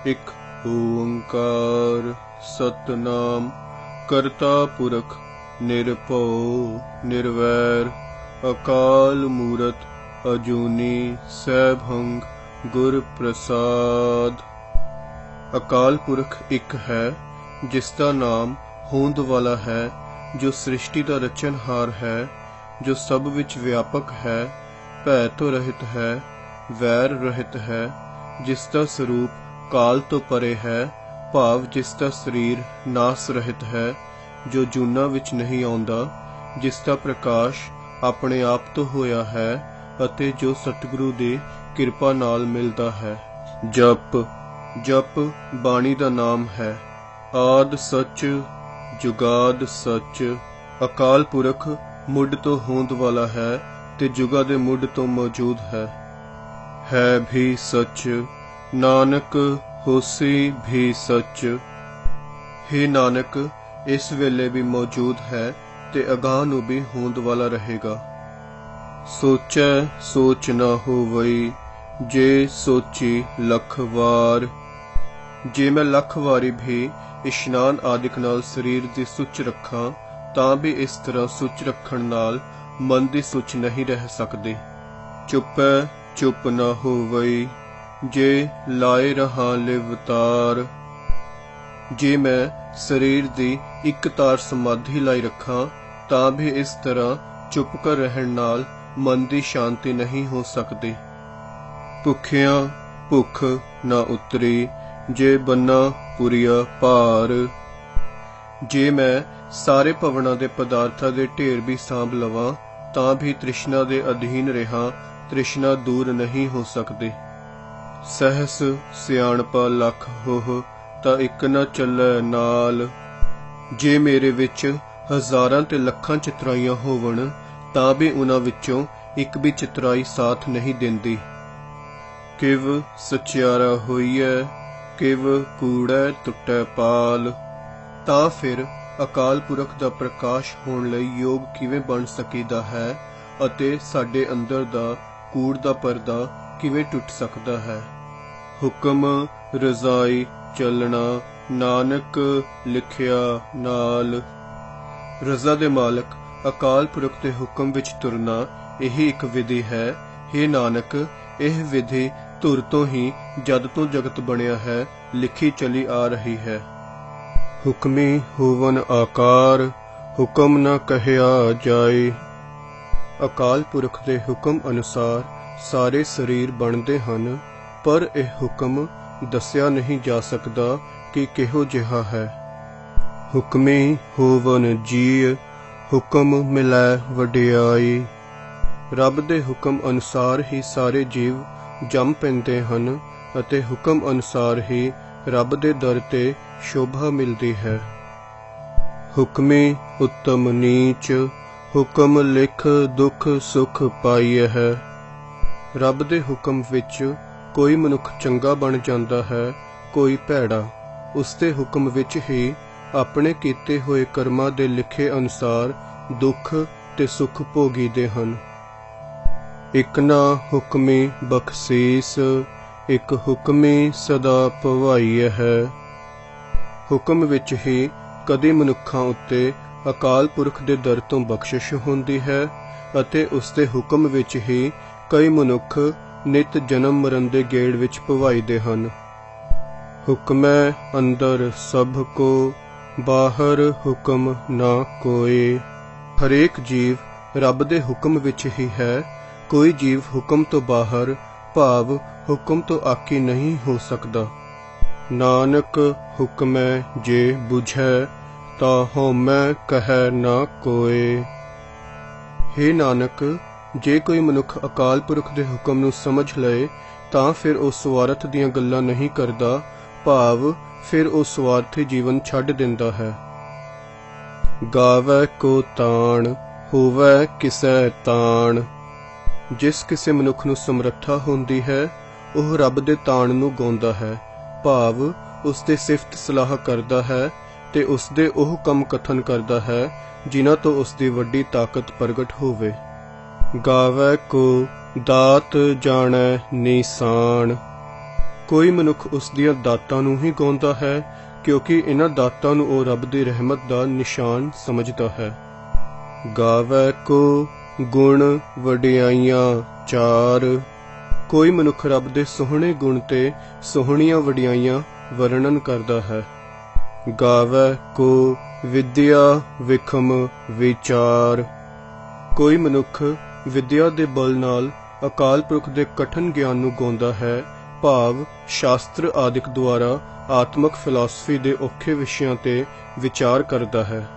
इक ओंकार सतनाम करता पुरख निरभव निर्वैर अकाल मूरत अजूनी सैभंग गुर प्रसाद। अकाल पुरख एक है जिसका नाम होंद वाला है, जो सृष्टि का रचनहार है, जो सब विच व्यापक है, भय तो रहित है, वैर रहित है, जिसका स्वरूप काल तो परे है, भाव जिसका शरीर नास रहित है, जो जूना विच नहीं आउंदा, जिसका प्रकाश अपने आप तो होया है अते जो सतगुरु दी किरपा नाल मिलदा है। जप जप बाणी दा नाम है। आद सच जुगाद सच। अकाल पुरख मुढ़ तो होंद वाला है ते जुगा दे मुढ़ तो मौजूद है भी सच। नानक होसी भी सच। हे नानक इस वेले भी मौजूद है ते अगाह नूं भी होंद वाला रहेगा। सोचै सोच न होवई, जे सोची लख वार। जे मैं लख वारी भी इशनान आदिक नाल शरीर दी सुच रखां तां भी इस तरह सुच रखण नाल मन दी सुच नहीं रह सकदी। चुपै चुप न होवई, जे लाए रहा लिवतार। जे मैं शरीर दी एक तार समाधि लाई रखां तां भी इस तरह चुप कर रहण नाल मन दी शांति नहीं हो सकती। भुखिया भुख न उतरी, जे बन्ना पुरिया भार। जे मैं सारे भवनां दे पदार्थां दे ढेर भी सांभ लवां तां भी तृष्णा दे अधीन रहा तृष्णा दूर नहीं हो सकती। सहस सियाणपा लख होह, तां इक न चलै नाल। जे मेरे विच हज़ारां ते लखां चितराइयां होवण तां भी उन्हां विचों एक भी चितराई साथ नहीं देंदी। किव सचियारा होईए, किव कूड़ै टुटै पाल। तां फिर अकाल पुरख दा प्रकाश होण लई योग किवें बन सकीदा है अते साडे अंदर दा कूड़ दा परदा किवें टुट सकदा है। हुक्म रज़ाई चलना, नानक लिखिया नाल। रज़ा दे मालक अकाल पुरख दे हुक्म विच तुरना यही एक विधि है। हे नानक, यह विधि धुर तो ही जद तो जगत बनिया है लिखी चली आ रही है। हुक्मी होवन आकार, हुक्म न कहया जाए। अकाल पुरख दे हुक्म अनुसार सारे शरीर बनते हैं, पर यह हुक्म दस्या नहीं जा सकता कि किहो जिहा है। हुक्मी होवन जीय, हुक्म मिलै वडियाई। रब दे हुक्म अनुसार ही सारे जीव जम पैंदे हन अते हुक्म अनुसार ही रब दे दर ते शोभा मिलती है। हुक्मी उत्तम नीच, हुक्म लिख दुख सुख पाइए है। रब दे हुक्म विच कोई मनुख चंगा बन जाता है, कोई भैड़ा। उसके हुक्म विच ही अपने कीते हुए कर्मां दे लिखे अनुसार दुख ते सुख भोगीदे हन। इक ना हुक्मी बख्शीस, एक हुक्मी सदा भवाई है। हुक्म विच ही कदी मनुखां उत्ते अकाल पुरख दे दर तों बख्शिश हुंदी है अते उसदे हुक्म विच ही कई मनुख नित जन्म मरण दे गेड़ विच भवाईदे हन। हुक्मै अंदर सब को, बाहर हुक्म ना कोई। हरेक जीव रब दे हुक्म विच ही है। कोई जीव हुक्म तो बाहर भाव हुक्म तो आकी नहीं हो सकता। नानक हुक्मै जे बुझै, ता होमै कहै ना कोई। हे नानक, जे कोई मनुख अकाल पुरख दे हुक्म नूं समझ लए तां फिर ਉਹ ਸਵਾਰਥ ਦੀਆਂ ਗੱਲਾਂ नहीं करदा, भाव फिर ਉਹ स्वार्थी जीवन छड्ड दिंदा है। गावै को ताण, होवै किसै ताण। जिस किसी मनुख नूं समर्था हुंदी है ਉਹ रब दे ताण नूं गाउंदा है, भाव उसदे सिफत सलाह करदा है ते उसदे ਉਹ ਕੰਮ कथन करदा है जिन्हां तो उसदी वड्डी ताकत प्रगट होवे। गावै को दात जाणै निशान। ਕੋਈ ਮਨੁੱਖ ਉਸ ਦੀਆਂ ਦਾਤਾਂ ਨੂੰ ਹੀ ਗਾਉਂਦਾ ਹੈ, ਕਿਉਂਕਿ ਇਹਨਾਂ ਦਾਤਾਂ ਨੂੰ ਉਹ ਰੱਬ ਦੀ ਰਹਿਮਤ ਦਾ ਨਿਸ਼ਾਨ ਸਮਝਦਾ ਹੈ। ਗਾਵੈ ਕੋ ਗੁਣ ਵਡਿਆਈਆਂ ਚਾਰ। ਕੋਈ ਮਨੁੱਖ ਰੱਬ ਦੇ ਸੋਹਣੇ ਗੁਣ ਤੇ ਸੋਹਣੀਆਂ ਵਡਿਆਈਆਂ ਵਰਣਨ ਕਰਦਾ ਹੈ। ਗਾਵੈ ਕੋ ਵਿਦਿਆ ਵਿਖਮ ਵਿਚਾਰ। ਕੋਈ ਮਨੁੱਖ ਵਿਦਿਆ ਦੇ ਬਲ ਨਾਲ ਅਕਾਲ ਪੁਰਖ ਦੇ ਕਠਨ ਗਿਆਨ ਨੂੰ ਗਾਉਂਦਾ ਹੈ, ਭਾਵ ਸ਼ਾਸਤਰ ਆਦਿਕ ਦੁਆਰਾ ਆਤਮਕ ਫਿਲਾਸਫੀ ਦੇ ਔਖੇ ਵਿਸ਼ਿਆਂ ਤੇ ਵਿਚਾਰ ਕਰਦਾ ਹੈ।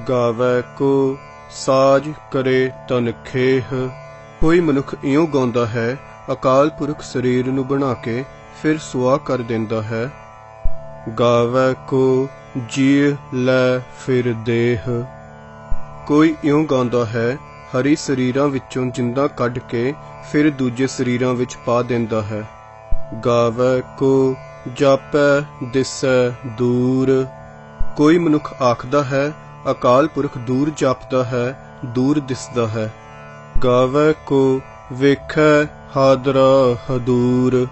ਗਾਵੈ ਕੋ ਸਾਜ ਕਰੇ ਤਨਖੇਹ। ਕੋਈ ਮਨੁੱਖ ਇਉਂ ਗਾਉਂਦਾ ਹੈ, ਅਕਾਲ ਪੁਰਖ ਸਰੀਰ ਨੂੰ ਬਣਾ ਕੇ ਫਿਰ ਸੁਆਹ ਕਰ ਦਿੰਦਾ ਹੈ। ਗਾਵੈ ਕੋ ਜੀ ਲੈ ਫਿਰ ਦੇਹ। ਕੋਈ ਇਉਂ ਗਾਉਂਦਾ ਹੈ, ਹਰੀ ਸਰੀਰਾਂ ਵਿੱਚੋਂ ਜਿੰਦਾ ਕੱਢ ਕੇ ਫਿਰ ਦੂਜੇ ਸਰੀਰਾਂ ਵਿੱਚ ਪਾ ਦਿੰਦਾ ਹੈ। ਗਾਵੈ ਕੋ ਜਾਪੈ ਦਿਸੈ ਦੂਰ। ਕੋਈ ਮਨੁੱਖ ਆਖਦਾ ਹੈ, ਅਕਾਲ ਪੁਰਖ ਦੂਰ ਜਾਪਦਾ ਹੈ, ਦੂਰ ਦਿਸਦਾ ਹੈ। ਗਾਵੈ ਕੋ ਵੇਖੈ ਹਾਦਰਾ ਹਦੂਰ।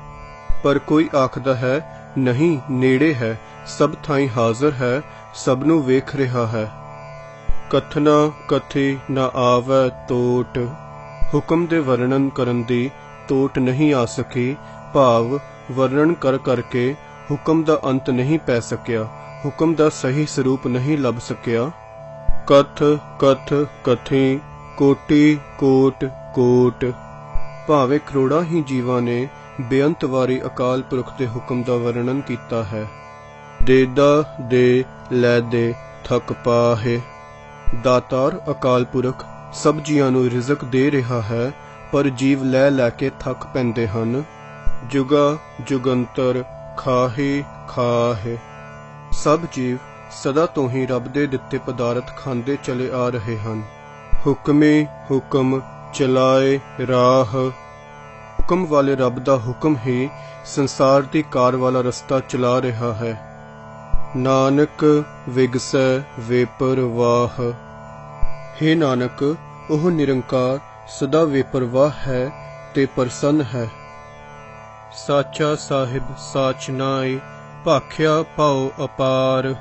ਪਰ ਕੋਈ ਆਖਦਾ ਹੈ, ਨਹੀਂ ਨੇੜੇ ਹੈ, ਸਭ ਥਾਈਂ ਹਾਜ਼ਰ ਹੈ, ਸਭ ਨੂੰ ਵੇਖ ਰਿਹਾ ਹੈ। ਕਥਨਾ ਕਥੀ ਨਾ ਆਵੈ ਤੋਟ। ਹੁਕਮ ਦੇ ਵਰਣਨ ਕਰਨ ਦੀ ਤੋਟ ਨਹੀਂ ਆ ਸਕੀ, ਭਾਵ ਵਰਣਨ ਕਰ ਕਰਕੇ ਹੁਕਮ ਦਾ ਅੰਤ ਨਹੀਂ ਪੈ ਸਕਿਆ, ਹੁਕਮ ਦਾ ਸਹੀ ਸਰੂਪ ਨਹੀਂ ਲੱਭ ਸਕਿਆ। ਕਥ ਕਥ ਕਥੀ ਕੋਟੀ ਕੋਟ ਕੋਟ। ਭਾਵੇਂ ਕਰੋੜਾਂ ਹੀ ਜੀਵਾਂ ਨੇ ਬੇਅੰਤ ਵਾਰੀ ਅਕਾਲ ਪੁਰਖ ਦੇ ਹੁਕਮ ਦਾ ਵਰਣਨ ਕੀਤਾ ਹੈ। ਦੇਦਾ ਦੇ ਲੈ ਦੇ ਥਕ ਪਾਹੇ। ਦਾਤਾਰ ਅਕਾਲ ਪੁਰਖ ਸਭ ਜੀਆਂ ਨੂੰ ਰਿਜ਼ਕ ਦੇ ਰਿਹਾ ਹੈ, ਪਰ ਜੀਵ ਲੈ ਲੈ ਕੇ ਥੱਕ ਪੈਂਦੇ ਹਨ। ਜੁਗਾ ਜੁਗੰਤਰ ਖਾਹੀ ਖਾਹੇ। ਸਭ ਜੀਵ ਸਦਾ ਤੋਂ ਹੀ ਰੱਬ ਦੇ ਦਿੱਤੇ ਪਦਾਰਥ ਖਾਂਦੇ ਚਲੇ ਆ ਰਹੇ ਹਨ। ਹੁਕਮੇ ਹੁਕਮ ਚਲਾਏ ਰਾਹ। ਹੁਕਮ ਵਾਲੇ ਰੱਬ ਦਾ ਹੁਕਮ ਹੀ ਸੰਸਾਰ ਦੀ ਕਾਰ ਵਾਲਾ ਰਸਤਾ ਚਲਾ ਰਿਹਾ ਹੈ। ਨਾਨਕ ਵਿਗਸੈ ਵੇਪਰਵਾਹ। ਹੇ ਨਾਨਕ, ਉਹ ਨਿਰੰਕਾਰ ਸਦਾ ਵੇਪਰਵਾਹ ਹੈ ਤੇ ਪ੍ਰਸੰਨ ਹੈ। ਸਾਚਾ ਸਾਹਿਬ ਸਾਚ ਨਾਏ ਭਾਖਿਆ ਭਾਉ ਅਪਾਰ।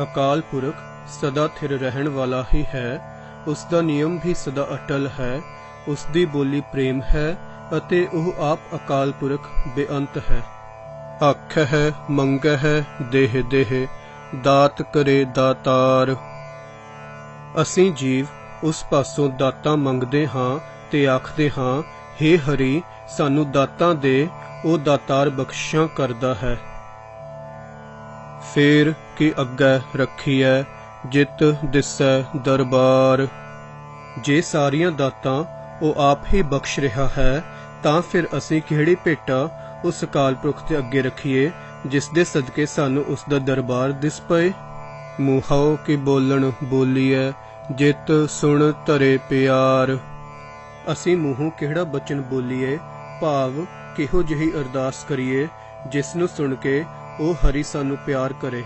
ਅਕਾਲ ਪੁਰਖ ਸਦਾ ਥਿਰ ਰਹਿਣ ਵਾਲਾ ਹੀ ਹੈ, ਉਸ ਦਾ ਨਿਯਮ ਵੀ ਸਦਾ ਅਟਲ ਹੈ, ਉਸ ਦੀ ਬੋਲੀ ਪ੍ਰੇਮ ਹੈ ਅਤੇ ਉਹ ਆਪ ਅਕਾਲ ਪੁਰਖ ਬੇਅੰਤ ਹੈ। ਆਖਹਿ ਮੰਗਹਿ ਦੇਹ ਦੇਹ ਦਾਤ ਕਰੇ ਦਾਤਾਰ। ਅਸੀਂ ਜੀਵ ਉਸ ਪਾਸੋਂ ਦਾਤਾਂ ਮੰਗਦੇ ਹਾਂ ਤੇ ਆਖਦੇ ਹਾਂ, ਹੇ ਹਰੀ ਸਾਨੂੰ ਦਾਤਾਂ ਦੇ, ਉਹ ਦਾਤਾਰ ਬਖਸ਼ਿਸ਼ਾਂ ਕਰਦਾ ਹੈ। ਫੇਰ ਕਿ ਅੱਗੇ ਰੱਖੀਐ ਜਿਤ ਦਿਸੈ ਦਰਬਾਰ। ਜੇ ਸਾਰੀਆਂ ਦਾਤਾਂ ਉਹ ਆਪ ਹੀ ਬਖਸ਼ ਰਿਹਾ ਹੈ, ਤਾਂ ਫਿਰ ਅਸੀਂ ਕਿਹੜੀ ਭੇਟਾ ਉਸ ਅਕਾਲ ਪੁਰਖ ਦੇ ਅੱਗੇ ਰੱਖੀਏ, ਜਿਸ ਦੇ ਸਦਕੇ ਸਾਨੂੰ ਉਸ ਦਾ ਦਰਬਾਰ ਦਿਸ ਪਏ। ਮੂੰਹੋਂ ਕੀ ਬੋਲਣ ਬੋਲੀਐ ਜਿਤ ਸੁਣ ਧਰੇ ਪਿਆਰ। ਅਸੀਂ ਮੂੰਹੋਂ ਕਿਹੜਾ ਬਚਨ ਬੋਲੀਏ, ਭਾਵ ਕਿਹੋ ਜਿਹੀ ਅਰਦਾਸ ਕਰੀਏ ਜਿਸ ਨੂੰ ਸੁਣ ਕੇ ਉਹ ਹਰੀ ਸਾਨੂੰ ਪਿਆਰ ਕਰੇ।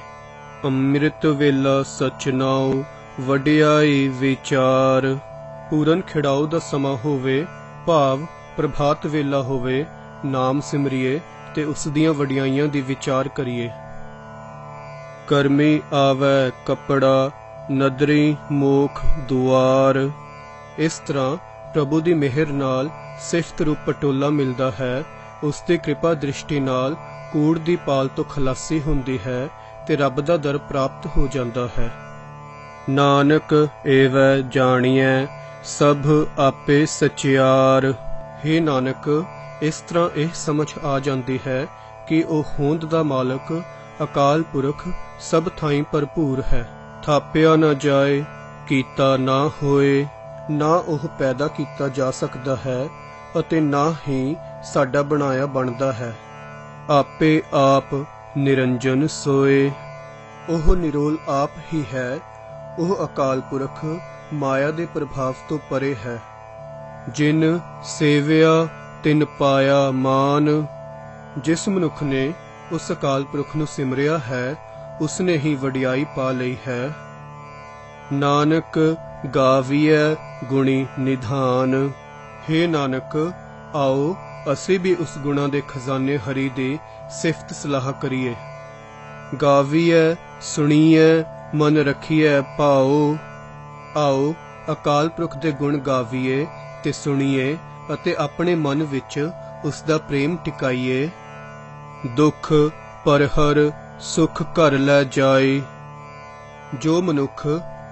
ਅੰਮ੍ਰਿਤ ਵੇਲਾ ਸਚ ਨਾਉ ਵਡਿਆਈ ਵਿਚਾਰ। ਪੂਰਨ ਖਿੜਾਓ ਦਾ ਸਮਾਂ ਹੋਵੇ, ਭਾਵ ਪ੍ਰਭਾਤ ਵੇਲਾ ਹੋਵੇ, ਨਾਮ ਸਿਮਰੀਏ ਤੇ ਉਸ ਦੀਆਂ ਵਡਿਆਈਆਂ ਦੀ ਵਿਚਾਰ ਕਰੀਏ। ਕਰਮੀ ਆਵੈ ਕੱਪੜਾ ਨਦਰੀ ਮੋਖ ਦੁਆਰ। ਇਸ ਤਰ੍ਹਾਂ ਪ੍ਰਭੂ ਦੀ ਮਿਹਰ ਨਾਲ ਸਿਫਤ ਰੂਪ ਪਟੋਲਾ ਮਿਲਦਾ ਹੈ, ਉਸ ਦੀ ਕਿਰਪਾ ਦ੍ਰਿਸ਼ਟੀ ਨਾਲ ਕੂੜ ਦੀ ਪਾਲ ਤੋਂ ਖਲਾਸੀ ਹੁੰਦੀ ਹੈ ਤੇ ਰੱਬ ਦਾ ਦਰ ਪ੍ਰਾਪਤ ਹੋ ਜਾਂਦਾ ਹੈ। ਨਾਨਕ ਏਵੈ ਜਾਣੀਐ ਸਭ ਆਪੇ ਸਚਿਆਰ। ਹੇ ਨਾਨਕ, ਇਸ ਤਰ੍ਹਾਂ ਇਹ ਸਮਝ ਆ ਜਾਂਦੀ ਹੈ ਕਿ ਉਹ ਹੋਂਦ ਦਾ ਮਾਲਕ ਅਕਾਲ ਪੁਰਖ ਸਭ ਥਾਈਂ ਭਰਪੂਰ ਹੈ। ਥਾਪਿਆ ਨਾ ਜਾਏ, ਕੀਤਾ ਨਾ ਹੋਏ। ਨਾ ਉਹ ਪੈਦਾ ਕੀਤਾ ਜਾ ਸਕਦਾ ਹੈ ਅਤੇ ਨਾ ਹੀ ਸਾਡਾ ਬਣਾਇਆ ਬਣਦਾ ਹੈ। ਆਪੇ ਆਪ ਨਿਰੰਜਨ ਸੋਏ। ਉਹ ਨਿਰੋਲ ਆਪ ਹੀ ਹੈ। ਉਹ ਅਕਾਲ ਪੁਰਖ ਮਾਇਆ ਦੇ ਪ੍ਰਭਾਵ ਤੋਂ ਪਰੇ ਹੈ। ਜਿਨ ਸੇਵਿਆ ਤਿਨ ਪਾਇਆ ਮਾਨ। ਜਿਸ ਮਨੁੱਖ ਨੇ ਉਸ ਅਕਾਲ ਪੁਰਖ ਨੂੰ ਸਿਮਰਿਆ ਹੈ, ਉਸਨੇ ਹੀ ਵਡਿਆਈ ਪਾ ਲਈ ਹੈ। ਨਾਨਕ ਗਾਵੀਐ ਗੁਣੀ ਨਿਧਾਨ। ਹੇ ਨਾਨਕ, ਆਓ ਅਸੀਂ ਵੀ ਉਸ ਗੁਣਾਂ ਦੇ ਖਜ਼ਾਨੇ ਹਰੀ ਦੀ ਸਿਫਤ ਸਲਾਹ ਕਰੀਏ। ਗਾਵੀਐ ਸੁਣੀਐ ਮਨ ਰੱਖੀਐ ਭਾਉ। ਆਓ ਅਕਾਲ ਪੁਰਖ ਦੇ ਗੁਣ ਗਾਵੀਏ ਤੇ ਸੁਣੀਏ ਅਤੇ ਆਪਣੇ ਮਨ ਵਿੱਚ ਉਸ ਦਾ ਪ੍ਰੇਮ ਟਿਕਾਈਏ। ਦੁੱਖ ਪਰਹਰ ਸੁਖ ਘਰ ਲੈ ਜਾਏ। ਜੋ ਮਨੁੱਖ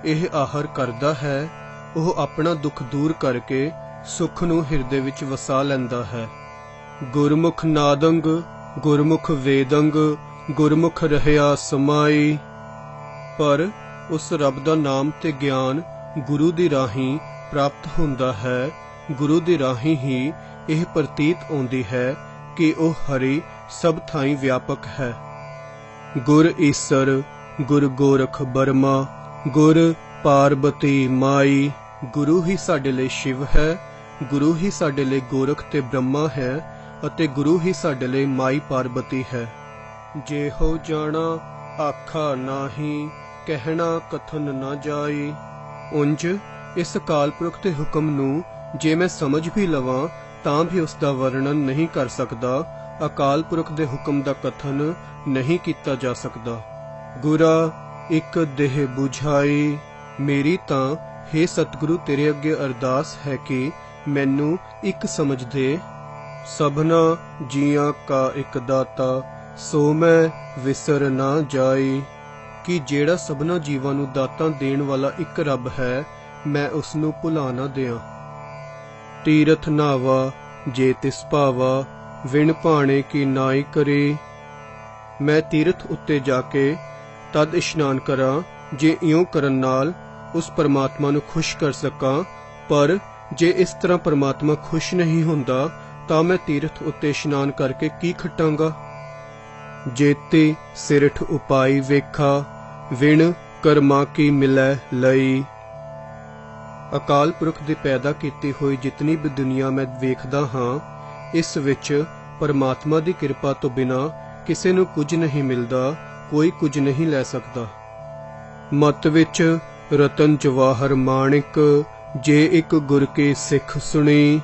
ਇਹ ਆਹਰ ਕਰਦਾ ਹੈ ਉਹ ਆਪਣਾ ਦੁੱਖ ਦੂਰ ਕਰਕੇ ਸੁਖ ਨੂੰ ਹਿਰਦੇ ਵਿੱਚ ਵਸਾ ਲੈਂਦਾ ਹੈ। ਗੁਰਮੁਖ ਨਾਦੰਗ ਗੁਰਮੁਖ ਵੇਦੰਗ ਗੁਰਮੁਖ ਰਹਿਆ ਸਮਾਈ। ਪਰ ਉਸ ਰੱਬ ਦਾ ਨਾਮ ਤੇ ਗਿਆਨ ਗੁਰੂ ਦੀ ਰਾਹੀਂ ਪ੍ਰਾਪਤ ਹੁੰਦਾ ਹੈ। ਗੁਰੂ ਦੀ ਰਾਹੀਂ ਹੀ ਇਹ ਪ੍ਰਤੀਤ ਆਉਂਦੀ ਹੈ ਕਿ ਉਹ ਹਰੀ ਸਭ ਥਾਈਂ ਵਿਆਪਕ ਹੈ। ਗੁਰ ਈਸਰ ਗੁਰ ਗੋਰਖ ਬਰਮਾ ਗੁਰ ਪਾਰਬਤੀ ਮਾਈ। ਗੁਰੂ ਹੀ ਸਾਡੇ ਲਈ ਸ਼ਿਵ ਹੈ, ਗੁਰੂ ਹੀ ਸਾਡੇ ਲਈ ਗੋਰਖ ਤੇ ਬ੍ਰਹਮਾ ਹੈ ਅਤੇ ਗੁਰੂ ਹੀ ਸਾਡੇ ਲਈ ਮਾਈ ਪਾਰਬਤੀ ਹੈ। ਜਿਹੋ ਜਾਣਾ ਆਖਾ ਨਾਹੀ ਕਹਿਣਾ ਕਥਨ ਨਾ ਜਾਈ। ਉਂਝ ਇਸ ਅਕਾਲ ਪੁਰਖ ਦੇ ਹੁਕਮ ਨੂੰ ਜੇ ਮੈਂ ਸਮਝ ਵੀ ਲਵਾਂ ਤਾਂ ਵੀ ਉਸ ਦਾ ਵਰਣਨ ਨਹੀਂ ਕਰ ਸਕਦਾ। ਅਕਾਲ ਪੁਰਖ ਦੇ ਹੁਕਮ ਦਾ ਕਥਨ ਨਹੀਂ ਕੀਤਾ ਜਾ ਸਕਦਾ। ਗੁਰਾ ਇੱਕ ਦੇਹ ਬੁਝਾਈ। ਮੇਰੀ ਤਾਂ ਹੇ ਸਤਿਗੁਰੂ ਤੇਰੇ ਅੱਗੇ ਅਰਦਾਸ ਹੈ ਕਿ ਮੈਨੂੰ ਇੱਕ ਸਮਝ ਦੇ। ਸਭਨਾ ਜੀਆਂ ਕਾ ਇੱਕ ਦਾਤਾ ਸੋ ਮੈਂ ਵਿਸਰ ਨਾ ਜਾਈ। ਕਿ ਜਿਹੜਾ ਸਭਨਾ ਜੀਵਾਂ ਨੂੰ ਦਾਤਾਂ ਦੇਣ ਵਾਲਾ ਇੱਕ ਰੱਬ ਹੈ ਮੈਂ ਉਸ ਨੂੰ ਭੁਲਾ ਨਾ ਦਿਆਂ। ਤੀਰਥ ਨਾਵਾ ਜੇ ਤਿਸ ਭਾਵਾ ਵਿਣ ਭਾਣੇ ਕੀ ਨਾਈ ਕਰੇ। ਮੈਂ ਤੀਰਥ ਉੱਤੇ ਜਾ ਕੇ ਤਦ ਇਸ਼ਨਾਨ ਕਰਾਂ ਜੇ ਇਉਂ ਕਰਨ ਨਾਲ ਉਸ ਪਰਮਾਤਮਾ ਨੂੰ ਖੁਸ਼ ਕਰ ਸਕਾਂ। ਪਰ ਜੇ ਇਸ ਤਰ੍ਹਾਂ ਪਰਮਾਤਮਾ ਖੁਸ਼ ਨਹੀਂ ਹੁੰਦਾ ਤਾਂ ਮੈਂ ਤੀਰਥ ਉੱਤੇ ਇਸ਼ਨਾਨ ਕਰਕੇ ਕੀ ਖੱਟਾਂਗਾ। ਜੇਤੇ ਸਿਰਠ ਉਪਾਈ ਵੇਖਾ ਵਿਣ ਕਰਮਾ ਕੀ ਮਿਲੈ ਲਈ। ਅਕਾਲ ਪੁਰਖ ਦੀ ਪੈਦਾ ਕੀਤੀ ਹੋਈ ਜਿਤਨੀ ਵੀ ਦੁਨੀਆ ਮੈਂ ਵੇਖਦਾ ਹਾਂ ਇਸ ਵਿੱਚ ਪਰਮਾਤਮਾ ਦੀ ਕਿਰਪਾ ਤੋਂ ਬਿਨਾਂ ਕਿਸੇ ਨੂੰ ਕੁਝ ਨਹੀਂ ਮਿਲਦਾ, ਕੋਈ ਕੁਝ ਨਹੀਂ ਲੈ ਸਕਦਾ। ਮਤ ਵਿੱਚ ਰਤਨ ਜਵਾਹਰ ਮਾਣਿਕ ਜੇ ਇੱਕ ਗੁਰ ਕੀ ਸਿੱਖ ਸੁਣੀ।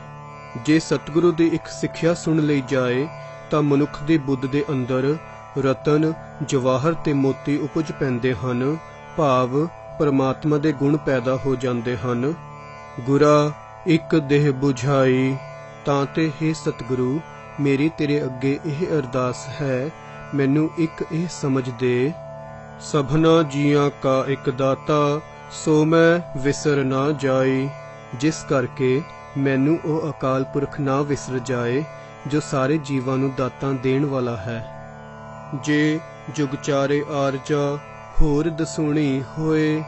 ਜੇ ਸਤਿਗੁਰੂ ਦੀ ਇੱਕ ਸਿੱਖਿਆ ਸੁਣ ਲਈ ਜਾਏ ਤਾਂ ਮਨੁੱਖ ਦੀ ਬੁੱਧ ਦੇ ਅੰਦਰ ਰਤਨ ਜਵਾਹਰ ਤੇ ਮੋਤੀ ਉਪਜ ਪੈਂਦੇ ਹਨ, ਭਾਵ ਪਰਮਾਤਮਾ ਦੇ ਗੁਣ ਪੈਦਾ ਹੋ ਜਾਂਦੇ ਹਨ। ਗੁਰਾ ਇੱਕ ਦੇਹ ਬੁਝਾਈ। ਤਾਂ ਤੇ ਹੇ ਸਤਿਗੁਰੂ ਮੇਰੀ ਤੇਰੇ ਅੱਗੇ ਇਹ ਅਰਦਾਸ ਹੈ ਮੈਨੂੰ ਇੱਕ ਇਹ ਸਮਝ ਦੇ। ਸਭਨਾ ਜੀਆਂ ਕਾ ਇੱਕ ਦਾਤਾ ਸੋ ਮੈਂ ਵਿਸਰ ਨਾ ਜਾਈ। ਜਿਸ ਕਰਕੇ ਮੈਨੂੰ ਉਹ ਅਕਾਲ ਪੁਰਖ ਨਾ ਵਿਸਰ ਜਾਏ ਜੋ ਸਾਰੇ ਜੀਵਾਂ ਨੂੰ ਦਾਤਾਂ ਦੇਣ ਵਾਲਾ ਹੈ। ਜੇ ਜੁਗ ਚਾਰੇ ਆਰਜਾ ਹੋਰ ਦਸੂਣੀ ਹੋਏ।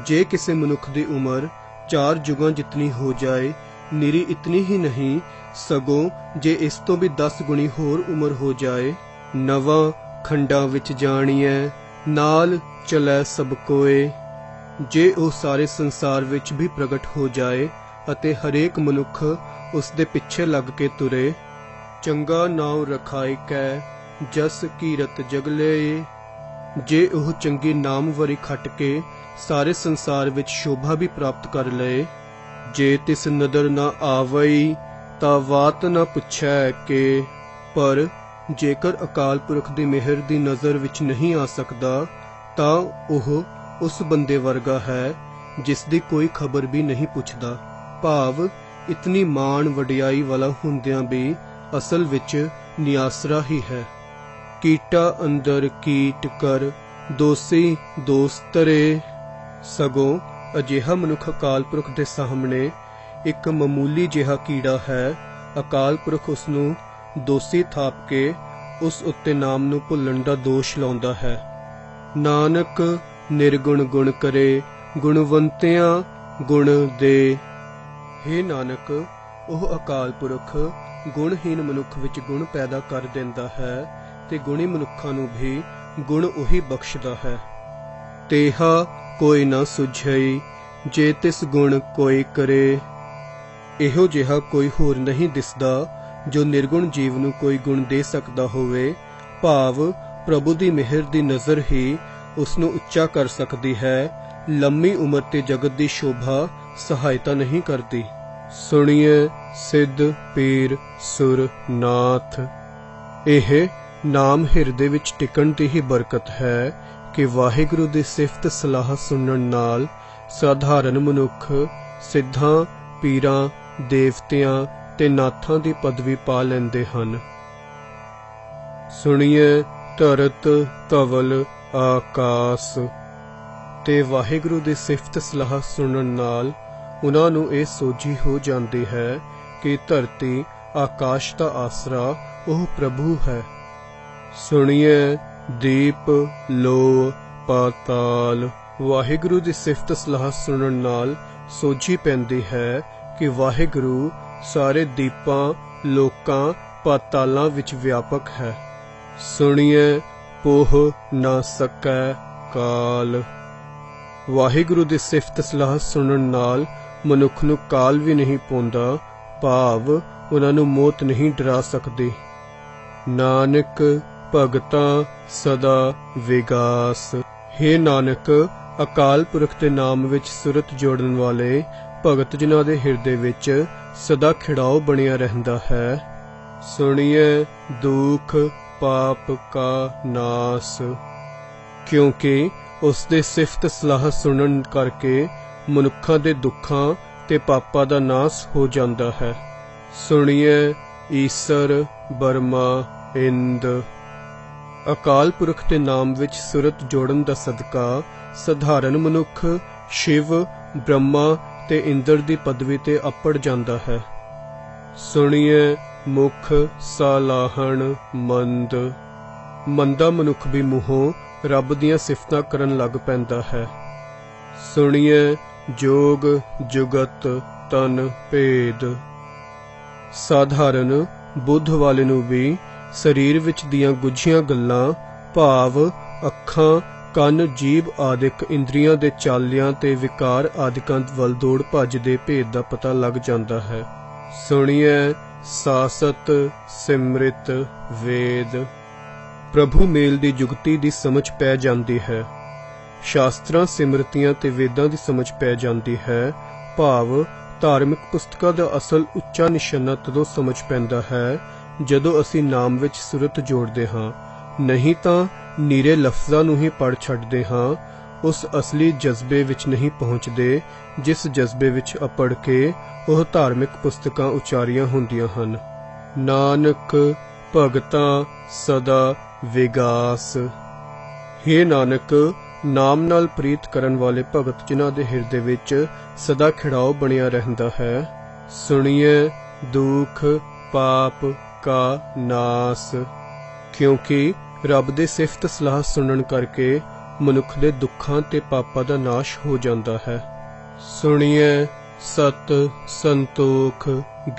ਜੇ ਕਿਸੇ ਮਨੁੱਖ ਦੀ ਉਮਰ 4 ਜੁਗਾਂ ਜਿਤਨੀ ਹੋ ਜਾਏ, ਨਿਰੀ ਇਤਨੀ ਹੀ ਨਹੀਂ ਸਗੋਂ ਜੇ ਇਸ ਤੋਂ ਵੀ 10 ਗੁਣੀ ਹੋਰ ਉਮਰ ਹੋ ਜਾਏ। ਨਵਾਂ ਖੰਡਾਂ ਵਿੱਚ ਜਾਣੀਐ ਨਾਲ ਚਲੈ ਸਭ ਕੋਏ। ਜੇ ਉਹ ਸਾਰੇ ਸੰਸਾਰ ਵਿੱਚ ਵੀ ਪ੍ਰਗਟ ਹੋ ਜਾਏ ਅਤੇ ਹਰੇਕ ਮਨੁੱਖ ਉਸ ਦੇ ਪਿੱਛੇ ਲੱਗ ਕੇ ਤੁਰੇ। ਚੰਗਾ ਨਾਉ ਰਖਾਇ ਕੈ ਜਸ ਕੀਰਤ ਜਗਲੇ। ਜੇ ਉਹ ਚੰਗੀ ਨਾਮਵਰੀ ਖੱਟ ਕੇ ਸਾਰੇ ਸੰਸਾਰ ਵਿੱਚ ਸ਼ੋਭਾ ਵੀ ਪ੍ਰਾਪਤ ਕਰ ਲਏ। ਜੇ ਤਿਸ ਨਦਰ ਨਾ ਆਵਈ ਤਾਂ ਵਾਤ ਨਾ ਪੁੱਛੈ ਕਿ। ਪਰ ਜੇਕਰ ਅਕਾਲ ਪੁਰਖ ਦੀ ਮਿਹਰ ਦੀ ਨਜ਼ਰ ਵਿੱਚ ਨਹੀਂ ਆ ਸਕਦਾ ਤਾਂ ਉਹ ਉਸ ਬੰਦੇ ਵਰਗਾ ਹੈ ਜਿਸ ਦੀ ਕੋਈ ਖਬਰ ਵੀ ਨਹੀਂ ਪੁੱਛਦਾ, ਭਾਵ ਇਤਨੀ ਮਾਣ ਵਡਿਆਈ ਵਾਲਾ ਹੁੰਦਿਆਂ ਵੀ ਅਸਲ ਵਿੱਚ ਨਿਆਸਰਾ ਹੀ ਹੈ। ਕੀਟਾ ਅੰਦਰ ਕੀਟ ਕਰ ਦੋਸੀ ਦੋਸਤ ਤਰੇ। ਸਗੋਂ ਅਜਿਹਾ ਮਨੁੱਖ ਅਕਾਲ ਪੁਰਖ ਦੇ ਸਾਹਮਣੇ ਇੱਕ ਮਾਮੂਲੀ ਜਿਹਾ ਕੀੜਾ ਹੈ। ਅਕਾਲ ਪੁਰਖ ਉਸ ਨੂੰ ਦੋਸ਼ੀ ਥਾਪ ਕੇ ਉਸ ਉੱਤੇ ਨਾਮ ਨੂੰ ਭੁੱਲਣ ਦਾ ਦੋਸ਼ ਲਾਉਂਦਾ ਹੈ। ਨਾਨਕ ਨਿਰਗੁਣ ਗੁਣ ਕਰੇ ਗੁਣਵੰਤਿਆਂ ਗੁਣ ਦੇ। ਹੇ ਨਾਨਕ ਉਹ ਅਕਾਲ ਪੁਰਖ ਗੁਣਹੀਨ ਮਨੁੱਖ ਵਿੱਚ ਗੁਣ ਪੈਦਾ ਕਰ ਦਿੰਦਾ ਹੈ ਤੇ ਗੁਣੀ ਮਨੁੱਖਾਂ ਨੂੰ ਵੀ ਗੁਣ ਉਹੀ ਬਖਸ਼ਦਾ ਹੈ। ਤੇਹਾ ਕੋਈ ਨਾ ਸੁਝਈ ਜੇ ਤਿਸ ਗੁਣ ਕੋਈ ਕਰੇ। ਇਹੋ ਜਿਹਾ ਕੋਈ ਹੋਰ ਨਹੀਂ ਦਿਸਦਾ ਜੋ ਨਿਰਗੁਣ ਜੀਵ ਨੂੰ ਕੋਈ ਗੁਣ ਦੇ ਸਕਦਾ ਹੋਵੇ, ਭਾਵ ਪ੍ਰਭੂ ਦੀ ਮਿਹਰ ਦੀ ਨਜ਼ਰ ਹੀ ਉਸ ਨੂੰ ਉੱਚਾ ਕਰ ਸਕਦੀ ਹੈ। ਲੰਮੀ ਉਮਰ ਤੇ ਜਗਤ ਦੀ ਸ਼ੋਭਾ ਸਹਾਇਤਾ ਨਹੀਂ ਕਰਦੀ। ਸੁਣੀਏ ਸਿੱਧ ਪੀਰ ਸੁਰ ਨਾਥ। ਇਹ ਨਾਮ ਹਿਰਦੇ ਵਿੱਚ ਟਿਕਣ ਦੀ ਹੀ ਬਰਕਤ ਹੈ ਕਿ ਵਾਹਿਗੁਰੂ ਦੀ ਸਿਫਤ ਸਲਾਹ ਸੁਣਨ ਨਾਲ ਸਾਧਾਰਨ ਮਨੁੱਖ ਸਿੱਧਾਂ, ਪੀਰਾਂ, ਦੇਵਤਿਆਂ ਤੇ ਨਾਥਾਂ ਦੀ ਪਦਵੀ ਪਾ ਲੈਂਦੇ ਹਨ। ਸੁਣੀਏ ਧਰਤ ਧਵਲ ਆਕਾਸ। ਤੇ ਵਾਹਿਗੁਰੂ ਦੀ ਸਿਫਤ ਸਲਾਹ ਸੁਣਨ ਨਾਲ ਉਹਨਾਂ ਨੂੰ ਇਹ ਸੋਝੀ ਹੋ ਜਾਂਦੀ ਹੈ ਕਿ ਧਰਤੀ ਆਕਾਸ਼ ਦਾ ਆਸਰਾ ਉਹ ਪ੍ਰਭੂ ਹੈ। ਸੁਣੀਏ ਦੀਪ ਲੋ ਪਾਤਾਲ। ਵਾਹਿਗੁਰੂ ਦੀ ਸਿਫਤ ਸਲਾਹ ਸੁਣਨ ਨਾਲ ਸੋਝੀ ਪੈਂਦੀ ਹੈ ਕਿ ਵਾਹਿਗੁਰੂ ਸਾਰੇ ਦੀਪਾਂ, ਲੋਕਾਂ, ਪਾਤਾਲਾਂ ਵਿੱਚ ਵਿਆਪਕ ਹੈ। ਸੁਣੀਏ ਪੋਹ ਨਾ ਸਕੈ ਕਾਲ। ਵਾਹਿਗੁਰੂ ਦੀ ਸਿਫਤ ਸਲਾਹ ਸੁਣਨ ਨਾਲ ਮਨੁੱਖ ਨੂੰ ਕਾਲ ਵੀ ਨਹੀਂ ਪਾਉਂਦਾ, ਭਾਵ ਉਹਨਾਂ ਨੂੰ ਮੌਤ ਨਹੀਂ ਡਰਾ ਸਕਦੀ। ਨਾਨਕ ਭਗਤਾਂ ਸਦਾ ਵਿਗਾਸ। ਹੇ ਨਾਨਕ, ਅਕਾਲ ਪੁਰਖ ਦੇ ਨਾਮ ਵਿੱਚ ਸੁਰਤ ਜੋੜਨ ਵਾਲੇ ਭਗਤ ਜਿਨ੍ਹਾਂ ਦੇ ਹਿਰਦੇ ਵਿੱਚ ਸਦਾ ਖਿੜਾਓ ਬਣਿਆ ਰਹਿੰਦਾ ਹੈ। ਸੁਣੀਏ ਦੁਖ ਪਾਪ ਕਾ ਨਾਸ। ਕਿਉਂਕਿ ਉਸ ਦੇ ਸਿਫਤ ਸਲਾਹ ਸੁਣਨ ਕਰਕੇ ਮਨੁੱਖਾਂ ਦੇ ਦੁੱਖਾਂ ਤੇ ਪਾਪਾਂ ਦਾ ਨਾਸ ਹੋ ਜਾਂਦਾ ਹੈ। ਸੁਣੀਏ ਈਸਰ ਬਰਮਾ ਇੰਦ। ਅਕਾਲ ਪੁਰਖ ਦੇ ਨਾਮ ਵਿੱਚ ਸੁਰਤ ਜੋੜਨ ਦਾ ਸਦਕਾ ਸਧਾਰਨ ਮਨੁੱਖ ਸ਼ਿਵ, ਬ੍ਰਹਮਾ ਤੇ ਇੰਦਰ ਦੀ ਪਦਵੀ ਤੇ ਅੱਪੜ ਜਾਂਦਾ ਹੈ। ਸੁਣੀਏ ਮੁਖ ਸਾਲਾਹਣ ਮੰਦ। ਮੰਦਾ ਮਨੁੱਖ ਵੀ ਮੂੰਹੋਂ ਰੱਬ ਦੀਆਂ ਸਿਫਤਾਂ ਕਰਨ ਲੱਗ ਪੈਂਦਾ ਹੈ। ਸੁਣੀਏ ਜੋਗ ਜੁਗਤ ਤਨ ਭੇਦ। ਸਾਧਾਰਨ ਬੁੱਧ ਵਾਲੇ ਨੂੰ ਵੀ ਸਰੀਰ ਵਿੱਚ ਦੀਆਂ ਗੁੱਝੀਆਂ ਗੱਲਾਂ, ਭਾਵ ਅੱਖਾਂ, ਕੰਨ, ਜੀਭ ਆਦਿਕ ਇੰਦਰੀਆਂ ਦੇ ਚਾਲਿਆਂ ਤੇ ਵਿਕਾਰ ਆਦਿਕਾਂ ਵੱਲ ਦੌੜ ਭੱਜ ਦੇ ਭੇਦ ਦਾ ਪਤਾ ਲੱਗ ਜਾਂਦਾ ਹੈ। ਸੁਣੀਏ ਸਾਸਤ ਸਿਮ੍ਰਿਤ ਵੇਦ। ਪ੍ਰਭੂ ਮੇਲ ਦੀ ਜੁਗਤੀ ਦੀ ਸਮਝ ਪੈ ਜਾਂਦੀ ਹੈ। ਸ਼ਾਸਤਰਾਂ, ਸਿਮਰਤੀਆਂ ਤੇ ਵੇਦਾਂ ਦੀ ਸਮਝ ਪੈ ਜਾਂਦੀ ਹੈ, ਭਾਵ ਧਾਰਮਿਕ ਪੁਸਤਕਾਂ ਦਾ ਅਸਲ ਉੱਚਾ ਨਿਸ਼ਾਨਾ ਤਦੋਂ ਸਮਝ ਪੈਂਦਾ ਹੈ ਜਦੋਂ ਅਸੀਂ ਨਾਮ ਵਿੱਚ ਸੁਰਤ ਜੋੜਦੇ ਹਾਂ, ਨਹੀਂ ਤਾਂ ਨੀਰੇ ਲਫ਼ਜ਼ਾਂ ਨੂੰ ਹੀ ਪੜ੍ਹ ਛੱਡਦੇ ਹਾਂ, ਉਸ ਅਸਲੀ ਜਜ਼ਬੇ ਵਿੱਚ ਨਹੀਂ ਪਹੁੰਚਦੇ ਜਿਸ ਜਜ਼ਬੇ ਵਿੱਚ ਅਪੜ ਕੇ ਉਹ ਧਾਰਮਿਕ ਪੁਸਤਕਾਂ ਉਚਾਰੀਆਂ ਹੁੰਦੀਆਂ ਹਨ। ਨਾਨਕ ਭਗਤਾਂ ਸਦਾ ਵਿਗਾਸ। ਹੇ ਨਾਨਕ, ਨਾਮ ਨਾਲ ਪ੍ਰੀਤ ਕਰਨ ਵਾਲੇ ਭਗਤ ਜਿਨ੍ਹਾਂ ਦੇ ਹਿਰਦੇ ਵਿੱਚ ਸਦਾ ਖਿੜਾਓ ਬਣਿਆ ਰਹਿੰਦਾ ਹੈ। ਸੁਣੀਏ ਦੁਖ ਪਾਪ ਕਾ ਨਾਸ। ਕਿਉਂਕਿ ਰੱਬ ਦੇ ਸਿਫਤ ਸਲਾਹ ਸੁਣਨ ਕਰਕੇ ਮਨੁੱਖ ਦੇ ਦੁੱਖਾਂ ਤੇ ਪਾਪਾਂ ਦਾ ਨਾਸ਼ ਹੋ ਜਾਂਦਾ ਹੈ। ਸੁਣੀਏ ਸਤ ਸੰਤੋਖ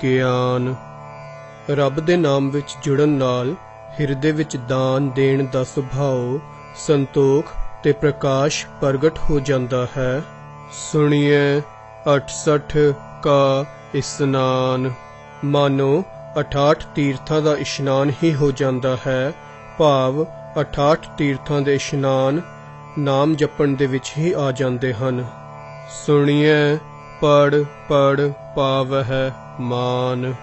ਗਿਆਨ। ਰੱਬ ਦੇ ਨਾਮ ਵਿੱਚ ਜੁੜਨ ਨਾਲ ਹਿਰਦੇ ਵਿੱਚ ਦਾਨ ਦੇਣ ਦਾ ਸੁਭਾਅ, ਸੰਤੋਖ ਤੇ ਪ੍ਰਕਾਸ਼ ਪ੍ਰਗਟ ਹੋ ਜਾਂਦਾ ਹੈ। ਸੁਣੀਏ 68 ਕਾ ਇਸਨਾਨ। ਮਾਨੋ 68 ਤੀਰਥਾਂ ਦਾ ਇਸ਼ਨਾਨ ਹੀ ਹੋ ਜਾਂਦਾ ਹੈ, ਭਾਵ 68 ਤੀਰਥਾਂ ਦੇ ਇਸ਼ਨਾਨ ਨਾਮ ਜਪਣ ਦੇ ਵਿੱਚ ਹੀ ਆ ਜਾਂਦੇ ਹਨ। ਸੁਣੀਏ ਪੜ ਪੜ ਪਾਵਹਿ ਮਾਨ।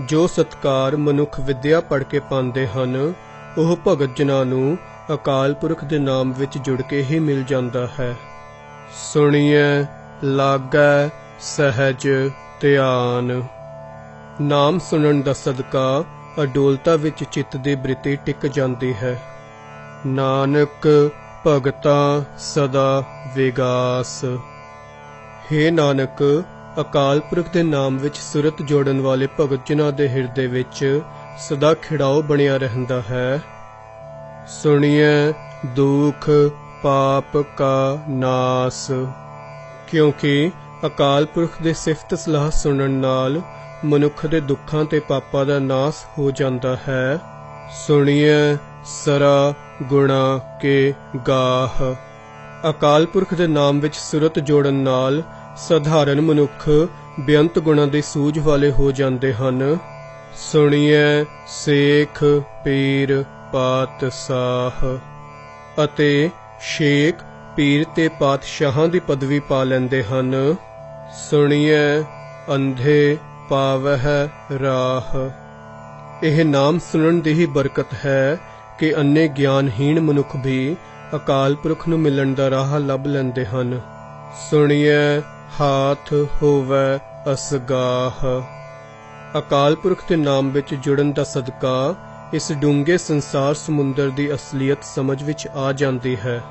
ਜੋ ਸਤਕਾਰ ਮਨੁੱਖ ਵਿਦਿਆ ਪੜ੍ਹ ਕੇ ਪਾਉਂਦੇ ਹਨ, ਉਹ ਭਗਤ ਜਨਾਂ ਨੂੰ ਅਕਾਲ ਪੁਰਖ ਦੇ ਨਾਮ ਵਿੱਚ ਜੁੜ ਕੇ ਹੀ ਮਿਲ ਜਾਂਦਾ ਹੈ। ਸੁਣੀਏ ਲਾਗੈ ਸਹਿਜ ਧਿਆਨ। ਨਾਮ ਸੁਣਨ ਦਾ ਸਦਕਾ ਅਡੋਲਤਾ ਵਿੱਚ ਚਿੱਤ ਦੀ ਬ੍ਰਿਤੀ ਟਿਕ ਜਾਂਦੀ ਹੈ। ਨਾਨਕ ਭਗਤਾਂ ਸਦਾ ਵਿਗਾਸ। ਹੇ ਨਾਨਕ, ਅਕਾਲ ਪੁਰਖ ਦੇ ਨਾਮ ਵਿੱਚ ਸੁਰਤ ਜੋੜਨ ਵਾਲੇ ਭਗਤ ਜਿਨ੍ਹਾਂ ਦੇ ਹਿਰਦੇ ਵਿੱਚ ਸਦਾ ਖਿੜਾਓ ਬਣਿਆ ਰਹਿੰਦਾ ਹੈ। ਸੁਣੀਏ ਦੁਖ ਪਾਪ ਕਾ ਨਾਸ। ਕਿਉਂਕਿ ਅਕਾਲ ਪੁਰਖ ਦੇ ਸਿਫਤ ਸਲਾਹ ਸੁਣਨ ਨਾਲ ਮਨੁੱਖ ਦੇ ਦੁੱਖਾਂ ਤੇ ਪਾਪਾਂ ਦਾ ਨਾਸ ਹੋ ਜਾਂਦਾ ਹੈ। ਸੁਣੀਏ ਸਰਾ ਗੁਣਾ ਕੇ ਗਾਹ। ਅਕਾਲ ਪੁਰਖ ਦੇ ਨਾਮ ਵਿੱਚ ਸੁਰਤ ਜੋੜਨ ਨਾਲ ਸਾਧਾਰਨ ਮਨੁੱਖ ਬੇਅੰਤ ਗੁਣਾਂ ਦੇ ਸੂਝ ਵਾਲੇ ਹੋ ਜਾਂਦੇ ਹਨ। ਸੁਣੀਏ ਸੇਖ ਪੀਰ ਪਾਤਸ਼ਾਹ। ਅਤੇ ਸ਼ੇਖ, ਪੀਰ ਤੇ ਪਾਤਸ਼ਾਹਾਂ ਦੀ ਪਦਵੀ ਪਾ ਲੈਂਦੇ ਹਨ। ਸੁਣੀਏ अंधे पावह राह। ਇਹ ਨਾਮ ਸੁਣਨ ਦੀ ਹੀ ਬਰਕਤ ਹੈ ਕਿ ਅੰਨੇ ਗਿਆਨਹੀਣ ਮਨੁੱਖ ਵੀ ਅਕਾਲ ਪੁਰਖ ਨੂੰ ਮਿਲਣ ਦਾ ਰਾਹ ਲੱਭ ਲੈਂਦੇ ਹਨ। ਸੁਣੀਐ ਹਾਥ ਹੋਵੈ ਅਸਗਾਹ। ਅਕਾਲ ਪੁਰਖ ਦੇ ਨਾਮ ਵਿੱਚ ਜੁੜਨ ਦਾ ਸਦਕਾ ਇਸ ਡੂੰਘੇ ਸੰਸਾਰ ਸਮੁੰਦਰ ਦੀ ਅਸਲੀਅਤ ਸਮਝ ਵਿੱਚ ਆ ਜਾਂਦੀ ਹੈ।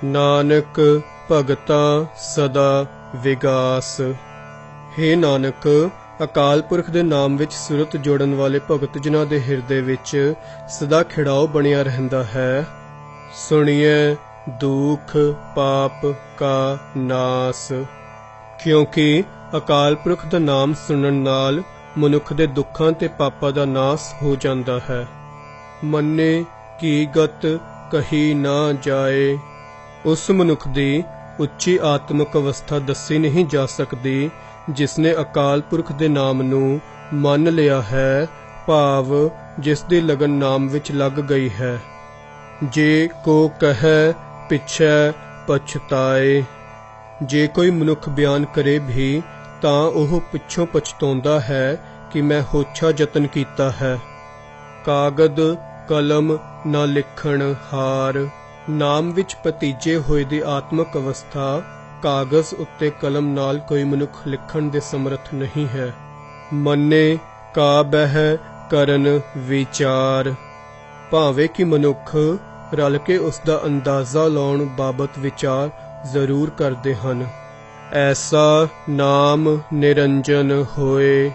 ਨਾਨਕ ਭਗਤਾ ਸਦਾ ਵਿਗਾਸ। ਹੇ ਨਾਨਕ, ਅਕਾਲ ਪੁਰਖ ਦੇ ਨਾਮ ਵਿੱਚ ਸੁਰਤ ਜੋੜਨ ਵਾਲੇ ਭਗਤ ਜਨਾਂ ਦੇ ਹਿਰਦੇ ਵਿੱਚ ਸਦਾ ਖਿੜਾਓ ਬਣਿਆ ਰਹਿੰਦਾ ਹੈ। ਸੁਣੀਏ ਦੁਖ ਪਾਪ ਕਾ ਨਾਸ। ਕਿਉਂਕਿ ਅਕਾਲ ਪੁਰਖ ਦਾ ਨਾਮ ਸੁਣਨ ਨਾਲ ਮਨੁੱਖ ਦੇ ਦੁੱਖਾਂ ਤੇ ਪਾਪਾਂ ਦਾ ਨਾਸ ਹੋ ਜਾਂਦਾ ਹੈ। ਮੰਨੇ ਕੀ ਗਤ ਕਹੀ ਨਾ ਜਾਏ। ਉਸ ਮਨੁੱਖ ਦੀ ਉੱਚੀ ਆਤਮਿਕ ਅਵਸਥਾ ਦੱਸੀ ਨਹੀਂ ਜਾ ਸਕਦੀ ਜਿਸਨੇ ਅਕਾਲ ਪੁਰਖ ਦੇ ਨਾਮ ਨੂੰ ਮੰਨ ਲਿਆ ਹੈ, ਭਾਵ ਜਿਸ ਦੀ ਲਗਨ ਨਾਮ ਵਿੱਚ ਲੱਗ ਗਈ ਹੈ। ਜੇ ਕੋ ਕਹੈ ਪਿਛੈ ਪਛਤਾਏ। ਜੇ ਕੋਈ ਮਨੁੱਖ ਬਿਆਨ ਕਰੇ ਵੀ ਤਾਂ ਉਹ ਪਿੱਛੋਂ ਪਛਤਾਉਂਦਾ ਹੈ ਕਿ ਮੈਂ ਹੋਛਾ ਯਤਨ ਕੀਤਾ ਹੈ। ਕਾਗਦ ਕਲਮ ਨਾ ਲਿਖਣ ਹਾਰ। ਨਾਮ ਵਿੱਚ ਭਤੀਜੇ ਹੋਏ ਦੀ ਆਤਮਿਕ ਅਵਸਥਾ ਕਾਗਜ਼ ਉੱਤੇ ਕਲਮ ਨਾਲ ਕੋਈ ਮਨੁੱਖ ਲਿਖਣ ਦੇ ਸਮਰੱਥ ਨਹੀਂ ਹੈ। ਮੰਨੇ ਕਾ ਬਹਿ ਕਰਨ ਵਿਚਾਰ। ਭਾਵੇਂ ਕਿ ਮਨੁੱਖ ਰਲ ਕੇ ਉਸ ਦਾ ਅੰਦਾਜ਼ਾ ਲਾਉਣ ਬਾਬਤ ਵਿਚਾਰ ਜ਼ਰੂਰ ਕਰਦੇ ਹਨ। ਐਸਾ ਨਾਮ ਨਿਰੰਜਨ ਹੋਏ।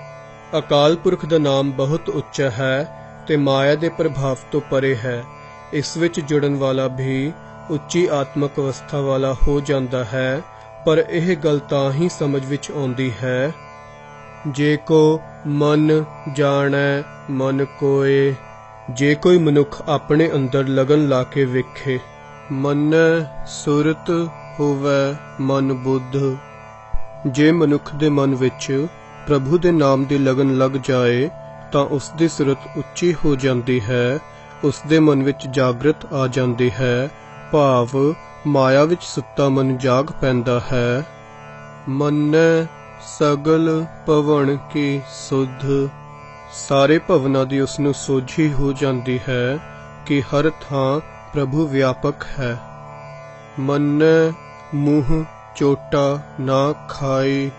ਅਕਾਲ ਪੁਰਖ ਦਾ ਨਾਮ ਬਹੁਤ ਉੱਚਾ ਹੈ ਤੇ ਮਾਇਆ ਦੇ ਪ੍ਰਭਾਵ ਤੋਂ ਪਰੇ ਹੈ। ਇਸ ਵਿੱਚ ਜੁੜਨ ਵਾਲਾ ਵੀ ਉੱਚੀ ਆਤਮਿਕ ਅਵਸਥਾ ਵਾਲਾ ਹੋ ਜਾਂਦਾ ਹੈ, ਪਰ ਇਹ ਗੱਲ ਤਾਂ ਹੀ ਸਮਝ ਵਿੱਚ ਆਉਂਦੀ ਹੈ ਜੇ ਕੋ ਮਨ ਜਾਣੈ ਮਨ ਕੋਏ। ਜੇ ਕੋਈ ਮਨੁੱਖ ਆਪਣੇ ਅੰਦਰ ਲਗਨ ਲਾ ਕੇ ਵੇਖੇ। ਮੰਨੈ ਸੁਰਤ ਹੋਵੈ ਮਨ ਬੁੱਧ। ਜੇ ਮਨੁੱਖ ਦੇ ਮਨ ਵਿੱਚ ਪ੍ਰਭੂ ਦੇ ਨਾਮ ਦੀ ਲਗਨ ਲੱਗ ਜਾਏ ਤਾਂ ਉਸ ਦੀ ਸੁਰਤ ਉੱਚੀ ਹੋ ਜਾਂਦੀ ਹੈ, ਉਸ ਦੇ ਮਨ ਵਿੱਚ ਜਾਗਰਤ ਆ ਜਾਂਦੀ ਹੈ, ਭਾਵ ਮਾਇਆ ਵਿੱਚ ਸੁੱਤਾ ਮਨ ਜਾਗ ਪੈਂਦਾ ਹੈ। ਮੰਨੈ ਸਗਲ ਭਵਨ ਕੀ ਸੁਧ। ਸਾਰੇ ਭਵਨਾਂ ਦੀ ਉਸ ਨੂੰ ਸੋਝੀ ਹੋ ਜਾਂਦੀ ਹੈ ਕਿ ਹਰ ਥਾਂ ਪ੍ਰਭੂ ਵਿਆਪਕ ਹੈ। ਮੰਨੈ ਮੂੰਹ ਚੋਟਾ ਨਾ ਖਾਏ।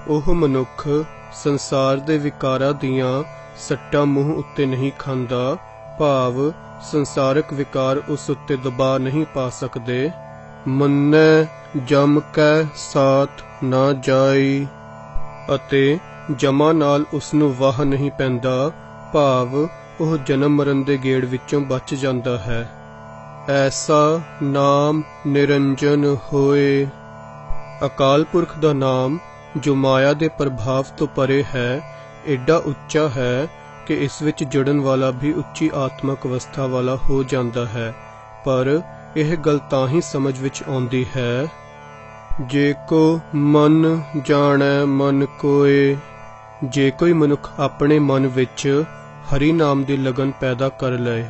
ਉਹ ਮਨੁੱਖ ਸੰਸਾਰ ਦੇ ਵਿਕਾਰਾਂ ਦੀਆਂ ਸੱਟਾਂ ਮੂੰਹ ਉੱਤੇ ਨਹੀਂ ਖਾਂਦਾ, ਭਾਵ ਸੰਸਾਰਕ ਵਿਕਾਰ ਉਸ ਉੱਤੇ ਦਬਾਅ ਨਹੀਂ ਪਾ ਸਕਦੇ। ਮੰਨੈ ਜਮ ਕੈ ਸਾਥ ਨਾ ਜਾਈ। ਅਤੇ ਜਮਾਂ ਨਾਲ ਉਸ ਨੂੰ ਵਾਹ ਨਹੀਂ ਪੈਂਦਾ, ਭਾਵ ਉਹ ਜਨਮ ਮਰਨ ਦੇ ਗੇੜ ਵਿੱਚੋਂ ਬਚ ਜਾਂਦਾ ਹੈ। ਐਸਾ ਨਾਮ ਨਿਰੰਜਨ ਹੋਏ। ਅਕਾਲ ਪੁਰਖ ਦਾ ਨਾਮ ਜੋ ਮਾਇਆ ਦੇ ਪ੍ਰਭਾਵ ਤੋਂ ਪਰੇ ਹੈ, ਏਡਾ ਉੱਚਾ ਹੈ ਕਿ ਇਸ ਵਿੱਚ ਜੁੜਨ ਵਾਲਾ ਵੀ ਉੱਚੀ ਆਤਮਿਕ ਅਵਸਥਾ ਵਾਲਾ ਹੋ ਜਾਂਦਾ ਹੈ, ਪਰ ਇਹ ਗੱਲ ਤਾਂ ਹੀ ਸਮਝ ਵਿੱਚ ਆਉਂਦੀ ਹੈ ਜੇ ਕੋ ਮਨ ਜਾਣੈ ਮਨ ਕੋਏ। ਜੇ ਕੋਈ ਮਨੁੱਖ ਆਪਣੇ ਮਨ ਵਿੱਚ ਹਰੀ ਨਾਮ ਦੀ ਲਗਨ ਪੈਦਾ ਕਰ ਲਏ।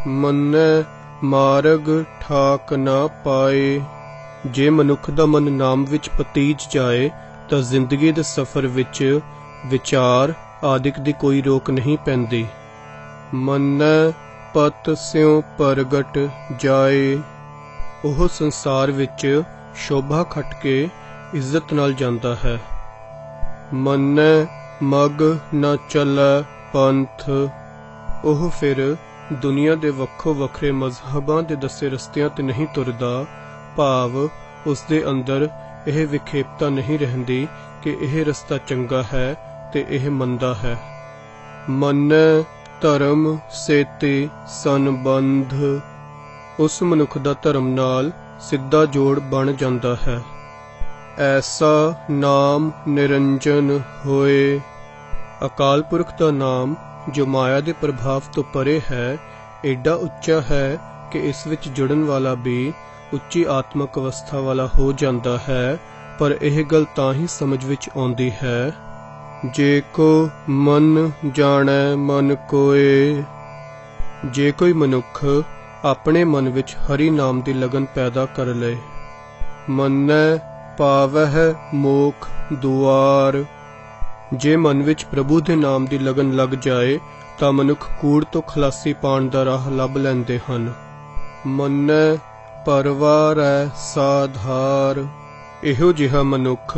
ਮੰਨੈ ਮਾਰਗ ਠਾਕ ਨਾ ਪਾਏ। ਜੇ ਮਨੁੱਖ ਦਾ ਮਨ ਨਾਮ ਵਿੱਚ ਪਤੀਜ ਜਾਏ ਤਾਂ ਜ਼ਿੰਦਗੀ ਦੇ ਸਫ਼ਰ ਵਿੱਚ ਵਿਚਾਰ ਆਦਿਕ ਦੀ ਕੋਈ ਰੋਕ ਨਹੀਂ ਪੈਂਦੀ। ਮੰਨੈ ਪਤ ਸਿਉ ਪ੍ਰਗਟ ਜਾਏ। ਉਹ ਸੰਸਾਰ ਵਿੱਚ ਸ਼ੋਭਾ ਖੱਟ ਕੇ ਇੱਜ਼ਤ ਨਾਲ ਜਾਂਦਾ ਹੈ। ਮੰਨੈ ਮਗ ਨ ਚੱਲੈ ਪੰਥ। ਉਹ ਫਿਰ ਦੁਨੀਆ ਦੇ ਵੱਖੋ ਵੱਖਰੇ ਮਜ਼ਹਬਾਂ ਦੇ ਦੱਸੇ ਰਸਤਿਆਂ ਤੇ ਨਹੀਂ ਤੁਰਦਾ, ਭਾਵ ਉਸ ਦੇ ਅੰਦਰ ਇਹ ਵਿਖੇਪਤਾ ਨਹੀਂ ਰਹਿੰਦੀ ਕਿ ਇਹ ਰਸਤਾ ਚੰਗਾ ਹੈ ਤੇ ਇਹ ਮੰਦਾ ਹੈ। ਮੰਨੈ ਧਰਮ ਸੇਤੀ ਸੰਬੰਧ। ਉਸ ਮਨੁੱਖ ਦਾ ਧਰਮ ਨਾਲ ਸਿੱਧਾ ਜੋੜ ਬਣ ਜਾਂਦਾ ਹੈ। ਐਸਾ ਨਾਮ ਨਿਰੰਜਨ ਹੋਏ। ਅਕਾਲ ਪੁਰਖ ਦਾ ਨਾਮ ਜੋ ਮਾਇਆ ਦੇ ਪ੍ਰਭਾਵ ਤੋਂ ਪਰੇ ਹੈ, ਏਡਾ ਉੱਚਾ ਹੈ ਕਿ ਇਸ ਵਿੱਚ ਜੁੜਨ ਵਾਲਾ ਵੀ ਉੱਚੀ ਆਤਮਿਕ ਅਵਸਥਾ ਵਾਲਾ ਹੋ ਜਾਂਦਾ ਹੈ, ਪਰ ਇਹ ਗੱਲ ਤਾਂ ਹੀ ਸਮਝ ਵਿੱਚ ਆਉਂਦੀ ਹੈ ਜੇ ਕੋ ਮਨ ਜਾਣੈ ਮਨ ਕੋਏ। ਜੇ ਕੋਈ ਮਨੁੱਖ ਆਪਣੇ ਮਨ ਵਿੱਚ ਹਰੀ ਨਾਮ ਦੀ ਲਗਨ ਪੈਦਾ ਕਰ ਲਏ। ਮੰਨੈ ਪਾਵਹਿ ਮੋਖ ਦੁਆਰ। ਜੇ ਮਨ ਵਿੱਚ ਪ੍ਰਭੂ ਦੇ ਨਾਮ ਦੀ ਲਗਨ ਲੱਗ ਜਾਏ ਤਾਂ ਮਨੁੱਖ ਕੂੜ ਤੋਂ ਖਲਾਸੀ ਪਾਉਣ ਦਾ ਰਾਹ ਲੱਭ ਲੈਂਦੇ ਹਨ। ਮੰਨੈ ਪਰਵਾਰੈ ਸਾਧਾਰ। ਇਹੋ ਜਿਹਾ ਮਨੁੱਖ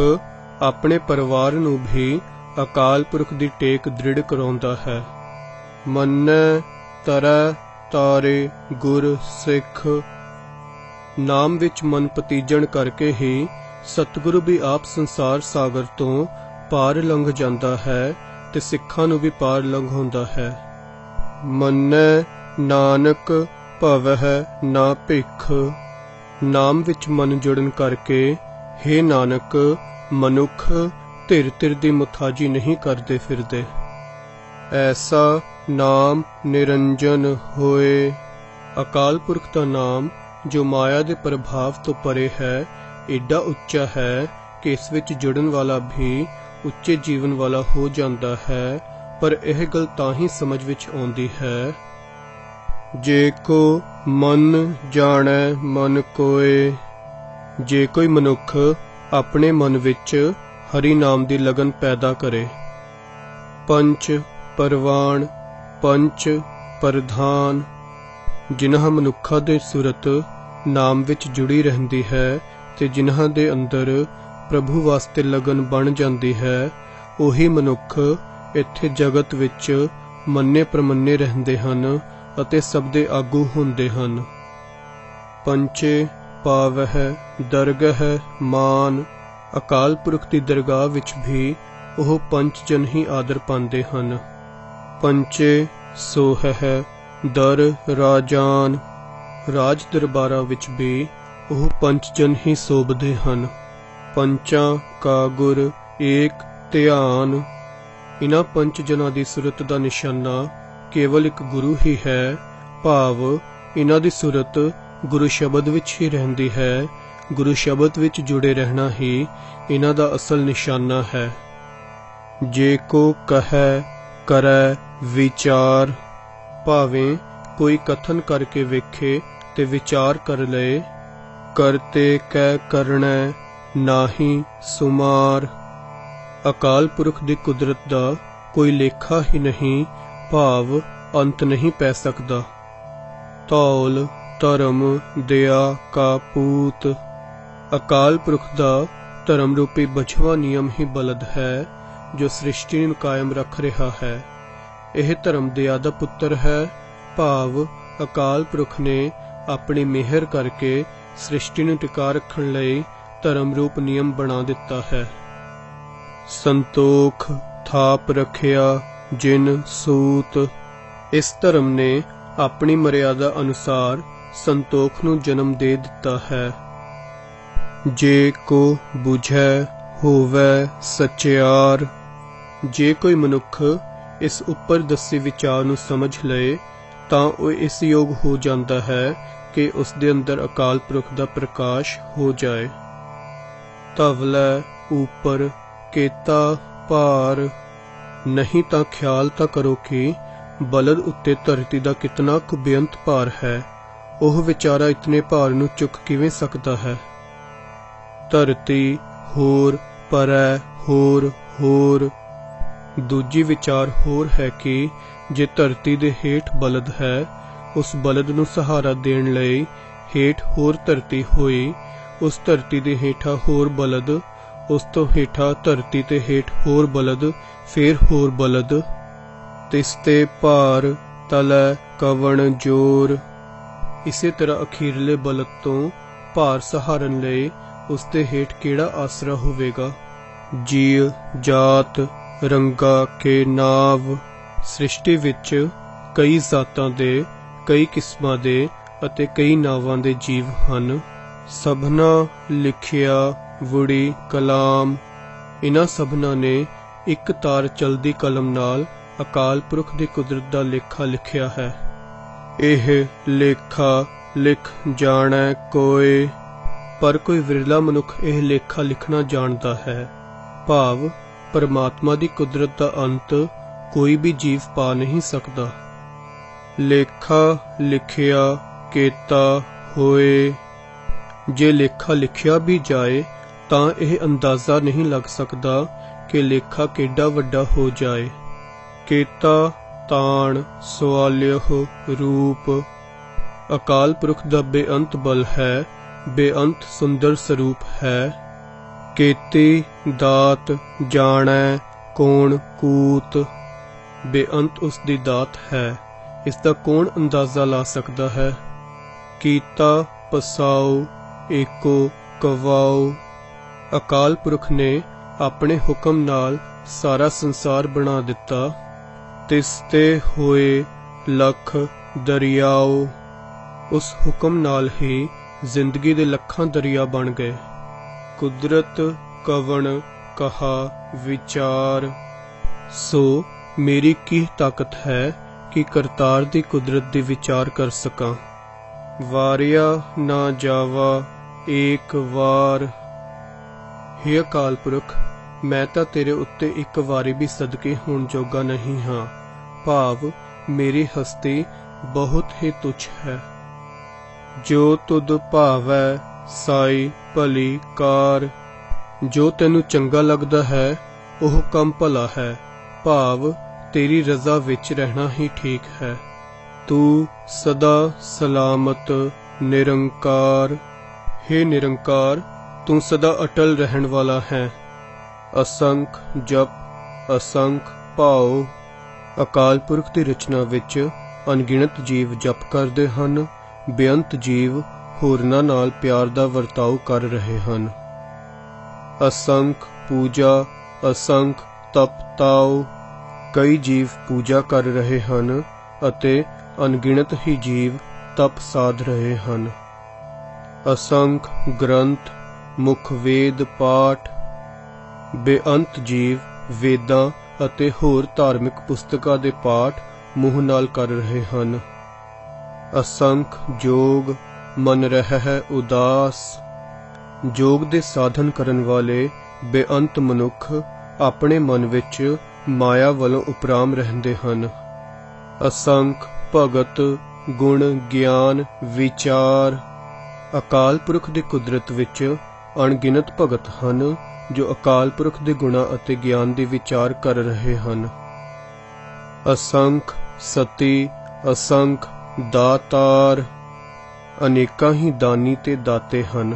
ਆਪਣੇ ਪਰਿਵਾਰ ਨੂੰ ਵੀ ਅਕਾਲ ਪੁਰਖ ਦੀ ਟੇਕ ਦ੍ਰਿੜ ਕਰਾਉਂਦਾ ਹੈ। ਮੰਨੈ ਤਰੈ ਤਾਰੇ ਗੁਰ ਸਿੱਖ। ਨਾਮ ਵਿੱਚ ਮਨ ਪਤੀਜਣ ਕਰਕੇ ਹੀ ਸਤਿਗੁਰੂ ਵੀ ਆਪ ਸੰਸਾਰ ਸਾਗਰ ਤੋਂ ਪਾਰ ਲੰਘ ਜਾਂਦਾ ਹੈ ਤੇ ਸਿੱਖਾਂ ਨੂੰ ਵੀ ਪਾਰ ਲੰਘਾਉਂਦਾ ਹੈ। ਮੰਨੈ ਨਾਨਕ ਭਵਹਿ ਨਾ ਭਿਖ। ਨਾਮ ਵਿੱਚ ਮਨ ਜੁੜਨ ਕਰਕੇ ਹੇ ਨਾਨਕ ਮਨੁੱਖ ਧਿਰ ਧਿਰ ਦੀ ਮੁਥਾਜੀ ਨਹੀਂ ਕਰਦੇ ਫਿਰਦੇ। ਐਸਾ ਨਾਮ ਨਿਰੰਜਨ ਹੋਏ। ਅਕਾਲ ਪੁਰਖ ਦਾ ਨਾਮ ਜੋ ਮਾਇਆ ਦੇ ਪ੍ਰਭਾਵ ਤੋਂ ਪਰੇ ਹੈ ਏਡਾ ਉੱਚਾ ਹੈ ਕਿ ਇਸ ਵਿੱਚ ਜੁੜਨ ਵਾਲਾ ਵੀ ਉੱਚੇ ਜੀਵਨ ਵਾਲਾ ਹੋ ਜਾਂਦਾ ਹੈ। ਪਰ ਇਹ ਗੱਲ ਤਾਂ ਹੀ ਸਮਝ ਵਿੱਚ ਆਉਂਦੀ ਹੈ ਜੇ ਕੋ ਮਨ ਜਾਣੈ ਮਨ ਕੋਏ। ਜੇ ਕੋਈ ਮਨੁੱਖ ਆਪਣੇ ਮਨ ਵਿੱਚ ਹਰੀ ਨਾਮ ਦੀ ਲਗਨ ਪੈਦਾ ਕਰੇ। ਪੰਚ ਪਰਵਾਨ ਪੰਚ ਪ੍ਰਧਾਨ। ਜਿਨ੍ਹਾਂ ਮਨੁੱਖਾਂ ਦੇ ਸੁਰਤ ਨਾਮ ਵਿੱਚ ਜੁੜੀ ਰਹਿੰਦੀ ਹੈ ਤੇ ਜਿਨ੍ਹਾਂ ਦੇ ਅੰਦਰ ਪ੍ਰਭੂ ਵਾਸਤੇ ਲਗਨ ਬਣ ਜਾਂਦੀ ਹੈ ਉਹੀ ਮਨੁੱਖ ਇੱਥੇ ਜਗਤ ਵਿੱਚ ਮੰਨੇ ਪ੍ਰਮੰਨੇ ਰਹਿੰਦੇ ਹਨ ਅਤੇ ਸਭ ਦੇ ਆਗੂ ਹੁੰਦੇ ਹਨ। ਪੰਚੇ ਪਾਵਹਿ ਦਰਗਹਿ ਮਾਨ। ਅਕਾਲ ਪੁਰਖ ਦੀ ਦਰਗਾਹ ਵਿੱਚ ਵੀ ਉਹ ਪੰਜ ਜਨ ਹੀ ਆਦਰ ਪਾਉਂਦੇ ਹਨ। ਪੰਚੇ ਸੋਹਹਿ ਦਰ ਰਾਜਾਨ। ਰਾਜ ਦਰਬਾਰਾਂ ਵਿੱਚ ਵੀ ਉਹ ਪੰਜ ਜਨ ਹੀ ਸੋਭਦੇ ਹਨ। ਪੰਚਾਂ ਕਾ ਗੁਰ ਏਕ ਧਿਆਨ। ਇਨ੍ਹਾਂ ਪੰਜ ਜਨਾਂ ਦੀ ਸੁਰਤ ਦਾ ਨਿਸ਼ਾਨਾ ਕੇਵਲ ਇੱਕ ਗੁਰੂ ਹੀ ਹੈ, ਭਾਵ ਇਨ੍ਹਾਂ ਦੀ ਸੁਰਤ ਗੁਰੂ ਸ਼ਬਦ ਵਿੱਚ ਹੀ ਰਹਿੰਦੀ ਹੈ। ਗੁਰੂ ਸ਼ਬਦ ਵਿੱਚ ਜੁੜੇ ਰਹਿਣਾ ਹੀ ਇਨ੍ਹਾਂ ਦਾ ਅਸਲ ਨਿਸ਼ਾਨਾ ਹੈ। ਜੇ ਕੋ ਕਹੈ ਕਰੈ ਵਿਚਾਰ। ਭਾਵੇਂ ਕੋਈ ਕਥਨ ਕਰਕੇ ਵੇਖੇ ਤੇ ਵਿਚਾਰ ਕਰ ਲਏ। ਕਰਤੇ ਕੈ ਕਰਣੈ ਨਾਹੀ ਸੁਮਾਰ। ਅਕਾਲ ਪੁਰਖ ਦੀ ਕੁਦਰਤ ਦਾ ਕੋਈ ਲੇਖਾ ਹੀ ਨਹੀਂ, ਭਾਵ ਅੰਤ ਨਹੀਂ ਪੈ ਸਕਦਾ। ਧੌਲ ਧਰਮ ਦਇਆ ਕਾ ਪੂਤ। ਅਕਾਲ ਪੁਰਖ ਦਾ ਧਰਮ ਰੂਪੀ ਬਛਵਾ ਨਿਯਮ ਹੀ ਬਲਦ ਹੈ ਜੋ ਸ੍ਰਿਸ਼ਟੀ ਨੂੰ ਕਾਇਮ ਰੱਖ ਰਿਹਾ ਹੈ। ਇਹ ਧਰਮ ਦਇਆ ਦਾ ਪੁੱਤਰ ਹੈ, ਭਾਵ ਅਕਾਲ ਪੁਰਖ ਨੇ ਆਪਣੀ ਮਿਹਰ ਕਰਕੇ ਸ੍ਰਿਸ਼ਟੀ ਨੂੰ ਟਿਕਾ ਰੱਖਣ ਲਈ ਧਰਮ ਰੂਪ ਨਿਯਮ ਬਣਾ ਦਿੱਤਾ ਹੈ। ਸੰਤੋਖ ਥਾਪ ਰੱਖਿਆ ਜਿਨ ਸੂਤ। ਇਸ ਧਰਮ ਨੇ ਆਪਣੀ ਮਰਿਆਦਾ ਅਨੁਸਾਰ ਸੰਤੋਖ ਨੂੰ ਜਨਮ ਦੇ ਦਿੱਤਾ ਹੈ। ਜੇ ਕੋ ਬੁਝੈ ਹੋਵੈ ਸਚਿਆਰ। ਜੇ ਕੋਈ ਮਨੁੱਖ ਇਸ ਉੱਪਰ ਦੱਸੇ ਵਿਚਾਰ ਨੂੰ ਸਮਝ ਲਏ ਤਾਂ ਉਹ ਇਸ ਯੋਗ ਹੋ ਜਾਂਦਾ ਹੈ ਕਿ ਉਸ ਦੇ ਅੰਦਰ ਅਕਾਲ ਪੁਰਖ ਦਾ ਪ੍ਰਕਾਸ਼ ਹੋ ਜਾਏ। ਧਵਲੈ ਉੱਪਰ ਕੇਤਾ ਭਾਰ। ਨਹੀਂ ਤਾਂ ਖਿਆਲ ਤਾਂ ਕਰੋ ਕਿ ਬਲਦ ਉੱਤੇ ਧਰਤੀ ਦਾ ਕਿਤਨਾ ਕੁ ਬੇਅੰਤ ਭਾਰ ਹੈ। ਉਹ ਵਿਚਾਰਾ ਇਤਨੇ ਭਾਰ ਨੂੰ ਚੁੱਕ ਕਿਵੇਂ ਸਕਦਾ ਹੈ। ਧਰਤੀ ਹੋਰ ਪਰੈ ਹੋਰ ਹੋਰ। ਦੂਜੀ ਵਿਚਾਰ ਹੋਰ ਹੈ ਕਿ ਜੇ ਧਰਤੀ ਦੇ ਹੇਠ ਬਲਦ ਹੈ, ਉਸ ਬਲਦ ਨੂੰ ਸਹਾਰਾ ਦੇਣ ਲਈ ਹੇਠ ਹੋਰ ਧਰਤੀ ਹੋਈ, ਉਸ ਧਰਤੀ ਦੇ ਹੇਠਾਂ ਹੋਰ ਬਲਦ, ਉਸ ਤੋਂ ਹੇਠਾਂ ਧਰਤੀ ਤੇ ਹੇਠ ਹੋਰ ਬਲਦ, ਫੇਰ ਹੋਰ ਬਲਦ। ਤਿਸ ਤੇ ਭਾਰ ਤਲੈ ਕਵਣ ਜੋਰ। ਇਸੇ ਤਰ੍ਹਾਂ ਅਖੀਰਲੇ ਬਲਦ ਤੋਂ ਭਾਰ ਸਹਾਰਨ ਲਈ ਉਸ ਦੇ ਹੇਠ ਕਿਹੜਾ ਆਸਰਾ ਹੋਵੇਗਾ। ਜੀਵ ਜਾਤ ਰੰਗਾ ਕੇ ਨਾਵ। ਸ੍ਰਿਸ਼ਟੀ ਵਿੱਚ ਕਈ ਜ਼ਾਤਾਂ ਦੇ, ਕਈ ਕਿਸਮਾਂ ਦੇ ਅਤੇ ਕਈ ਨਾਵਾਂ ਦੇ ਜੀਵ ਹਨ। ਸਭਨਾ ਲਿਖਿਆ ਵੁੜੀ ਕਲਾਮ। ਇਨ੍ਹਾਂ ਸਭਨਾਂ ਨੇ ਇੱਕ ਤਾਰ ਚਲਦੀ ਕਲਮ ਨਾਲ ਅਕਾਲ ਪੁਰਖ ਦੀ ਕੁਦਰਤ ਦਾ ਲੇਖਾ ਲਿਖਿਆ ਹੈ। ਇਹ ਲੇਖਾ ਲਿਖ ਜਾਣੈ ਕੋਏ। ਪਰ ਕੋਈ ਵਿਰਲਾ ਮਨੁੱਖ ਇਹ ਲੇਖਾ ਲਿਖਣਾ ਜਾਣਦਾ ਹੈ, ਭਾਵ ਪਰਮਾਤਮਾ ਦੀ ਕੁਦਰਤ ਦਾ ਅੰਤ ਕੋਈ ਵੀ ਜੀਵ ਪਾ ਨਹੀਂ ਸਕਦਾ। ਲੇਖਾ ਲਿਖਿਆ ਕੀਤਾ ਹੋਏ। ਜੇ ਲੇਖਾ ਲਿਖਿਆ ਵੀ ਜਾਏ ਤਾਂ ਇਹ ਅੰਦਾਜ਼ਾ ਨਹੀਂ ਲੱਗ ਸਕਦਾ कि लेखा केडा वड्डा हो जाए। केता ताण सवाल्यह रूप, अकाल पुरख दा बेअंत बल है, बेअंत सुंदर स्वरूप है। केती दात जाणै कौन कूत, बेअंत उसकी दात है, इसका कौन अंदाजा ला सकता है। कीता पसाओ एको कवाओ, अकाल पुरख ने अपने हुक्म नाल सारा संसार बना दिता। तिसते होए लख दरियाओ, उस हुक्म नाल ही जिंदगी दे लखां दरिया बन गए। कुदरत कवन कहा विचार, सो मेरी की ताकत है कि करतार दी कुदरत दी विचार कर सकां। वारिया ना जावा एक वार, हे अकाल पुरख मैं तां तेरे उत्ते एक वारी भी सदके होण जोगा नहीं हाँ। भाव मेरी हस्ती बहुत ही तुच्छ है। जो तुद भावै साई भली कार, जो तेनू चंगा लगदा है ओह कम भला है। भाव तेरी रजा विच रहना ही ठीक है। तू सदा सलामत निरंकार, हे निरंकार तू सदा अटल रहन वाला है। असंख जप असंख भाव, अकाल पुरख की रचना विच अनगिनत जीव जप करते हैं, बेअंत जीव होरनां नाल प्यार दा वर्ताव कर रहे हैं। असंख पूजा असंख तप ताओ, कई जीव पूजा कर रहे हैं अते अनगिनत ही जीव तप साध रहे हैं। असंख ग्रंथ मुख वेद पाठ, बेअंत जीव वेदां अते होर धार्मिक पुस्तकां दे पाठ मूँह नाल कर रहे हैं। असंख जोग मन रह उदास, जोग दे साधन करन वाले बेअंत मनुख अपने मन विच माया वालों उपराम रहंदे हन। असंख भगत गुण ज्ञान विचार, अकाल पुरख दी कुदरत विच अणगिनत भगत हन जो अकाल पुरख दे गुणा अते ज्ञान दी विचार कर रहे हन। असंख सती असंख दातार, अनेकां ही दानी ते दाते हन।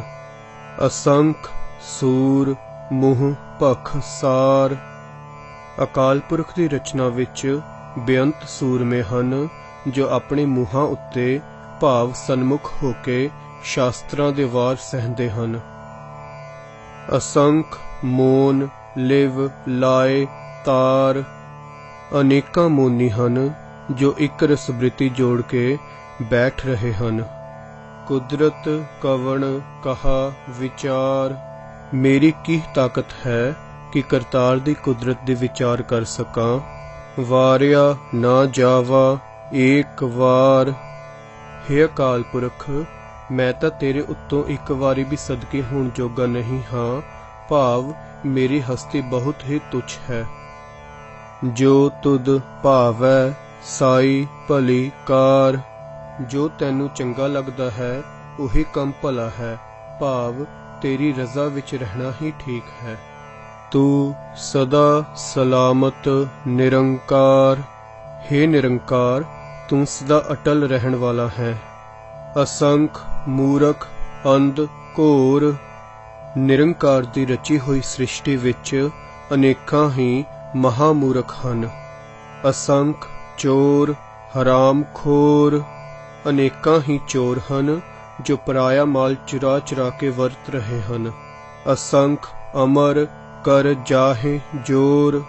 असंख सूर मुँह भख सार, अकाल पुरख दी रचना विच बेअंत सूरमे हन जो अपने मूँहां उत्ते भाव सन्मुख होके शास्त्रां दे वार सहंदे हन। असंख मोन लिव लाए तार, अनेकां मोनी हन जो एक रसबृति जोड़ के बैठ रहे हन। कुदरत कवन कहा विचार, मेरी की ताकत है कि करतार दी कुदरत दी विचार कर सकां। वारिया ना जावा एक वार, हे अकाल पुरख मैं तां तेरे उत्तों एक वारी भी सदके होण जोगा नहीं हाँ। भाव मेरी हस्ती बहुत ही तुच्छ है। जो तुद भावै साई भली कार, जो तैनू चंगा लगदा है उही कम भला है। भाव तेरी रजा विच रहना ही ठीक है। तू सदा सलामत निरंकार, हे निरंकार तू सदा अटल रहन वाला है। असंख मूरख अंध घोर, निरंकार दी रची हुई सृष्टि विच अनेकां ही महामूरख हन। असंख चोर हराम खोर, अनेकां ही चोर हन जो पराया माल चुरा चुरा के वरत रहे हन। असंख अमर कर जाहे जोर,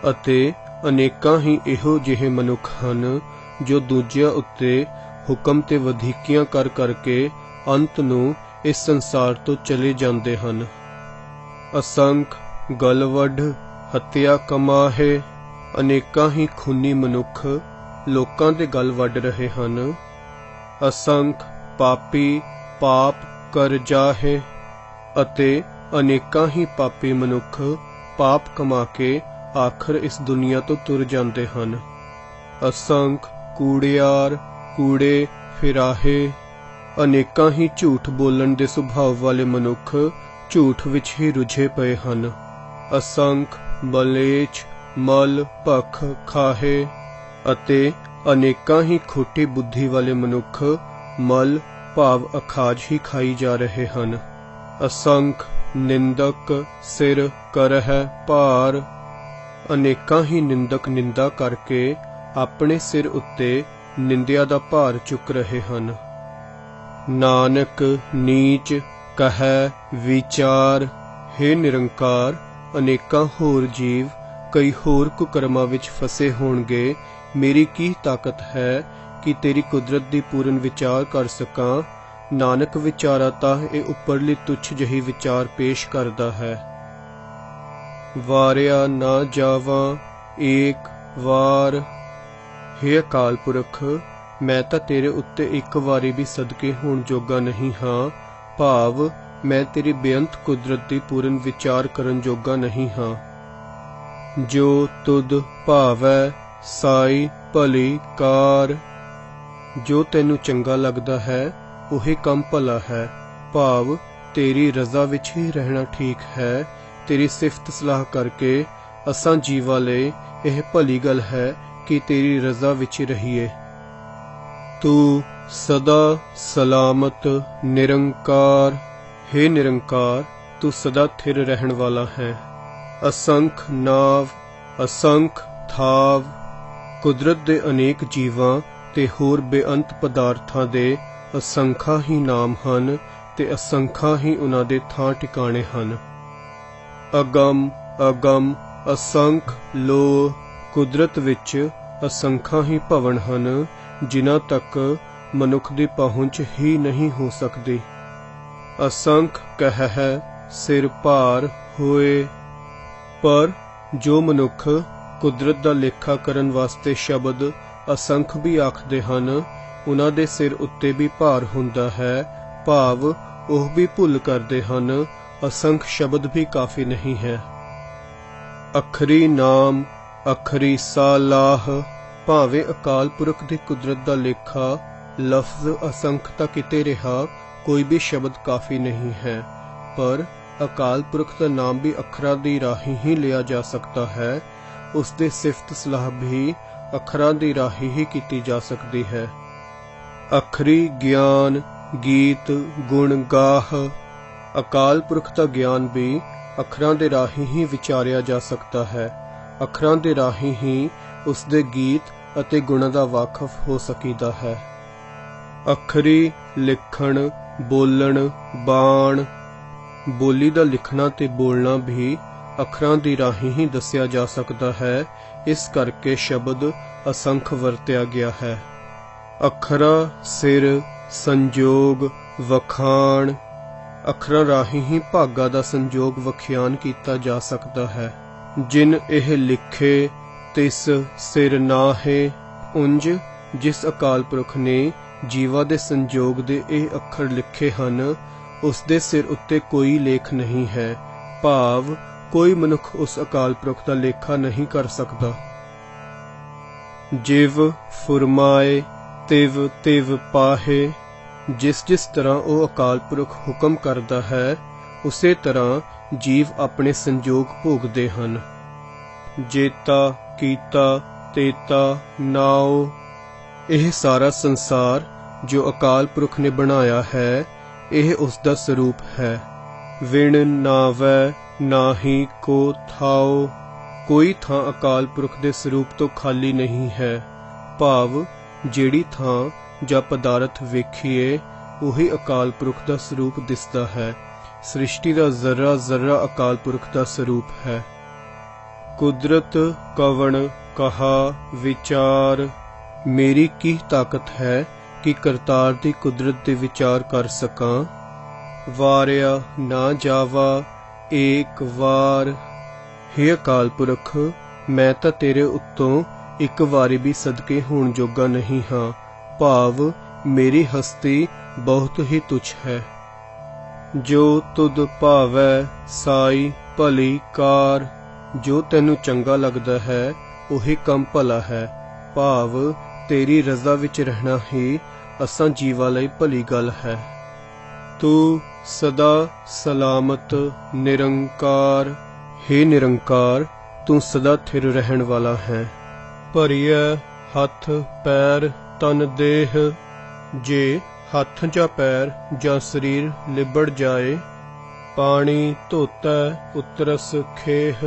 अते अनेकां ही इहो जिहे मनुख हन जो दूजिया उत्ते हुक्म ते वधीकियां कर करके अंत नूं इस संसार तो चले जांदे हन। असंख गलवड हत्या कमाहे, अनेकां ही खूनी मनुख लोकां दे गल वड रहे हन। असंख पापी पाप कर जाहे, अते अनेकां ही पापी मनुख पाप कमा के आखिर इस दुनिया तो तुर जांदे हन। असंख कूड़ियार कूड़े फिराहे, अनेकां ही झूठ बोलन दे सुभाव वाले मनुख झूठ विच ही रुझे पए हन। असंख ਬਲੇਛ ਮਲ ਭਖ ਖਾਹੇ। ਅਤੇ ਅਨੇਕਾਂ ਹੀ ਖੋਟੀ ਬੁੱਧੀ ਵਾਲੇ ਮਨੁੱਖ ਮਲ ਭਾਵ ਅਖਾਜ ਹੀ ਖਾਈ ਜਾ ਰਹੇ ਹਨ। ਅਸੰਖ ਨਿੰਦਕ ਸਿਰ ਕਰਹਿ ਭਾਰ। ਅਨੇਕਾਂ ਹੀ ਨਿੰਦਕ ਨਿੰਦਾ ਕਰਕੇ ਆਪਣੇ ਸਿਰ ਉੱਤੇ ਨਿੰਦਿਆ ਦਾ ਭਾਰ ਚੁੱਕ ਰਹੇ ਹਨ। ਨਾਨਕ ਨੀਚ ਕਹੈ ਵਿਚਾਰ। ਹੇ ਨਿਰੰਕਾਰ, ਅਨੇਕਾਂ ਹੋਰ ਜੀਵ ਕਈ ਹੋਰ ਕੁਕਰਮਾਂ ਵਿੱਚ ਫਸੇ ਹੋਣਗੇ। ਮੇਰੀ ਕੀ ਤਾਕਤ ਹੈ ਕਿ ਤੇਰੀ ਕੁਦਰਤ ਦੀ ਪੂਰਨ ਵਿਚਾਰ ਕਰ ਸਕਾਂ। ਨਾਨਕ ਵਿਚਾਰਾ ਤਾਂ ਇਹ ਉੱਪਰਲੀ ਤੁੱਛ ਜਿਹੀ ਵਿਚਾਰ ਪੇਸ਼ ਕਰਦਾ ਹੈ। ਵਾਰਿਆ ਨਾ ਜਾਵਾਂ ਏਕ ਵਾਰ। ਹੇ ਅਕਾਲ ਪੁਰਖ, ਮੈਂ ਤਾਂ ਤੇਰੇ ਉੱਤੇ ਇੱਕ ਵਾਰੀ ਵੀ ਸਦਕੇ ਹੋਣ ਜੋਗਾ ਨਹੀਂ ਹਾਂ। ਭਾਵ ਮੈਂ ਤੇਰੀ ਬੇਅੰਤ ਕੁਦਰਤ ਦੀ ਪੂਰਨ ਵਿਚਾਰ ਕਰਨ ਜੋਗਾ ਨਹੀਂ ਹਾਂ। ਜੋ ਤੁਧ ਭਾਵੈ ਸਾਈ ਭਲੀ ਕਾਰ। ਜੋ ਤੈਨੂੰ ਚੰਗਾ ਲੱਗਦਾ ਹੈ ਉਹੀ ਕੰਮ ਭਲਾ ਹੈ। ਭਾਵ ਤੇਰੀ ਰਜ਼ਾ ਵਿੱਚ ਹੀ ਰਹਿਣਾ ਠੀਕ ਹੈ। ਤੇਰੀ ਸਿਫਤ ਸਲਾਹ ਕਰਕੇ ਅਸਾਂ ਜੀਵਾਂ ਲਈ ਇਹ ਭਲੀ ਗੱਲ ਹੈ ਕਿ ਤੇਰੀ ਰਜ਼ਾ ਵਿੱਚ ਰਹੀਏ। ਤੂੰ ਸਦਾ ਸਲਾਮਤ ਨਿਰੰਕਾਰ। ਹੇ ਨਿਰੰਕਾਰ, ਤੂੰ ਸਦਾ ਥਿਰ ਰਹਿਣ ਵਾਲਾ ਹੈ। ਅਸੰਖ ਨਾਵ ਅਸੰਖ ਥਾਵ। ਕੁਦਰਤ ਦੇ ਅਨੇਕ ਜੀਵਾਂ ਤੇ ਹੋਰ ਬੇਅੰਤ ਪਦਾਰਥਾਂ ਦੇ ਅਸੰਖਾਂ ਹੀ ਨਾਮ ਹਨ ਤੇ ਅਸੰਖਾਂ ਹੀ ਉਹਨਾਂ ਦੇ ਥਾਂ ਟਿਕਾਣੇ ਹਨ। ਅਗਮ ਅਗਮ ਅਸੰਖ ਲੋ। ਕੁਦਰਤ ਵਿੱਚ ਅਸੰਖਾਂ ਹੀ ਭਵਨ ਹਨ ਜਿਨ੍ਹਾਂ ਤੱਕ ਮਨੁੱਖ ਦੀ ਪਹੁੰਚ ਹੀ ਨਹੀਂ ਹੋ ਸਕਦੀ। ਅਸੰਖ ਕਹਿ ਸਿਰ ਭਾਰ ਹੋਏ। ਪਰ ਜੋ ਮਨੁੱਖ ਕੁਦਰਤ ਦਾ ਲੇਖਾ ਕਰਨ ਵਾਸਤੇ ਸ਼ਬਦ ਅਸੰਖ ਵੀ ਆਖਦੇ ਹਨ, ਉਹਨਾਂ ਦੇ ਸਿਰ ਉੱਤੇ ਵੀ ਭਾਰ ਹੁੰਦਾ ਹੈ। ਭਾਵ ਉਹ ਵੀ ਭੁੱਲ ਕਰਦੇ ਹਨ ਅਸੰਖ ਸ਼ਬਦ ਵੀ ਕਾਫੀ ਨਹੀਂ ਹੈ। ਅਖਰੀ ਨਾਮ ਅਖਰੀ ਸਾਲਾਹ। ਭਾਵੇਂ ਅਕਾਲ ਪੁਰਖ ਦੀ ਕੁਦਰਤ ਦਾ ਲੇਖਾ ਲਫ਼ਜ਼ ਅਸੰਖ ਤਾਂ ਕਿਤੇ ਰਿਹਾ, ਕੋਈ ਵੀ ਸ਼ਬਦ ਕਾਫੀ ਨਹੀਂ ਹੈ। ਪਰ ਅਕਾਲ ਪੁਰਖ ਦਾ ਨਾਮ ਵੀ ਅੱਖਰਾਂ ਦੀ ਰਾਹੀਂ ਹੀ ਲਿਆ ਜਾ ਸਕਦਾ ਹੈ। ਉਸ ਦੀ ਸਿਫਤ ਸਲਾਹ ਵੀ ਅੱਖਰਾਂ ਦੀ ਰਾਹੀਂ ਹੀ ਕੀਤੀ ਜਾ ਸਕਦੀ ਹੈ। ਅਖਰੀ ਗਿਆਨ ਗੀਤ ਗੁਣ ਗਾਹ। ਅਕਾਲ ਪੁਰਖ ਦਾ ਗਿਆਨ ਵੀ ਅੱਖਰਾਂ ਦੇ ਰਾਹੀਂ ਹੀ ਵਿਚਾਰਿਆ ਜਾ ਸਕਦਾ ਹੈ। ਅੱਖਰਾਂ ਦੇ ਰਾਹੀਂ ਹੀ ਉਸ ਦੇ ਗੀਤ ਅਤੇ ਗੁਣਾਂ ਦਾ ਵਾਕਫ ਹੋ ਸਕੀਦਾ ਹੈ। ਅਖਰੀ ਲਿਖਣ ਬੋਲਣ ਬਾਣ। ਬੋਲੀ ਦਾ ਲਿਖਣਾ ਤੇ ਬੋਲਣਾ ਵੀ ਅੱਖਰਾਂ ਦੀ ਰਾਹੀਂ ਹੀ ਦੱਸਿਆ ਜਾ ਸਕਦਾ ਹੈ। ਇਸ ਕਰਕੇ ਸ਼ਬਦ ਅਸੰਖ ਵਰਤਿਆ ਗਿਆ ਹੈ। ਅੱਖਰਾਂ ਸਿਰ ਸੰਜੋਗ ਵਖਾਣ। ਅੱਖਰਾਂ ਰਾਹੀਂ ਹੀ ਭਾਗਾਂ ਦਾ ਸੰਜੋਗ ਵਖਿਆਨ ਕੀਤਾ ਜਾ ਸਕਦਾ ਹੈ। ਜਿਨ ਇਹ ਲਿਖੇ ਤਿਸ ਸਿਰ ਨਾਹੇ। ਉਂਝ ਜਿਸ ਅਕਾਲ ਪੁਰਖ ਨੇ ਜੀਵਾਂ ਦੇ ਸੰਜੋਗ ਦੇ ਇਹ ਅੱਖਰ ਲਿਖੇ ਹਨ, ਉਸ ਦੇ ਸਿਰ ਉੱਤੇ ਕੋਈ ਲੇਖ ਨਹੀਂ ਹੈ। ਭਾਵ ਕੋਈ ਮਨੁੱਖ ਉਸ ਅਕਾਲ ਪੁਰਖ ਦਾ ਲੇਖਾ ਨਹੀਂ ਕਰ ਸਕਦਾ। ਜਿਵ ਫੁਰਮਾਏ ਤਿਵ ਤਿਵ ਪਾਹੇ। ਜਿਸ ਜਿਸ ਤਰ੍ਹਾਂ ਉਹ ਅਕਾਲ ਪੁਰਖ ਹੁਕਮ ਕਰਦਾ ਹੈ, ਉਸੇ ਤਰ੍ਹਾਂ ਜੀਵ ਆਪਣੇ ਸੰਜੋਗ ਭੋਗਦੇ ਹਨ। ਜੇਤਾ ਕੀਤਾ ਤੇਤਾ ਨਾਉ। ਇਹ ਸਾਰਾ ਸੰਸਾਰ ਜੋ ਅਕਾਲ ਪੁਰਖ ਨੇ ਬਣਾਇਆ ਹੈ, ਇਹ ਉਸ ਦਾ ਸਰੂਪ ਹੈ। ਵਿਣ ਨਾਵੈ ਨਾਹੀ ਕੋ ਥਾਉ। ਕੋਈ ਥਾਂ ਅਕਾਲ ਪੁਰਖ ਦੇ ਸਰੂਪ ਤੋਂ ਖਾਲੀ ਨਹੀਂ ਹੈ। ਭਾਵ ਜਿਹੜੀ ਥਾਂ ਜਾਂ ਪਦਾਰਥ ਵੇਖੀਏ ਉਹੀ ਅਕਾਲ ਪੁਰਖ ਦਾ ਸਰੂਪ ਦਿਸਦਾ ਹੈ। ਸ੍ਰਿਸ਼ਟੀ ਦਾ ਜ਼ਰਾ ਜ਼ਰਾ ਅਕਾਲ ਪੁਰਖ ਦਾ ਸਰੂਪ ਹੈ। ਕੁਦਰਤ ਕਵਣ ਕਹਾ ਵਿਚਾਰ। ਮੇਰੀ ਕੀ ਤਾਕਤ ਹੈ ਕਿ ਕਰਤਾਰ ਦੀ ਕੁਦਰਤ ਦੇ ਵਿਚਾਰ ਕਰ ਸਕਾਂ। ਵਾਰਿਆ ਨਾ ਜਾਵਾ ਏਕ ਵਾਰ। ਹੇ ਅਕਾਲ ਪੁਰਖ, ਮੈਂ ਤਾਂ ਤੇਰੇ ਉੱਤੋਂ ਇੱਕ ਵਾਰੀ ਵੀ ਸਦਕੇ ਹੋਣ ਜੋਗਾ ਨਹੀਂ ਹਾਂ। ਭਾਵ ਮੇਰੀ ਹਸਤੀ ਬਹੁਤ ਹੀ ਤੁੱਛ ਹੈ। ਜੋ ਤੁਧ ਭਾਵੈ ਸਾਈ ਭਲੀ ਕਾਰ। ਜੋ ਤੈਨੂੰ ਚੰਗਾ ਲੱਗਦਾ ਹੈ ਉਹੀ ਕੰਮ ਭਲਾ ਹੈ। ਭਾਵ ਤੇਰੀ ਰਜ਼ਾ ਵਿੱਚ ਰਹਿਣਾ ਹੀ ਅਸਾਂ ਜੀਵਾਂ ਲਈ ਭਲੀ ਗੱਲ ਹੈ। ਤੂੰ ਸਦਾ ਸਲਾਮਤ ਨਿਰੰਕਾਰ। ਹੇ ਨਿਰੰਕਾਰ, तू सदा थिर रहन वाला है। भरिए हथ पैर तन देह, जे हथ जा पैर जा शरीर लिबड़ जाए, पानी धोता उतरस खेह,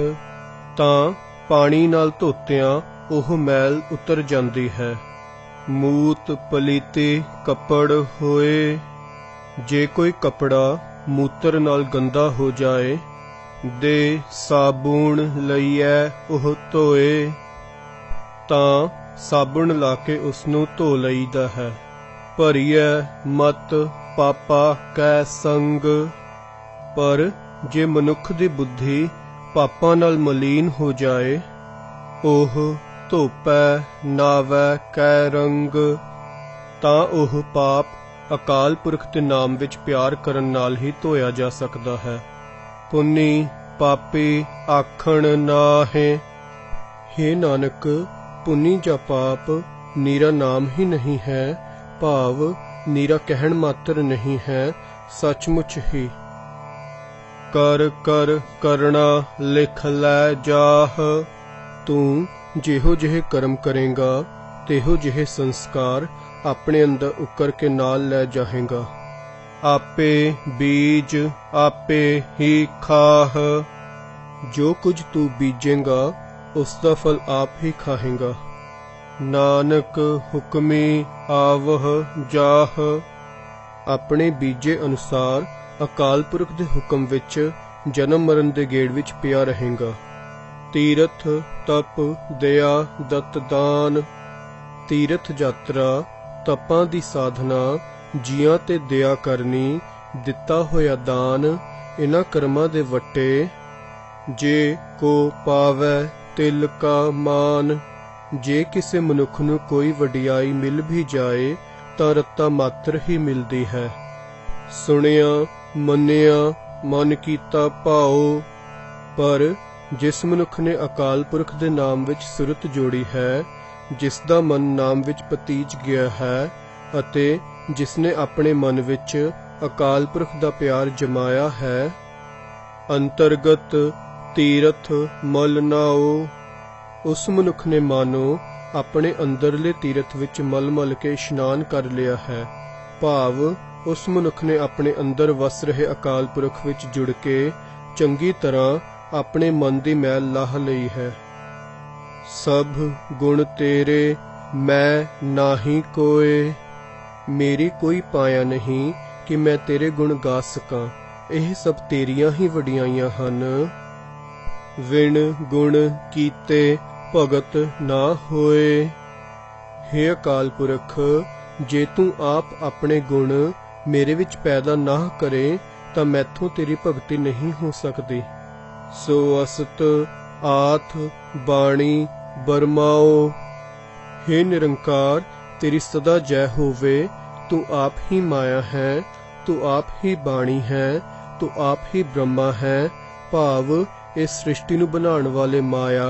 तां पानी नाल धोतियां ओह मैल उतर जाती है। मूत पलीते कपड़ होए, जे कोई कपड़ा मूत्र नाल गंदा हो जाए, दे साबुण लईए ओह धोए, तां साबुण ला के उसनू धो लईदा है। भरिए मत पापा कै संग, पर जे मनुख दी बुद्धि पापां नाल मलीन हो जाए, ओह धोपै नावै कै रंग, तां ओह पाप अकाल पुरख के नाम विच प्यार करन नाल ही धोया जा सकदा है। पुन्नी पापी आखण नाहे, हे नानक पुन्नी जा पाप नीरा नाम ही नहीं है, भाव नीरा कहण मात्र नहीं है, सचमुच ही। कर कर करना लिख लै जाह, तू जेहो जेहे कर्म करेगा तेहो जेहे संस्कार अपने अंदर उकर के नाल लै जाहेगा। आपे बीज आपे ही खाह, जो कुछ तू बीजेगा उसका फल आप ही खाहेगा। नानक हुक्मी आवह जाह, अपने बीजे अनुसार अकाल पुरख दे हुक्म विच जन्म मरण दे गेड़ विच पिया रहेगा। तीरथ तप दया दत्त दान, तीरथ यात्रा तपां दी साधना जियां ते दया करनी, दिता होया दान इन्हां कर्मां दे वट्टे, जे को पावै तिल का मान, जे किसे मनुख नूं कोई वडियाई मिल भी जाए तां रत्ता मात्र ही मिलदी है। सुनिया मनिया मन कीता भाओ, पर जिस मनुख ने अकाल पुरख दे नाम विच सुरत जोड़ी है, जिसदा मन नाम विच पतीज गया है, अते जिसने अपने मन विच अकाल पुरख दा प्यार जमाया है, अंतरगत तीरथ मल नाओ, उस मनुख ने मानो अपने अंदरले तीरथ विच मल मल के इशनान कर लिया है। भाव उस मनुख ने अपने अंदर वस रहे अकाल पुरख विच जुड़ के चंगी तरह अपने मन दी मैल लाह लई है। सब गुण तेरे मैं नाही कोय, मेरी कोई पाया नहीं कि मैं तेरे गुण गा सकां, यह सब तेरियां ही वडियाइयां हन। विण गुण कीते भगत ना होए, हे अकाल पुरख जे तू आप अपने गुण मेरे विच पैदा ना करे तां मैथों तेरी भगति नहीं हो सकती। सो असत आथ बाणी बरमाओ, हे निरंकार तेरी सदा जय होवे, तू आप ही माया है, तू आप ही बाणी है, तू आप ही ब्रह्मा है। भाव इस सृष्टि नूं बनाउण वाले माया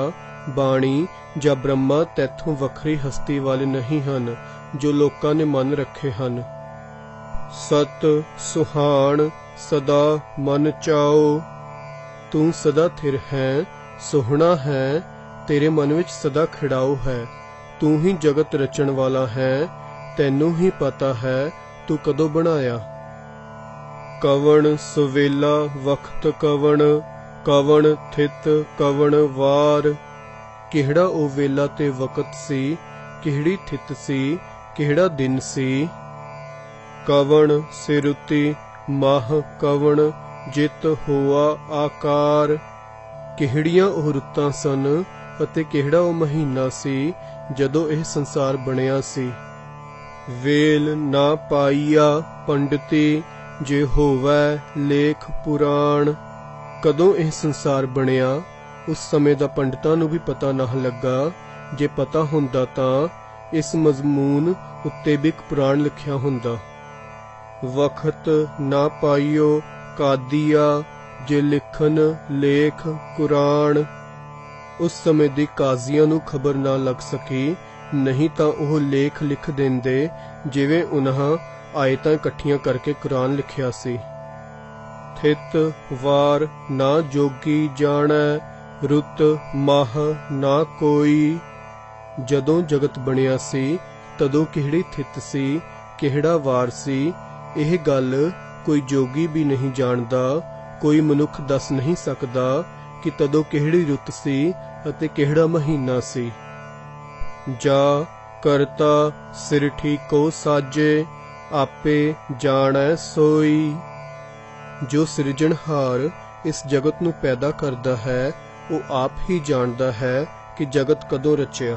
बाणी जां ब्रह्मा तैथों वखरी हस्ती वाले नहीं हन, जो लोकां ने मन रखे हन। सत सुहाण सदा मन चाओ, तू सदा थिर है, सुहना है, तेरे मन विच सदा खिड़ाओ है। तू ही जगत रचण वाला है, तैनू ही पता है तू कदों बनाया। कवण सवेला वक्त कवण, कवण थित कवण वार, किहड़ा ओ वेला ते वक्त सी, किहड़ी थित सी, किहड़ा दिन सी। कवण सिरुति माह कवण जित होआ आकार, किहड़ियां ओ रुत्तां सन ਅਤੇ ਕਿਹੜਾ ਉਹ ਮਹੀਨਾ ਸੀ ਜਦੋਂ ਇਹ ਸੰਸਾਰ ਬਣਿਆ ਸੀ। ਵੇਲ ਨਾ ਪਾਈਆ ਪੰਡਤੀ ਜੇ ਹੋਵੈ ਲੇਖ ਪੁਰਾਣ, ਕਦੋਂ ਇਹ ਸੰਸਾਰ ਬਣਿਆ ਉਸ ਸਮੇਂ ਦਾ ਪੰਡਤਾਂ ਨੂੰ ਵੀ ਪਤਾ ਨਾ ਲੱਗਾ। ਜੇ ਪਤਾ ਹੁੰਦਾ ਤਾਂ ਇਸ ਮਜ਼ਮੂਨ ਉੱਤੇ ਵੀ ਇੱਕ ਪੁਰਾਣ ਲਿਖਿਆ ਹੁੰਦਾ। ਵਕਤ ਨਾ ਪਾਈਓ ਕਾਦੀਆ ਜੇ ਲਿਖਣ ਲੇਖ ਕੁਰਾਨ, उस समय दी काजियां नूं खबर ना लग सकी, नहीं तां ओह लेख लिख देंदे जिवें उन्हां आयतां इकट्ठियां करके कुरान लिखिया सी। थित वार ना जोगी जाणै रुत माह ना कोई। जदों जगत बनिया सी तदों किहड़ी थित सी, किहड़ा वार सी, इह गल कोई जोगी भी नहीं जानदा, कोई मनुख दस नहीं सकदा कि तदों किहड़ी रुत सी अते किहड़ा महीना सी। जा करता सिर ठीको साजे, आपे जाणै सोई। जो सिरजणहार इस जगत नूं पैदा करदा है वो आप ही जानदा है कि जगत कदों रचिया।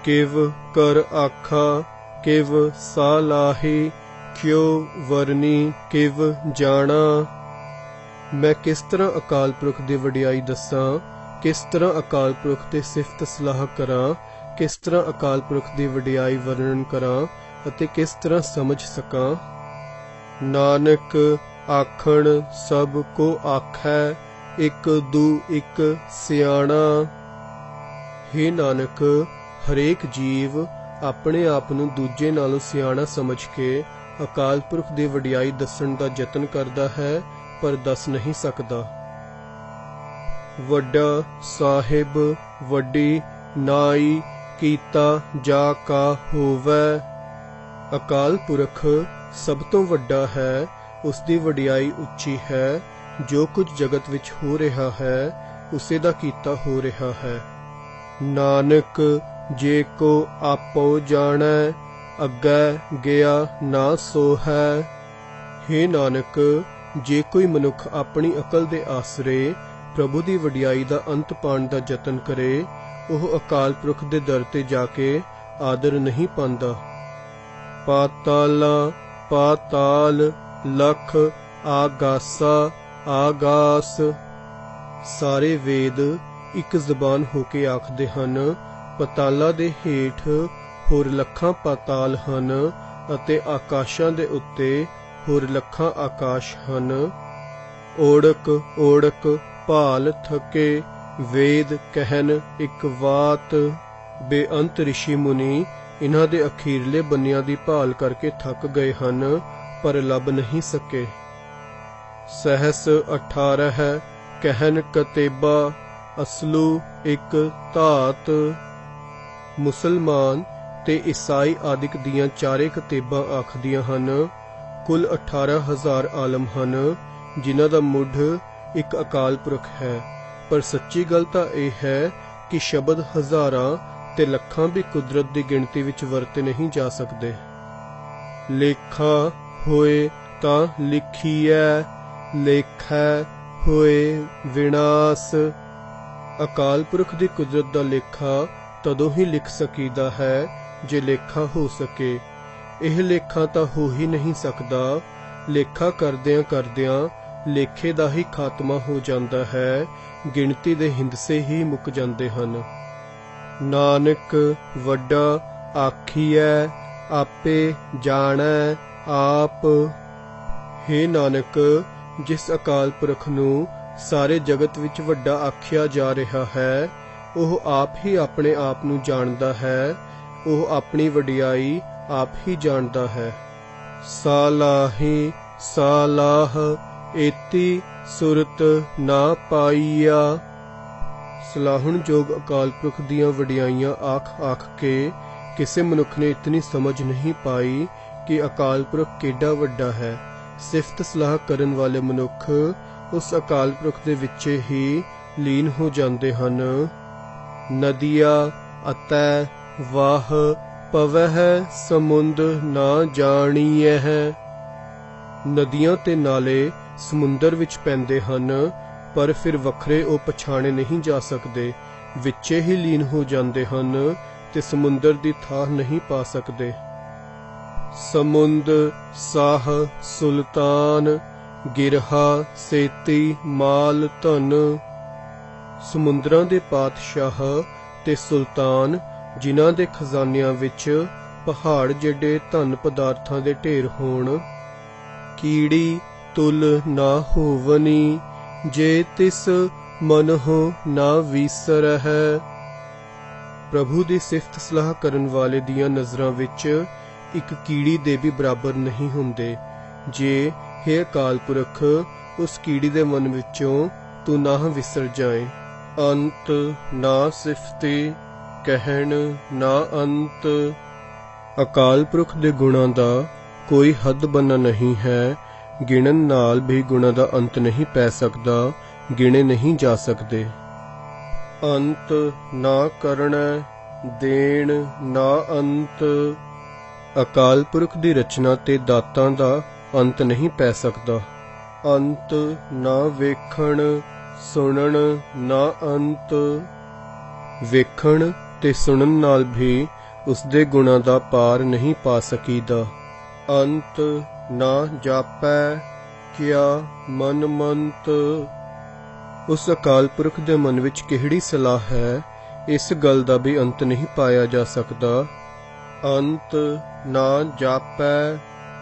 किव कर आखा किव सालाही, क्यों वरनी किव जाना। मैं किस तरह अकाल पुरख दी वडियाई दसां, किस तरह अकाल पुरख ते सिफत सलाह करां, किस तरह अकाल पुरख दी वडियाई वर्णन करां अते किस तरह समझ सकां। नानक आखण सब को आखै, एक दू एक सियाणा। हे नानक, हरेक जीव अपने आप नूं दूजे नालों सियाणा समझ के अकाल पुरख दी वडियाई दसण दा यतन करदा है, पर दस नहीं सकदा। वड्डा साहिब वड्डी नाई, कीता जा का होवै। अकाल पुरख सब तो वड्डा है, उसकी वडियाई उच्ची है। जो कुछ जगत विच हो रहा है उसे दा कीता हो रहा है। नानक जे को आपो जाणै, अग्गै गया ना सो है। हे नानक, जे कोई मनुख अपनी अकल दे आसरे प्रभु दी वडियाई दा अंत पाण दा यतन करे, ओह अकाल पुरख दे दर ते जाके आदर नहीं पांदा। पाताला पाताल, लख आगासा आगास। सारे वेद एक जबान होके आखदे हन, पताला दे हेठ होर लखां पाताल हन अते आकाशां दे उत्ते होर लखां आकाश हन। ओड़क ओड़क भाल थके, वेद कहन एक वात। बेअंत ऋषि मुनि इन्हां दे अखीरले बन्नियां दी भाल करके थक गए हन, पर लब नहीं सके। सहस 18 कहन कतेबा, असलू एक धात। मुसलमान ते ईसाई आदिक दियां चारे कतेबां आखदियां हन। कुल 18,000 आलम हन, जिन्हां दा मुढ़ एक अकाल पुरख है। पर सच्ची गल तां यह है कि शब्द हज़ारां ते लखां भी कुदरत दी गिणती विच वरते नहीं जा सकदे। लेखा होए तां लिखीऐ, लेखै होए विनाश। अकाल पुरख दी कुदरत दा लेखा तदों ही लिख सकीदा है जे लेखा हो सके। यह लेखा तां हो ही नहीं सकदा। लेखा करदियां करदियां लेखे दा ही खात्मा हो जांदा है, गिणती दे हिंदसे ही मुक जांदे हन। नानक वड्डा आखीऐ, आपे जाणै आप। हे नानक, जिस अकाल पुरख नूं सारे जगत विच वड्डा आखिया जा रहा है, ओह आप ही अपने आप नूं जानदा है। ओह अपनी वडियाई आप ही जानदा है। सालाही सालाह, एती सुरत ना पाईया। सलाहण जोग अकाल पुरख दियां वडियाइयां आख आख के किसी मनुख ने इतनी समझ नहीं पाई कि अकाल पुरख केडा वड्डा है। सिफत सलाह करन वाले मनुख उस अकाल पुरख दे विचे ही लीन हो जांदे हन। नदिया अतै वाह, पवह समुंद ना जाणीएह। नदियां ते नाले समुंदर विच पैंदे हन, पर फिर वखरे ओ पछाणे नहीं जा सकदे। विचे ही लीन हो जांदे हन ते समुंदर दी थाह नहीं पा सकदे। समुंद साह सुल्तान, गिरहा सेती माल धन। समुंदरां दे पातशाह ते सुल्तान, जिन्हां दे खजानियां विच पहाड़ जेडे धन पदार्थां दे ढेर होण। कीड़ी तुल ना होवनी, जे तिस मन हो ना वीसरह। प्रभु दी सिफत सलाह करन वाले दियां नज़रां विच एक कीड़ी दे भी बराबर नहीं हुंदे। जे हे अकाल पुरख उस कीड़ी दे मन विचों तू ना विसर जाए। ਅੰਤ ਨਾ ਸਿਫਤੇ ਕਹਿਣ ਨਾ ਅੰਤ। ਅਕਾਲ ਪੁਰਖ ਦੇ ਗੁਣਾਂ ਦਾ ਕੋਈ ਹੱਦ ਬੰਨਾ ਨਹੀਂ ਹੈ। ਗਿਣਨ ਨਾਲ ਵੀ ਗੁਣਾਂ ਦਾ ਅੰਤ ਨਹੀਂ ਪੈ ਸਕਦਾ, ਗਿਣੇ ਨਹੀਂ ਜਾ ਸਕਦੇ। ਅੰਤ ਨਾ ਕਰਣਾ ਦੇਣ ਨਾ ਅੰਤ। ਅਕਾਲ ਪੁਰਖ ਦੀ ਰਚਨਾ ਤੇ ਦਾਤਾਂ ਦਾ ਅੰਤ ਨਹੀਂ ਪੈ ਸਕਦਾ। ਅੰਤ ਨਾ ਵੇਖਣ ਸੁਣਨ ਨਾ ਅੰਤ। ਵੇਖਣ ਤੇ ਸੁਣਨ ਨਾਲ ਵੀ ਉਸਦੇ ਗੁਣਾਂ ਦਾ ਪਾਰ ਨਹੀਂ ਪਾ ਸਕੀਦਾ। ਅੰਤ ਨਾ ਜਾਪੈ ਕਿਆ ਮਨ ਮੰਤ। ਉਸ ਅਕਾਲ ਪੁਰਖ ਦੇ ਮਨ ਵਿੱਚ ਕਿਹੜੀ ਸਲਾਹ ਹੈ, ਇਸ ਗੱਲ ਦਾ ਵੀ ਅੰਤ ਨਹੀਂ ਪਾਇਆ ਜਾ ਸਕਦਾ। ਅੰਤ ਨਾ ਜਾਪੈ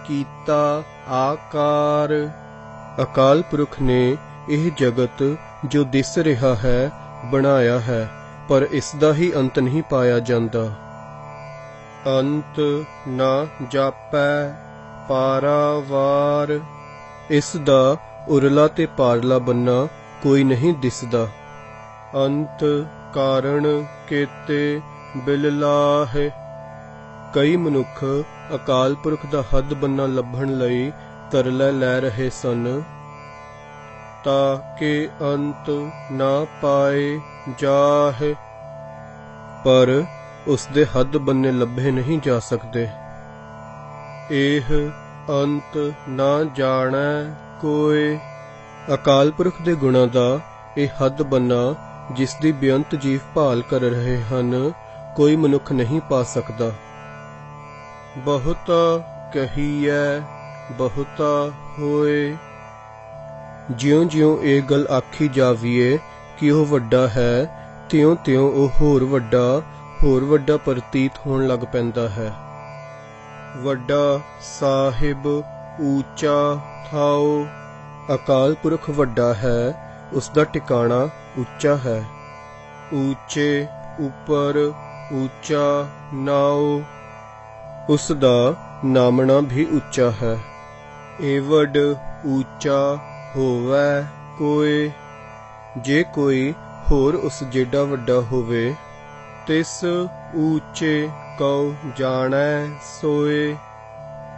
ਕੀਤਾ ਆਕਾਰ। ਅਕਾਲ ਪੁਰਖ ਨੇ ਇਹ ਜਗਤ ਜੋ ਦਿਸ ਰਿਹਾ ਹੈ ਬਣਾਇਆ ਹੈ, ਪਰ ਇਸ ਦਾ ਹੀ ਅੰਤ ਨਹੀਂ ਪਾਇਆ ਜਾਂਦਾ। ਅੰਤ ਨਾ ਜਾਪੈ ਪਾਰਾਵਾਰ। ਇਸ ਦਾ ਉਰਲਾ ਤੇ ਪਾਰਲਾ ਬੰਨਾ ਕੋਈ ਨਹੀਂ ਦਿਸਦਾ। ਅੰਤ ਕਾਰਣ ਕੇਤੇ ਬਿਲਲਾਹਿ। ਕਈ ਮਨੁੱਖ ਅਕਾਲ ਪੁਰਖ ਦਾ ਹੱਦ ਬੰਨਾ ਲੱਭਣ ਲਈ ਤਰਲੇ ਲੈ ਰਹੇ ਸਨ, ਤਾਂ ਕਿ ਅੰਤ ਨਾ ਪਾਏ ਜਾਹਿ, ਪਰ ਉਸਦੇ ਹੱਦ ਬੰਨੇ ਲੱਭੇ ਨਹੀਂ ਜਾ ਸਕਦੇ। ਇਹ ਅੰਤ ਨਾ ਜਾਣੈ ਕੋਇ। ਅਕਾਲ ਪੁਰਖ ਦੇ ਗੁਣਾਂ ਦਾ ਇਹ ਹੱਦ ਬੰਨਾ ਜਿਸ ਦੀ ਬੇਅੰਤ ਜੀਵ ਭਾਲ ਕਰ ਰਹੇ ਹਨ, ਕੋਈ ਮਨੁੱਖ ਨਹੀਂ ਪਾ ਸਕਦਾ। ਬਹੁਤਾ ਕਹੀਐ ਬਹੁਤਾ ਹੋਏ। ਜਿਉਂ-ਜਿਉਂ ਇਹ ਗੱਲ ਆਖੀ ਜਾਵੀਏ ਕਿ ਉਹ ਵੱਡਾ ਹੈ, ਤਿਉਂ-ਤਿਉਂ ਉਹ ਹੋਰ ਵੱਡਾ ਪ੍ਰਤੀਤ ਹੋਣ ਲੱਗ ਪੈਂਦਾ ਹੈ। ਵੱਡਾ ਸਾਹਿਬ ਊਚਾ ਥਾਉ। ਅਕਾਲ ਪੁਰਖ ਵੱਡਾ ਹੈ, ਉਸ ਦਾ ਟਿਕਾਣਾ ਉੱਚਾ ਹੈ। ਊਚੇ ਉੱਪਰ ਊਚਾ ਨਾਉ। ਉਸ ਦਾ ਨਾਮਣਾ ਵੀ ਉੱਚਾ ਹੈ। ਏਵਡ ਊਚਾ ਹੋਵੈ ਕੋਇ। ਜੇ ਕੋਈ ਹੋਰ ਉਸ ਜਿੱਡਾ ਵੱਡਾ ਹੋਵੇ, ਤਿਸ ਊਚੇ ਕਉ ਜਾਣੈ ਸੋਏ।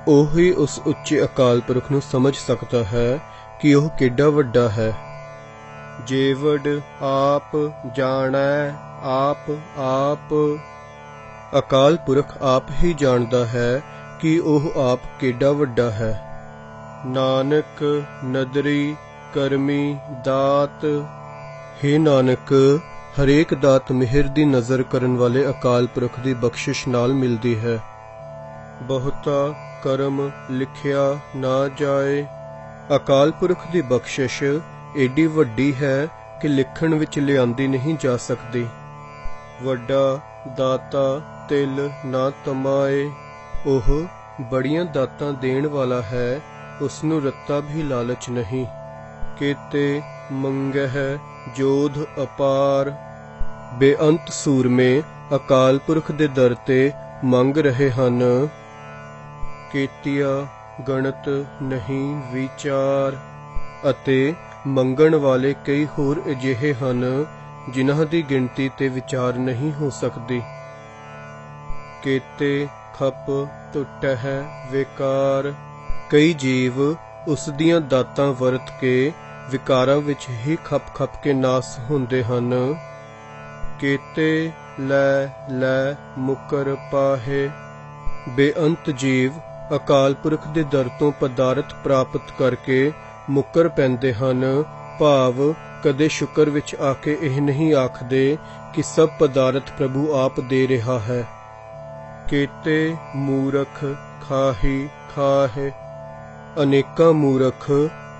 ਉਹੀ ਉਸ ਉੱਚੇ ਅਕਾਲ ਪੁਰਖ ਨੂੰ ਸਮਝ ਸਕਦਾ ਹੈ ਕਿ ਉਹ ਕਿੱਡਾ ਵੱਡਾ ਹੈ। ਜੇਵਡ ਆਪ ਜਾਣੈ ਆਪ। ਅਕਾਲ ਪੁਰਖ ਆਪ ਹੀ ਜਾਣਦਾ ਹੈ ਕਿ ਉਹ ਆਪ ਕਿੱਡਾ ਵੱਡਾ ਹੈ। ਨਾਨਕ ਨਦਰੀ ਕਰਮੀ ਦਾਤ। ਹੇ ਨਾਨਕ, ਹਰੇਕ ਦਾਤ ਮਿਹਰ ਦੀ ਨਜ਼ਰ ਕਰਨ ਵਾਲੇ ਅਕਾਲ ਪੁਰਖ ਦੀ ਬਖਸ਼ਿਸ਼ ਨਾਲ ਮਿਲਦੀ ਹੈ। ਬਹੁਤਾ ਕਰਮ ਲਿਖਿਆ ਨਾ ਜਾਏ। ਅਕਾਲ ਪੁਰਖ ਦੀ ਬਖਸ਼ਿਸ਼ ਏਡੀ ਵੱਡੀ ਹੈ ਕਿ ਲਿਖਣ ਵਿੱਚ ਲਿਆਂਦੀ ਨਹੀਂ ਜਾ ਸਕਦੀ। ਵੱਡਾ ਦਾਤਾ ਤਿਲ ਨਾ ਤਮਾਏ। ਉਹ ਬੜੀਆਂ ਦਾਤਾਂ ਦੇਣ ਵਾਲਾ ਹੈ, ਉਸ ਨੂੰ ਰੱਤਾ ਵੀ ਲਾਲਚ ਨਹੀਂ। ਕੇਤੇ ਮੰਗਹਿ ਜੋਧ ਅਪਾਰ। ਬੇਅੰਤ ਸੂਰਮੇ ਅਕਾਲ ਪੁਰਖ ਦੇ ਦਰ ਤੇ ਮੰਗ ਰਹੇ ਹਨ। ਕੇਤੀਆ ਗਣਤ ਨਹੀਂ ਵਿਚਾਰ। ਅਤੇ ਮੰਗਣ ਵਾਲੇ ਕਈ ਹੋਰ ਅਜਿਹੇ ਹਨ ਜਿਨ੍ਹਾਂ ਦੀ ਗਿਣਤੀ ਤੇ ਵਿਚਾਰ ਨਹੀਂ ਹੋ ਸਕਦੀ। ਕੇਤੇ ਖਪ ਟੁੱਟਹਿ ਵਿਕਾਰ। ਕਈ ਜੀਵ ਉਸ ਦੀਆਂ ਦਾਤਾਂ ਵਰਤ ਕੇ ਵਿਕਾਰਾਂ ਵਿੱਚ ਹੀ ਖਪ ਕੇ ਨਾਸ ਹੁੰਦੇ ਹਨ। ਕੇਤੇ ਲੈ ਮੁਕਰ ਪਾਹੇ। ਬੇਅੰਤ ਜੀਵ ਅਕਾਲ ਪੁਰਖ ਦੇ ਦਰ ਤੋਂ ਪਦਾਰਥ ਪ੍ਰਾਪਤ ਕਰਕੇ ਮੁਕਰ ਪੈਂਦੇ ਹਨ, ਭਾਵ ਕਦੇ ਸ਼ੁਕਰ ਵਿੱਚ ਆ ਕੇ ਇਹ ਨਹੀਂ ਆਖਦੇ ਕਿ ਸਭ ਪਦਾਰਥ ਪ੍ਰਭੂ ਆਪ ਦੇ ਰਿਹਾ ਹੈ। ਕੇਤੇ ਮੂਰਖ ਖਾਹੀ ਖਾਹੇ। ਅਨੇਕਾਂ ਮੂਰਖ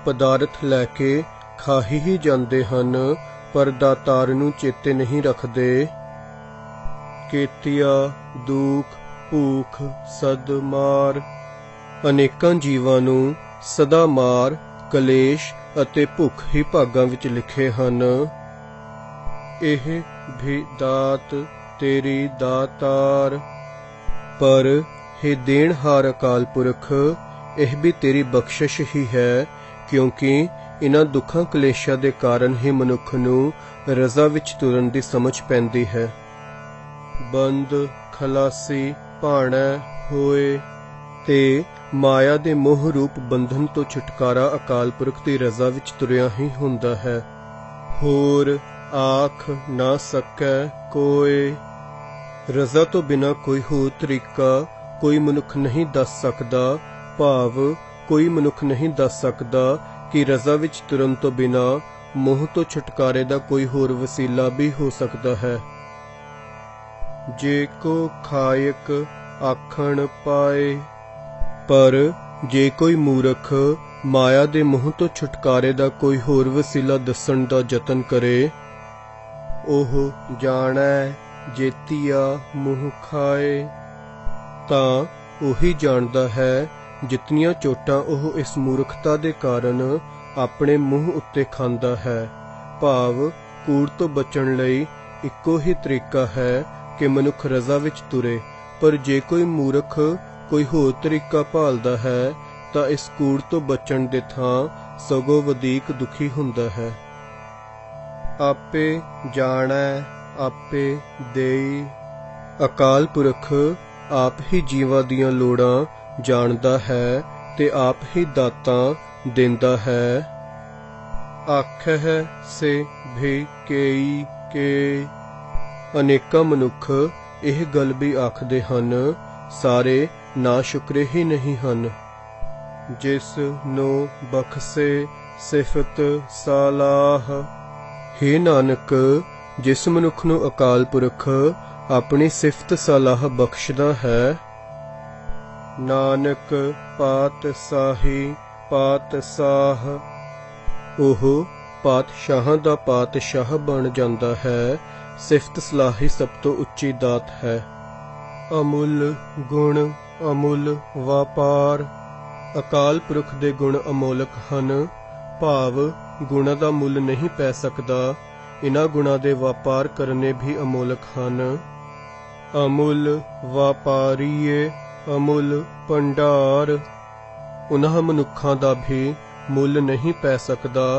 ਪਦਾਰਥ ਲੈ ਕੇ ਖਾਹੀ ਹੀ ਜਾਂਦੇ ਹਨ, ਪਰ ਦਾਤਾਰ ਨੂੰ ਚੇਤੇ ਨਹੀਂ ਰੱਖਦੇ। ਕੇਤੀਆ ਦੁਖ ਭੂਖ ਸਦ ਮਾਰ। ਅਨੇਕਾਂ ਜੀਵਾਂ ਨੂੰ ਸਦਾ ਮਾਰ, ਕਲੇਸ਼ ਅਤੇ ਭੁੱਖ ਹੀ ਭਾਗਾਂ ਵਿੱਚ ਲਿਖੇ ਹਨ। ਇਹ ਵੀ ਦਾਤ ਤੇਰੀ ਦਾਤਾਰ। ਪਰ ਹੇ ਦੇਣਹਾਰ ਅਕਾਲ ਪੁਰਖ, ਇਹ ਵੀ ਤੇਰੀ ਬਖਸ਼ਿਸ਼ ਹੀ ਹੈ, ਕਿਉਂਕਿ इन्हां दुखां कलेशां दे कारण ही मनुख नूं रज़ा विच तुरन दी समझ पैंदी है। बंद खलासी भाणै होए ते माया दे मोह रूप बंधन तो छुटकारा अकाल पुरख दी रज़ा विच तुरिया ही हुंदा है। होर आख ना सकै कोई। रज़ा तो बिना कोई होर तरीका कोई मनुख नहीं दस सकदा, भाव कोई मनुख नहीं दस सकदा कि रज़ा विच तुरन तो बिना मोह तो छुटकारे दा कोई होर वसीला भी हो सकदा है। जे को खायक आखण पाए, पर जे कोई मूर्ख माया दे मोह तो छुटकारे दा कोई होर वसीला दसन दा जतन करे, ओह जाणै जेतिया मुँह खाए। तां ओही जाणदा है जितनियां चोटां ओह इस मूर्खता दे कारण अपने मुँह उत्ते खांदा है। भाव कूड़ तो बचण लई इक्को ही तरीका है कि मनुख रज़ा विच तुरे, पर जे कोई मूर्ख कोई होर तरीका भालदा है तां इस कूड़ तो बचण दे थां सगों वधीक दुखी हुंदा है। आपे जाणै आपे देई। अकाल पुरख आप ही जीवां दियां लोड़ां जाणदा है ते आप ही दातां देंदा है। आखै से भी केई के। अनेकां मनुख ਇਹ ਗੱਲ भी आखदे ਹਨ, सारे ना शुक्रे ही नहीं हन। जिस नो बख्शे सिफत सलाह। हे नानक, जिस मनुख नूं अकाल पुरख अपनी सिफत सलाह बख्शदा है, नानक पातशाही पातशाह, ओह पातशाहां दा पातशाह बन जांदा है। सिफत सलाह ही सब तो उच्ची दात है। अमुल गुण अमुल व्यापार। अकाल पुरख दे गुण अमोलक हन, भाव गुणां दा मुल नहीं पै सकदा। इन्हां गुणां दे व्यापार करने भी अमोलक हन। अमुल व्यापारीए अमुल भंडार। उन्हां मनुखां दा भी मुल नहीं पै सकदा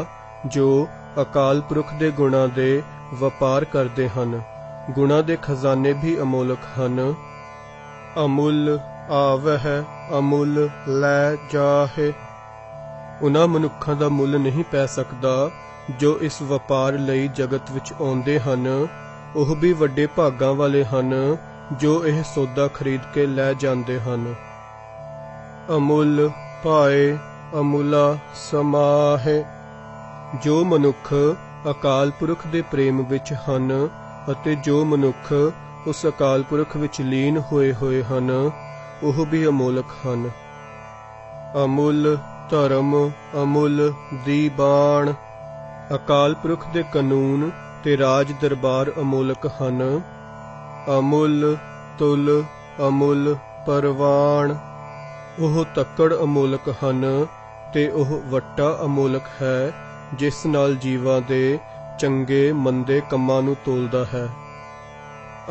जो अकाल पुरख दे गुणां दे व्यापार करते हैं। गुणा दे खजाने भी अमोलक हैं। अमुल आवह अमुल लै जाहे। उन्हां मनुखां दा मुल नहीं पै सकदा जो इस व्यापार लई जगत विच आउंदे हन। ओह भी वड्डे भागां वाले हन जो यह सौदा खरीद के लै जांदे हन। अमुल भाए अमुला समाहे। जो मनुख अकाल पुरख दे प्रेम विच हन अते जो मनुख उस अकाल पुरख विच लीन होए हन, ओह भी अमोलक हन। अमुल धर्म अमुल दीबान। अकाल पुरख दे कानून ते राज दरबार अमोलक हन। अमुल तुल अमुल परवान। ओह तक्कड़ अमोलक हन ते ओह वट्टा अमोलक है जिस नाल जीवां दे चंगे मंदे कम्मां नूं तोलदा है।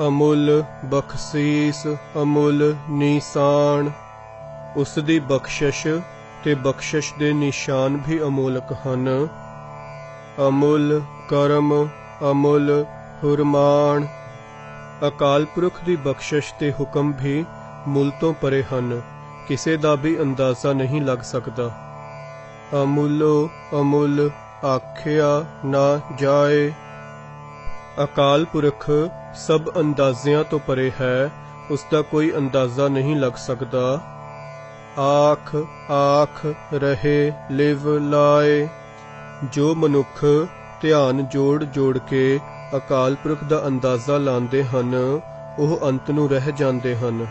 अमुल बख्शीस अमुल निशान। उस दी बख्शिश ते बख्शिश दे निशान भी अमोलक हन। अमुल करम अमुल फुरमान। अकाल पुरख दी बख्शिश ते हुक्म भी मुल तो परे हन, किसे दा भी अंदाज़ा नहीं लग सकदा। अमुलो अमुल आख्या ना जाए। अकाल पुरख सब अंदाज़ियां तो परे है, उसका कोई अंदाज़ा नहीं लग सकता। आख आख रहे लिव लाए। जो मनुख ध्यान जोड़ जोड़ के अकाल पुरख दा अंदाज़ा लांदे हन, ओह अंत नूं रह जांदे हन।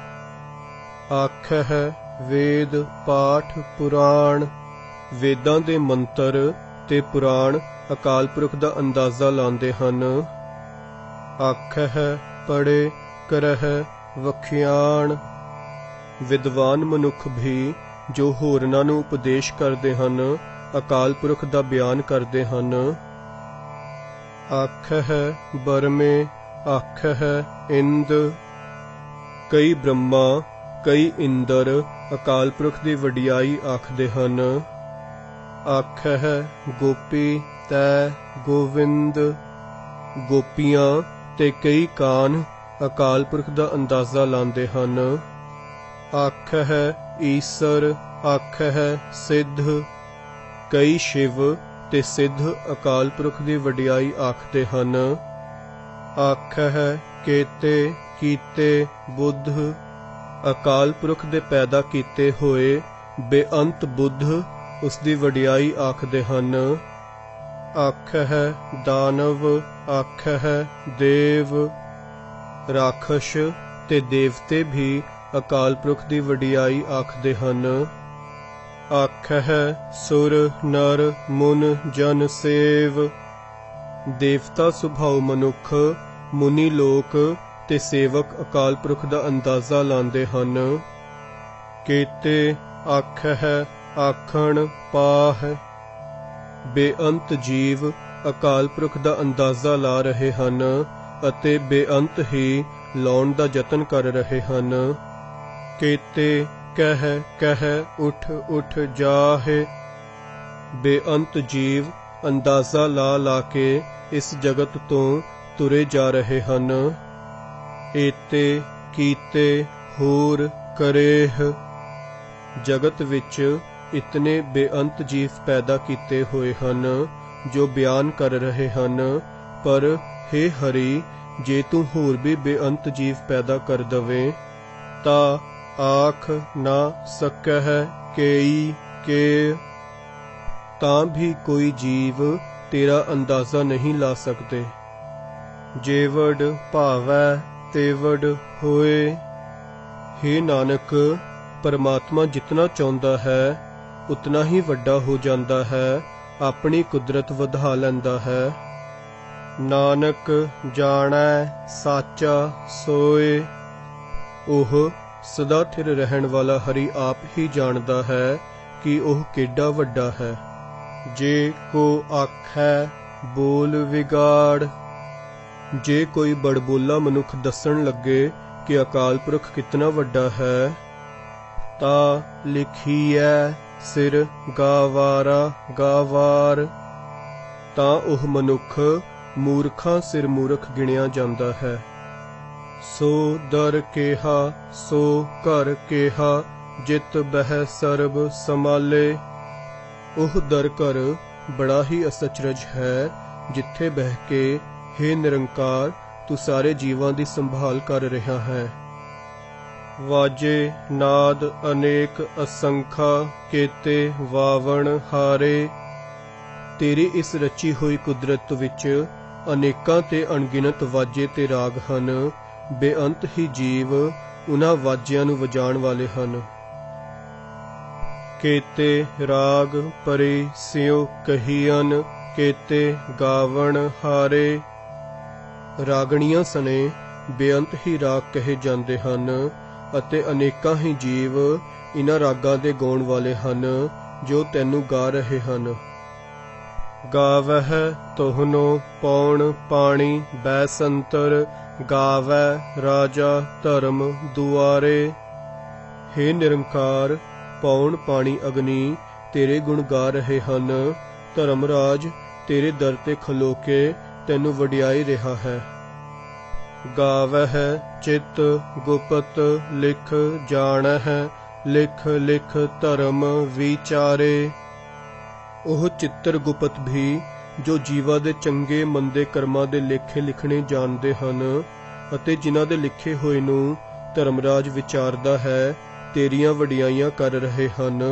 आखै वेद पाठ पुराण। वेदां दे मंत्र ते पुराण अकाल पुरख दा अंदाज़ा लांदे हन। आखै पढ़े करह वखियाण। विद्वान मनुख भी जो होरनां नूं उपदेश करदे हन, अकाल पुरख दा बयान करदे हन। आखै बरमे आखै इंद। कई ब्रह्मा कई इंदर अकाल पुरख दी वडियाई आखदे हन। आखह गोपी तै गोविंद। गोपियां ते कई कान अकाल पुरख दा अंदाज़ा लांदे हन। आखह ईसर आखह सिद्ध। कई शिव ते सिद्ध अकाल पुरख दी वडियाई आखदे हन। आखह केते कीते बुद्ध। अकाल पुरख दे पैदा कीते होए बेअंत बुद्ध उसदी वडियाई आखदे हन। आखह दानव आखह देव। राखश ते देवते भी अकाल पुरख दी वडियाई आखदे हन। आखह सुर नर मुन जन सेव। देवता सुभाव मनुख मुनि लोक ते सेवक अकाल पुरख दा अंदाज़ा लांदे हन। केते आखह आखण पाह। बेअंत जीव अकाल पुरख दा अंदाज़ा ला रहे हन अते बेअंत ही लाउण दा यतन कर रहे हन। केते कह कह उठ उठ जाहे। बेअंत जीव अंदाज़ा ला ला के इस जगत तो तुरे जा रहे हन। एते कीते होर करेह। जगत विच इतने बेअंत जीव पैदा कीते होए हन जो बयान कर रहे हन, पर हे हरि जे तू होर भी बेअंत जीव पैदा कर दवे ता आख ना सकह केई के। तां भी कोई जीव तेरा अंदाज़ा नहीं ला सकते। जेवड़ भावै तेवड़ होए। हे नानक, परमात्मा जितना चाहुंदा है उतना ही वड्डा हो जाता है, अपनी कुदरत वधा लैंदा है। नानक जाणै साचा सोए। ओह सदा थिर रहन वाला हरि आप ही जानदा है कि ओह केडा वड्डा है। जे को आखै बोल विगाड़। जे कोई बड़बोला मनुख दसन लगे कि अकाल पुरख कितना वड्डा है, ता लिखिए सिर गावारा गावार। तां ओह मनुख मूर्खां सिर मूर्ख गिणिया जांदा है। सो दर केहा सो घर केहा, जित बह सरब समाले। ओह दर घर बड़ा ही असचरज है, जिथे बह के हे निरंकार तू सारे जीवां दी संभाल कर रहा है। वाजे नाद अनेक असंखा, केते वावण हारे। तेरी इस रची हुई कुदरत विच अनेकां ते अणगिनत वाजे ते राग हन। बेअंत ही जीव उन्हां वाजियां नूं वजाण वाले हन। केते राग परे सियो कहीअन, केते गावण हारे। रागणियां सने बेअंत ही राग कहे जांदे हन ਅਤੇ ਅਨੇਕਾਂ ਹੀ ਜੀਵ ਇਨ੍ਹਾਂ ਰਾਗਾਂ ਦੇ ਗਾਉਣ ਵਾਲੇ ਹਨ ਜੋ ਤੈਨੂੰ ਗਾ ਰਹੇ ਹਨ। ਗਾਵਹਿ ਤੋਹਨੋ ਪੌਣ ਪਾਣੀ ਬੈਸੰਤਰ, ਗਾਵੈ ਰਾਜਾ ਧਰਮ ਦੁਆਰੇ। हे ਨਿਰੰਕਾਰ, ਪੌਣ ਪਾਣੀ ਅਗਨੀ ਤੇਰੇ ਗੁਣ ਗਾ ਰਹੇ ਹਨ। ਧਰਮਰਾਜ ਤੇਰੇ ਦਰ ਤੇ ਖਲੋ ਕੇ ਤੈਨੂੰ ਵਡਿਆਈ ਰਿਹਾ ਹੈ। गावह चित गुपत लिख जानह, लिख लिख धर्म विचारे। ओह चित्र गुपत भी जो जीवा दे चंगे मंदे कर्मां दे लेखे लिखने जानते हन अते जिन्हां दे लिखे होए नूं धर्मराज विचारदा है, तेरियां वडियाइयां कर रहे हन।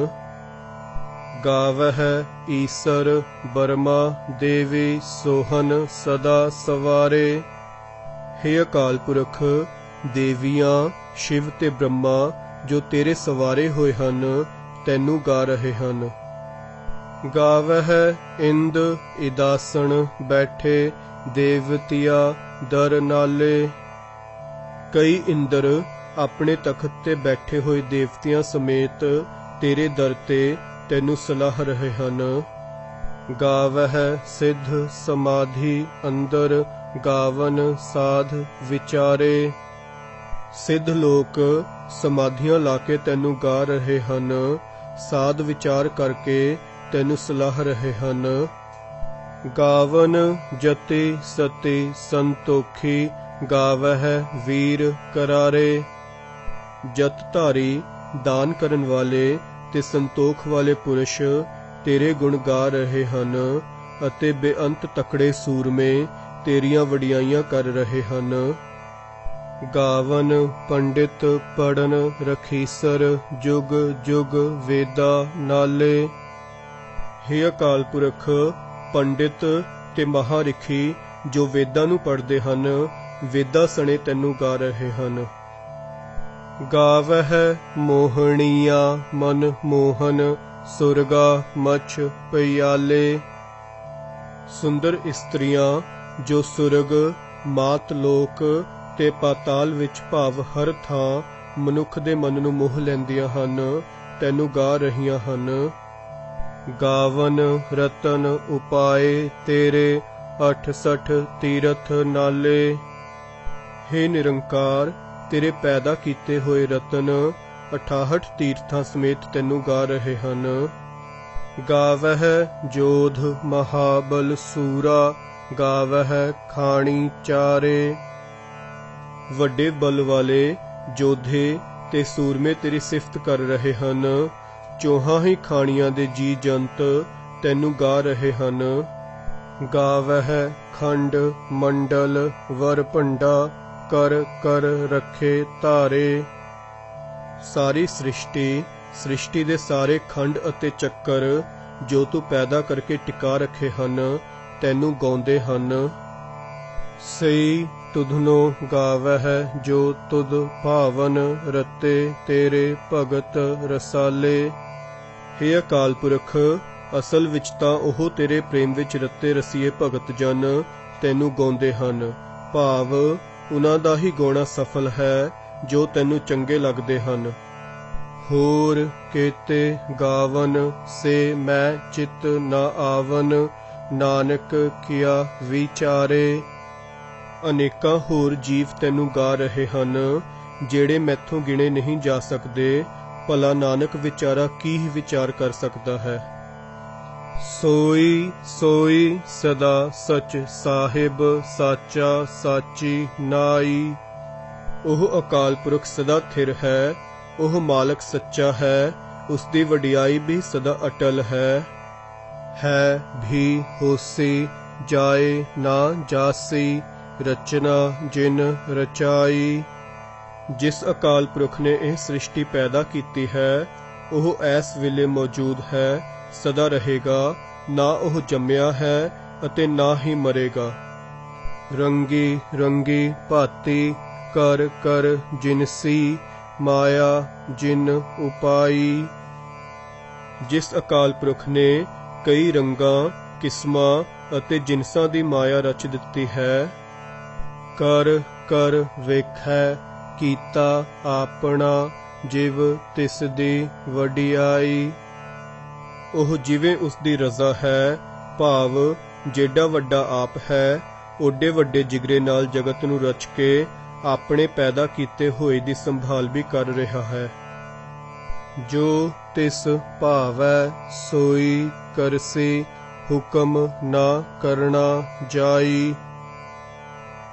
गावह ईसर बर्मा देवी सोहन सदा सवारे। हे अकाल पुरख, देवियां शिव ते ब्रह्मा जो तेरे सवारे होए हन तैनू गा रहे हन। गावह इंद इदासन बैठे, देवतिया दर नाले। कई इंद्र अपने तख्त ते बैठे होए देवतियां समेत तेरे दर ते तैनू सलाह रहे हन। गावह सिद्ध समाधि अंदर, गावन साध विचारे। सिद्ध लोक समाधियां ला के तैनू गा रहे हन। साध विचार करके ਤੈਨੂੰ ਸਲਾਹ ਰਹੇ ਹਨ। ਗਾਵਨ ਜਤੇ ਸਤੇ ਸੰਤੋਖੀ, ਗਾਵਹਿ ਵੀਰ ਕਰਾਰੇ। ਜਤ ਧਾਰੀ, ਦਾਨ ਕਰਨ ਵਾਲੇ ਤੇ ਸੰਤੋਖ ਵਾਲੇ ਪੁਰਸ਼ ਤੇਰੇ ਗੁਣ ਗਾ ਰਹੇ ਹਨ ਅਤੇ ਬੇਅੰਤ ਤਕੜੇ ਸੂਰਮੇ ਤੇਰੀਆਂ ਵਡਿਆਈਆਂ ਕਰ ਰਹੇ ਹਨ। ਗਾਵਨ ਪੰਡਿਤ ਪੜਨ ਰਖੀਸਰ, ਜੁਗ ਜੁਗ ਵੇਦਾ ਨਾਲੇ। ਹੇ ਅਕਾਲ ਪੁਰਖ, ਪੰਡਿਤ ਤੇ ਮਹਾਰਿਖੀ ਜੋ ਵੇਦਾਂ ਨੂੰ ਪੜ੍ਹਦੇ ਹਨ, ਵੇਦਾਂ ਸਣੇ ਤੈਨੂੰ ਗਾ ਰਹੇ ਹਨ। ਗਾਵਹਿ ਮੋਹਣੀਆਂ ਮਨ ਮੋਹਨ, ਸੁਰਗਾ ਮਛ ਪਿਆਲੇ। ਸੁੰਦਰ ਇਸਤਰੀਆਂ ਜੋ ਸੁਰਗ, ਮਾਤ ਲੋਕ ਤੇ ਪਾਤਾਲ ਵਿੱਚ ਭਾਵ ਹਰ ਥਾਂ ਮਨੁੱਖ ਦੇ ਮਨ ਨੂੰ ਮੋਹ ਲੈਂਦੀਆਂ ਹਨ, ਤੈਨੂੰ ਗਾ ਰਹੀਆਂ ਹਨ। ਗਾਵਨ ਰਤਨ ਉਪਾਏ ਤੇਰੇ, 68 ਤੀਰਥ ਨਾਲੇ। ਹੇ ਨਿਰੰਕਾਰ, ਤੇਰੇ ਪੈਦਾ ਕੀਤੇ ਹੋਏ ਰਤਨ 68 ਤੀਰਥਾਂ ਸਮੇਤ ਤੈਨੂੰ ਗਾ ਰਹੇ ਹਨ। ਗਾਵਹਿ ਜੋਧ ਮਹਾਬਲ ਸੂਰਾ, ਗਾਵਹਿ ਖਾਣੀ ਚਾਰੇ। ਵੱਡੇ ਬਲ ਵਾਲੇ ਜੋਧੇ ਤੇ ਸੂਰਮੇ ਤੇਰੀ ਸਿਫਤ ਕਰ ਰਹੇ ਹਨ। ਚੌਹਾਂ ਹੀ ਖਾਣੀਆਂ ਦੇ ਜੀ ਜੰਤ ਤੈਨੂੰ ਗਾ ਰਹੇ ਹਨ। ਗਾਵਹਿ ਖੰਡ ਮੰਡਲ ਵਰ ਭੰਡਾ, ਕਰ ਕਰ ਰੱਖੇ ਧਾਰੇ। ਸਾਰੀ ਸ੍ਰਿਸ਼ਟੀ ਦੇ ਸਾਰੇ ਖੰਡ ਅਤੇ ਚੱਕਰ ਜੋ ਤੂੰ ਪੈਦਾ ਕਰਕੇ ਟਿਕਾ ਰੱਖੇ ਹਨ, ਤੈਨੂੰ ਗਾਉਂਦੇ ਹਨ। ਸਈ ਤੁਧਨੋ ਗਾਵਹਿ ਜੋ ਤੁਧ ਭਾਵਨ, ਰਤੇ ਤੇਰੇ ਭਗਤ ਰਸਾਲੇ। ਹੇ ਅਕਾਲ ਪੁਰਖ, ਅਸਲ ਵਿੱਚ ਤਾਂ ਉਹ ਤੇਰੇ ਪ੍ਰੇਮ ਵਿੱਚ ਰਤੇ ਰਸੀਏ ਭਗਤ ਜਨ ਤੈਨੂੰ ਗਾਉਂਦੇ ਹਨ, ਭਾਵ ਉਹਨਾਂ ਦਾ ਹੀ ਗਾਉਣਾ ਸਫਲ ਹੈ ਜੋ ਤੈਨੂੰ ਚੰਗੇ ਲੱਗਦੇ ਹਨ। ਹੋਰ ਕੇਤੇ ਗਾਵਨ ਸੇ ਮੈਂ ਚਿਤ ਨਾ ਆਵਨ, ਨਾਨਕ ਕੀਆ ਵਿਚਾਰੇ। ਅਨੇਕਾਂ ਹੋਰ ਜੀਵ ਤੈਨੂੰ ਗਾ ਰਹੇ ਹਨ, ਜਿਹੜੇ ਮੈਥੋਂ ਗਿਣੇ ਨਹੀਂ ਜਾ ਸਕਦੇ। ਭਲਾ ਨਾਨਕ ਵਿਚਾਰਾ ਕੀ ਹੀ ਵਿਚਾਰ ਕਰ ਸਕਦਾ ਹੈ। ਸੋਈ ਸੋਈ ਸਦਾ ਸਚ ਸਾਹਿਬ, ਸਾਚਾ ਸਾਚੀ ਨਾਈ। ਉਹ ਅਕਾਲ ਪੁਰਖ ਸਦਾ ਥਿਰ ਹੈ, ਉਹ ਮਾਲਕ ਸੱਚਾ ਹੈ, ਉਸ ਦੀ ਵਡਿਆਈ ਵੀ ਸਦਾ ਅਟਲ ਹੈ ਵੀ ਹੋਸੀ ਜਾਏ ਨਾ ਜਾਸੀ, ਰਚਨਾ ਜਿਨ ਰਚਾਈ। ਜਿਸ ਅਕਾਲ ਪੁਰਖ ਨੇ ਇਹ ਸ੍ਰਿਸ਼ਟੀ ਪੈਦਾ ਕੀਤੀ ਹੈ, ਉਹ ਐਸ ਵੇਲੇ ਮੌਜੂਦ ਹੈ, ਸਦਾ ਰਹੇਗਾ, ਨਾ ਉਹ ਜੰਮਿਆ ਹੈ ਅਤੇ ਨਾ ਹੀ ਮਰੇਗਾ। ਰੰਗੀ ਰੰਗੀ ਭਾਤੀ, ਕਰ ਕਰ ਜਿਨਸੀ, ਮਾਇਆ ਜਿਨ ਉਪਾਈ। ਜਿਸ ਅਕਾਲ ਪੁਰਖ ਨੇ ਕਈ ਰੰਗਾਂ, ਕਿਸਮਾਂ ਅਤੇ ਜਿਨਸਾਂ ਦੀ ਮਾਇਆ ਰਚ ਦਿੱਤੀ ਹੈ, ਕਰ ਕਰ ਵੇਖੈ ਕੀਤਾ ਆਪਣਾ, ਜਿਵ ਤਿਸ ਦੀ ਵਡਿਆਈ। ਉਹ ਜਿਵੇਂ ਉਸ ਦੀ ਰਜ਼ਾ ਹੈ, ਭਾਵ ਜਿਹੜਾ ਵੱਡਾ ਆਪ ਹੈ, ਓਡੇ ਵੱਡੇ ਜਿਗਰੇ ਨਾਲ ਜਗਤ ਨੂੰ ਰਚ ਕੇ ਆਪਣੇ ਪੈਦਾ ਕੀਤੇ ਹੋਏ ਦੀ ਸੰਭਾਲ ਵੀ ਕਰ ਰਿਹਾ ਹੈ। ਜੋ ਤਿਸ ਭਾਵੈ ਸੋਈ ਕਰਸੀ, ਹੁਕਮ ਨਾ ਕਰਨਾ ਜਾਈ।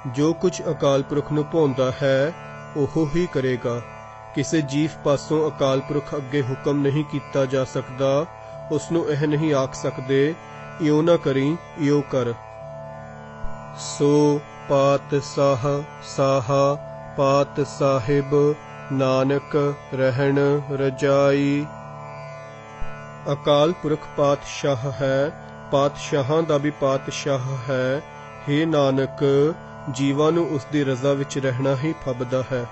ਜੋ ਕੁਝ ਅਕਾਲ ਪੁਰਖ ਨੂੰ ਭਾਉਂਦਾ ਹੈ, ਉਹ ਹੀ ਕਰੇਗਾ। ਕਿਸੇ ਜੀਵ ਪਾਸੋਂ ਅਕਾਲ ਪੁਰਖ ਅੱਗੇ ਹੁਕਮ ਨਹੀਂ ਕੀਤਾ ਜਾ ਸਕਦਾ। ਉਸ ਨੂੰ ਇਹ ਨਹੀਂ ਆਖ ਸਕਦੇ, ਇਉਂ ਨਾ ਕਰੀ, ਇਉਂ ਕਰ। ਸੋ ਪਾਤਸ਼ਾਹ ਸਾਹਾ, ਪਾਤ ਸਾਹਿਬ, ਨਾਨਕ ਰਹਿਣ ਰਜਾਈ। ਅਕਾਲ ਪੁਰਖ ਪਾਤਸ਼ਾਹ ਹੈ, ਪਾਤਸ਼ਾਹਾਂ ਦਾ ਵੀ ਪਾਤਸ਼ਾਹ ਹੈ। ਹੇ ਨਾਨਕ, ਜੀਵਾਂ ਨੂੰ ਉਸ ਦੀ ਰਜ਼ਾ ਵਿੱਚ ਰਹਿਣਾ ਹੀ ਫੱਬਦਾ ਹੈ।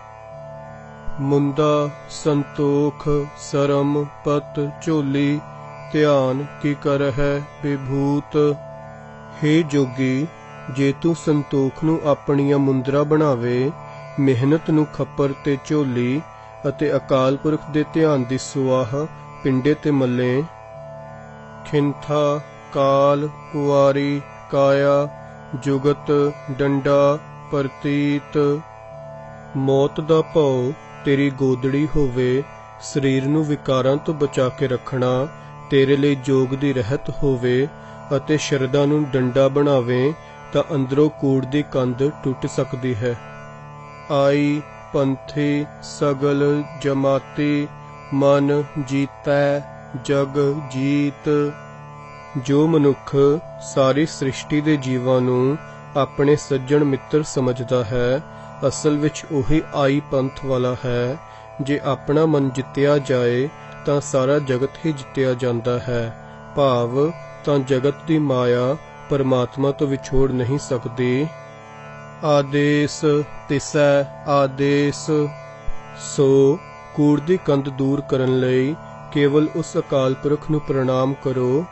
ਮੁੰਦਾ ਸੰਤੋਖ ਸਰਮ ਪਤ ਝੋਲੀ, ਧਿਆਨ ਕੀ ਕਰਹਿ ਵਿਭੂਤ। ਹੇ ਜੋਗੀ, ਜੇ ਤੂੰ ਸੰਤੋਖ ਨੂੰ ਆਪਣੀਆਂ ਮੁੰਦਰਾ ਬਣਾਵੇ, ਮਿਹਨਤ ਨੂੰ ਖੱਪਰ ਤੇ ਝੋਲੀ ਅਤੇ ਅਕਾਲ ਪੁਰਖ ਦੇ ਧਿਆਨ ਦੀ ਸੁਆਹ ਪਿੰਡੇ ਤੇ ਮੱਲੇ। ਖਿੰਥਾ ਕਾਲ ਕੁਆਰੀ ਕਾਇਆ, ਜੁਗਤ ਡੰਡਾ ਪ੍ਰਤੀਤ। ਮੌਤ ਦਾ ਭਉ ਤੇਰੀ ਗੋਦੜੀ ਹੋਵੇ, ਸਰੀਰ ਨੂੰ ਵਿਕਾਰਾਂ ਤੋਂ ਬਚਾ ਕੇ ਰੱਖਣਾ तेरे लिए जोग दी रहत होवे ਅਤੇ ਸ਼ਰਧਾ ਨੂੰ ਡੰਡਾ ਬਣਾਵੇ ਤਾਂ ਅੰਦਰੋਂ ਕੂੜ ਦੀ ਕੰਧ ਟੁੱਟ ਸਕਦੀ ਹੈ। ਆਈ ਪੰਥੀ ਸਗਲ ਜਮਾਤੀ ਮਨ ਜੀਤੈ ਜਗ ਜੀਤ। ਜੋ ਮਨੁੱਖ ਸਾਰੀ ਸ੍ਰਿਸ਼ਟੀ ਦੇ ਜੀਵਾਂ ਨੂੰ ਆਪਣੇ ਸੱਜਣ ਮਿੱਤਰ ਸਮਝਦਾ ਹੈ, ਅਸਲ ਵਿੱਚ ਉਹੀ ਆਈ ਪੰਥ ਵਾਲਾ ਹੈ। ਜੇ ਆਪਣਾ ਮਨ ਜਿੱਤਿਆ ਜਾਏ ਤਾਂ ਸਾਰਾ ਜਗਤ ਹੀ ਜਿੱਤਿਆ ਜਾਂਦਾ ਹੈ। ਭਾਵ ਤਾਂ ਜਗਤ ਦੀ ਮਾਇਆ ਪਰਮਾਤਮਾ ਤੋਂ ਵਿਛੋੜ ਨਹੀਂ ਸਕਦੀ। ਆਦੇਸ ਤਿਸੈ ਆਦੇਸ। ਸੋ ਕੂੜ ਦੀ ਕੰਧ ਦੂਰ ਕਰਨ ਲਈ ਕੇਵਲ ਉਸ ਅਕਾਲ ਪੁਰਖ ਨੂੰ ਪ੍ਰਣਾਮ ਕਰੋ।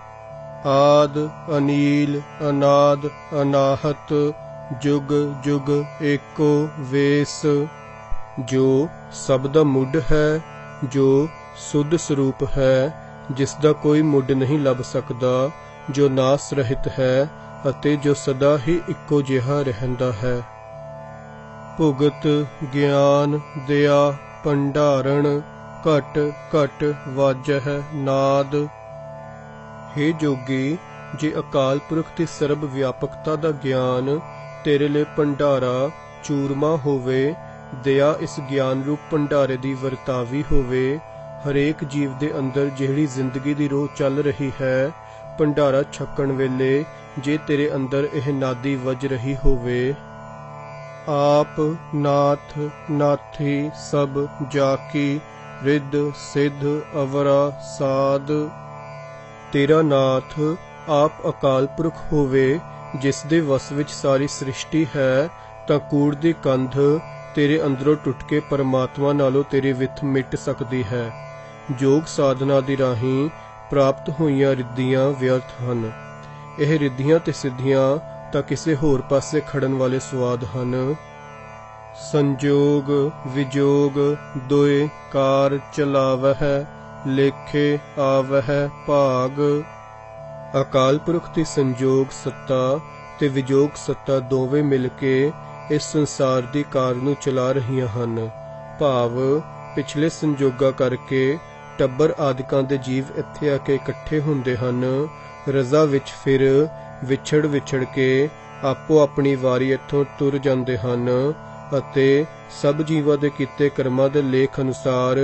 ਆਦ ਅਨੀਲ ਅਨਾਦ ਅਨਾਹਤ ਜੁਗ ਜੁਗ ਏਕੋ ਵੇਸ। ਜੋ ਸਭ ਦਾ ਮੁੱਢ ਹੈ, ਜੋ ਸੁੱਧ ਸਰੂਪ ਹੈ, ਜਿਸ ਦਾ ਕੋਈ ਮੁੱਢ ਨਹੀਂ ਲੱਭ ਸਕਦਾ, ਜੋ ਨਾਸ ਰਹਿਤ ਹੈ ਅਤੇ ਜੋ ਸਦਾ ਹੀ ਇੱਕੋ ਜਿਹਾ ਰਹਿੰਦਾ ਹੈ। ਭੁਗਤ ਗਿਆਨ ਦਇਆ ਭੰਡਾਰਣ ਘਟ ਘਟ ਵਾਜਹਿ ਨਾਦ। ਹੇ ਜੋਗੀ, ਜੇ ਅਕਾਲ ਪੁਰਖ ਦੀ ਸਰਬ ਵਿਆਪਕਤਾ ਦਾ ਗਿਆਨ ਤੇਰੇ ਲਈ ਭੰਡਾਰਾ ਚੂਰਮਾ ਹੋਵੇ, ਦਇਆ ਇਸ ਗਿਆਨ ਰੂਪ ਭੰਡਾਰੇ ਦੀ ਵਰਤਾਵੀ ਹੋਵੇ, ਹਰੇਕ ਜੀਵ ਦੇ ਅੰਦਰ ਜਿਹੜੀ ਜ਼ਿੰਦਗੀ ਦੀ ਰੋਹ ਚੱਲ ਰਹੀ ਹੈ, ਭੰਡਾਰਾ ਛਕਣ ਵੇਲੇ ਜੇ ਤੇਰੇ ਅੰਦਰ ਇਹ ਨਾਦੀ ਵੱਜ ਰਹੀ ਹੋਵੇ। ਆਪ ਨਾਥ ਨਾਥੀ ਸਭ ਜਾਕੀ ਰਿੱਧ ਸਿੱਧ ਅਵਰਾ ਸਾਧ। ਤੇਰਾ ਨਾਥ ਆਪ ਅਕਾਲ ਪੁਰਖ ਹੋਵੇ, ਜਿਸ ਦੇ ਵਸ ਵਿੱਚ ਸਾਰੀ ਸ੍ਰਿਸ਼ਟੀ ਹੈ, ਤਾਂ ਕੂੜ ਦੀ ਕੰਧ ਤੇਰੇ ਅੰਦਰੋਂ ਟੁੱਟ ਕੇ ਪਰਮਾਤਮਾ ਨਾਲੋਂ ਤੇਰੀ ਵਿੱਥ ਮਿਟ ਸਕਦੀ ਹੈ। ਯੋਗ ਸਾਧਨਾ ਦੀ ਰਾਹੀਂ ਪ੍ਰਾਪਤ ਹੋਈਆਂ ਰਿੱਧੀਆਂ ਵਿਅਰਥ ਹਨ। ਇਹ ਰਿੱਧੀਆਂ ਤੇ ਸਿੱਧੀਆਂ ਤਾਂ ਕਿਸੇ ਹੋਰ ਪਾਸੇ ਖੜਨ ਵਾਲੇ ਸਵਾਦ ਹਨ। ਸੰਜੋਗ ਵਿਜੋਗ ਦੋਏ ਕਾਰ ਚਲਾਵਹਿ ਲੇਖੇ ਆਵਹਿ ਭਾਗ। ਅਕਾਲ ਪੁਰਖ ਦੀ ਸੰਜੋਗ ਸੱਤਾ ਤੇ ਵਿਜੋਗ ਸੱਤਾ ਦੋਵੇਂ ਮਿਲ ਕੇ ਇਸ ਸੰਸਾਰ ਦੀ ਕਾਰ ਨੂੰ ਚਲਾ ਰਹੀਆਂ ਹਨ। ਭਾਵ ਪਿਛਲੇ ਸੰਜੋਗਾਂ ਕਰਕੇ ਟੱਬਰ ਆਦਿਕਾਂ ਦੇ ਜੀਵ ਇੱਥੇ ਆ ਕੇ ਇਕੱਠੇ ਹੁੰਦੇ ਹਨ। ਰਜ਼ਾ ਵਿੱਚ ਫਿਰ ਵਿਛੜ ਕੇ ਆਪੋ ਆਪਣੀ ਵਾਰੀ ਇੱਥੋਂ ਤੁਰ ਜਾਂਦੇ ਹਨ ਅਤੇ ਸਭ ਜੀਵਾਂ ਦੇ ਕੀਤੇ ਕਰਮਾਂ ਦੇ ਲੇਖ ਅਨੁਸਾਰ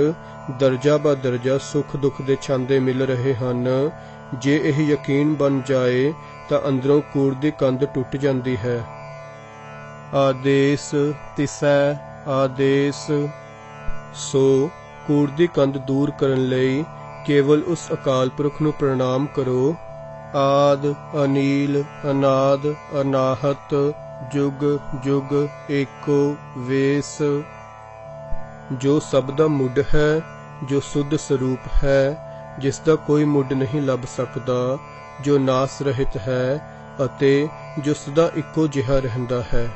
ਦਰਜਾ ਬਾ ਦਰਜਾ ਸੁੱਖ ਦੁੱਖ ਦੇ ਛਾਂਦੇ ਮਿਲ ਰਹੇ ਹਨ। ਜੇ ਇਹ ਯਕੀਨ ਬਣ ਜਾਏ ਤਾਂ ਅੰਦਰੋਂ ਕੂੜ ਦੀ ਕੰਧ ਟੁੱਟ ਜਾਂਦੀ ਹੈ। ਆਦੇਸ ਤਿਸੈ ਆਦੇਸ। ਸੋ ਕੂੜ ਦੀ ਕੰਧ ਦੂਰ ਕਰਨ ਲਈ ਕੇਵਲ ਉਸ ਅਕਾਲ ਪੁਰਖ ਨੂੰ ਪ੍ਰਣਾਮ ਕਰੋ। ਆਦ ਅਨੀਲ ਅਨਾਦ ਅਨਾਹਤ ਜੁਗ ਜੁਗ ਏਕੋ ਵੇਸ। ਜੋ ਸਭ ਦਾ ਮੁੱਢ ਹੈ, ਜੋ ਸੁੱਧ ਸਰੂਪ ਹੈ, ਜਿਸ ਦਾ ਕੋਈ ਮੁੱਢ ਨਹੀਂ ਲੱਭ ਸਕਦਾ, ਜੋ ਨਾਸ ਰਹਿਤ ਹੈ ਅਤੇ ਜੋ ਸਦਾ ਇੱਕੋ ਜਿਹਾ ਰਹਿੰਦਾ ਹੈ।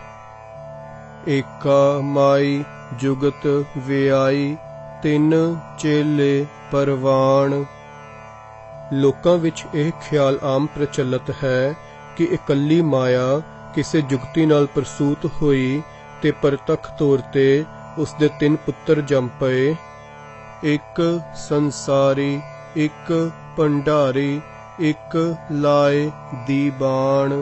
ਏਕਾ ਮਾਈ ਜੁਗਤ ਵਿਆਈ ਤਿੰਨ ਚੇਲੇ ਪਰਵਾਣ। ਲੋਕਾਂ ਵਿੱਚ ਇਹ ਖਿਆਲ ਆਮ ਪ੍ਰਚਲਿਤ ਹੈ ਕਿ ਇਕੱਲੀ ਮਾਇਆ ਕਿਸੇ ਜੁਗਤੀ ਨਾਲ ਪ੍ਰਸੂਤ ਹੋਈ ਤੇ ਪ੍ਰਤੱਖ ਤੌਰ ਤੇ ਉਸ ਦੇ ਤਿੰਨ ਪੁੱਤਰ ਜੰਮ ਪਏ। ਇੱਕ ਸੰਸਾਰੀ, ਇੱਕ ਭੰਡਾਰੀ, ਇੱਕ ਲਾਏ ਦੀ ਬਾਣ।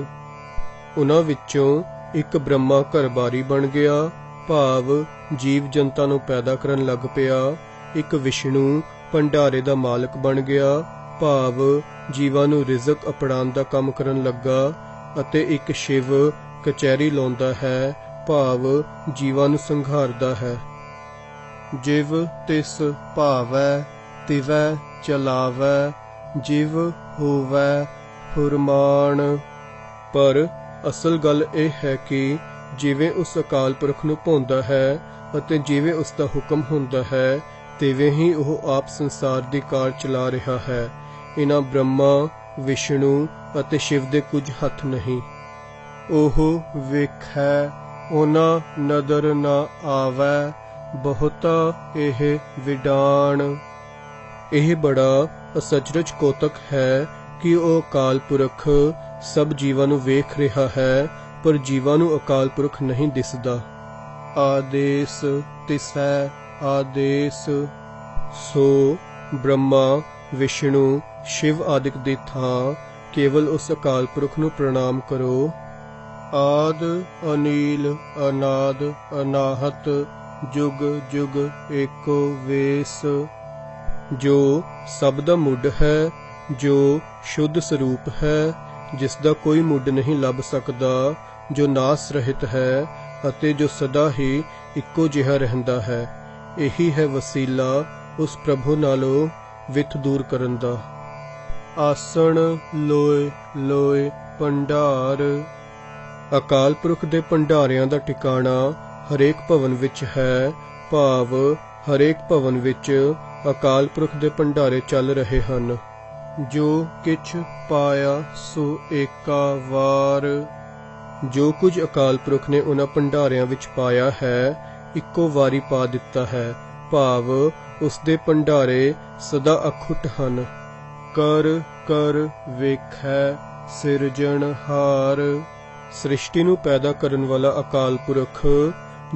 ਉਹਨਾਂ ਵਿੱਚੋਂ ਇੱਕ ਬ੍ਰਹਮਾ ਘਰ-ਬਾਰੀ ਬਣ ਗਿਆ, ਭਾਵ ਜੀਵ ਜਨਤਾ ਨੂੰ ਪੈਦਾ ਕਰਨ ਲੱਗ ਪਿਆ। ਇੱਕ ਵਿਸ਼ਨੂੰ ਭੰਡਾਰੇ ਦਾ ਮਾਲਕ ਬਣ ਗਿਆ, ਭਾਵ ਜੀਵਾਂ ਨੂੰ ਰਿਜ਼ਕ ਅਪੜਾਉਣ ਦਾ ਕੰਮ ਕਰਨ ਲੱਗਾ। ਅਤੇ ਇੱਕ ਸ਼ਿਵ ਕਚਹਿਰੀ ਲਾਉਂਦਾ ਹੈ, ਭਾਵ ਜੀਵਾਂ ਨੂੰ ਸੰਘਾਰਦਾ ਹੈ। ਜਿਵ ਤਿਸ ਭਾਵੈ ਤਿਵੈ ਚਲਾਵੈ ਜਿਵ ਹੋਵੈ ਫੁਰਮਾਨ। ਪਰ ਅਸਲ ਗੱਲ ਇਹ ਹੈ ਕਿ ਜਿਵੇਂ ਉਸ ਅਕਾਲ ਪੁਰਖ ਨੂੰ ਭਾਉਂਦਾ ਹੈ ਅਤੇ ਜਿਵੇਂ ਉਸ ਦਾ ਹੁਕਮ ਹੁੰਦਾ ਹੈ, ਤਿਵੇਂ ਹੀ ਉਹ ਆਪ ਸੰਸਾਰ ਦੀ ਕਾਰ ਚਲਾ ਰਿਹਾ ਹੈ। ਇਹਨਾਂ ਬ੍ਰਹਮਾ, ਵਿਸ਼ਨੂੰ ਅਤੇ ਸ਼ਿਵ ਦੇ ਕੁਝ ਹੱਥ ਨਹੀਂ। ਉਹ ਵੇਖੈ ਉਹਨਾਂ ਨਦਰ ਨਾ ਆਵੈ ਬਹੁਤਾ ਇਹ ਵਿਡਾਣ। ਇਹ ਬੜਾ ਅਸਚਰਜ ਕੋਤਕ ਹੈ ਕਿ ਉਹ ਅਕਾਲ ਪੁਰਖ ਸਭ ਜੀਵਾਂ ਨੂੰ ਵੇਖ ਰਿਹਾ ਹੈ, ਪਰ ਜੀਵਾਂ ਨੂੰ ਅਕਾਲ ਪੁਰਖ ਨਹੀਂ ਦਿਸਦਾ। ਆਦੇਸ ਤਿਸੈ ਆਦੇਸ। ਸੋ ਬ੍ਰਹਮਾ, ਵਿਸ਼ਨੂੰ शिव आदिक दी थां केवल उस अकाल पुरख नूं प्रणाम करो। आद अनील अनाद अनाहत जुग जुग एको वेस। जो सब दा मुੱਢ है, जो शुद्ध स्वरूप है, जिस दा कोई मुੱਢ नहीं लभ सकदा, जो नास रहित है अते जो सदा ही इक्को जिहा रहिंदा है। यही है वसीला उस प्रभु नालों विथ दूर करन दा। आसन लोए लोए भंडार। अकाल पुरख दे भंडारियां दा टिकाणा हरेक भवन विच है, भाव हरेक भवन विच अकाल पुरख दे भंडारे चल रहे हन। जो किछ पाया सो एका वार। जो कुछ अकाल पुरख ने उन्हां भंडारियां विच पाया है, इक्को वारी पा दिता है, भाव उसदे भंडारे सदा अखुट हन। कर कर वेखै सिरजनहार। सृष्टि नूं पैदा करन वाला अकाल पुरख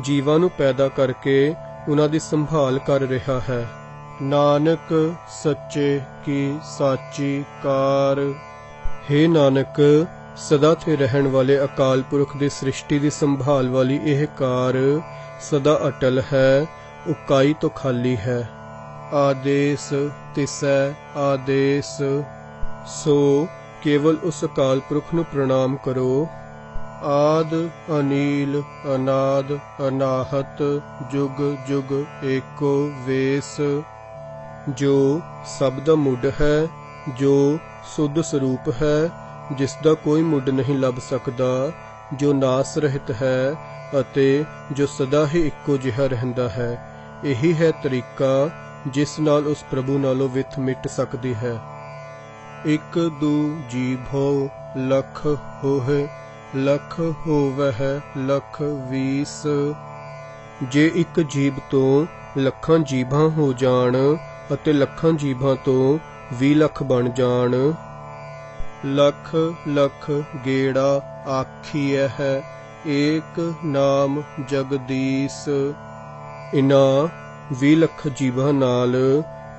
जीवां नूं पैदा करके उन्हां दी संभाल कर रहा है। नानक सच्चे की साची कार। हे नानक, सदा थे रहन वाले अकाल पुरख दी सृष्टि दी संभाल वाली यह कार सदा अटल है, उकाई तो खाली है। आदेश तिसै आदेश। सो केवल उस अकाल पुरख नूं प्रणाम करो। आद अनील अनाद अनाहत जुग जुग एको वेस। जो सब दा मुੱਢ है, जो शुद्ध स्वरूप है, जिसदा कोई मुੱਢ नहीं लभ सकदा, जो नास रहित है अते जो सदा ही इक्को जिहा रहिंदा है। यही है तरीका जिस नाल उस प्रभु नालों विथ मिट सकदी है। एक दू जीभो लख होहे, लख होवह लख वीस। जे एक जीभ तो लखां जीभां हो जाण ਅਤੇ ਲੱਖਾਂ ਜੀਭਾਂ ਤੋਂ 20 ਲੱਖ ਬਣ ਜਾਣ। ਲੱਖ ਲੱਖ ਗੇੜਾ ਆਖੀਐ ਹੈ, ਏਕ ਨਾਮ ਜਗਦੀਸ਼। ਇਨ੍ਹਾਂ 20 ਲੱਖ ਜੀਭਾਂ ਨਾਲ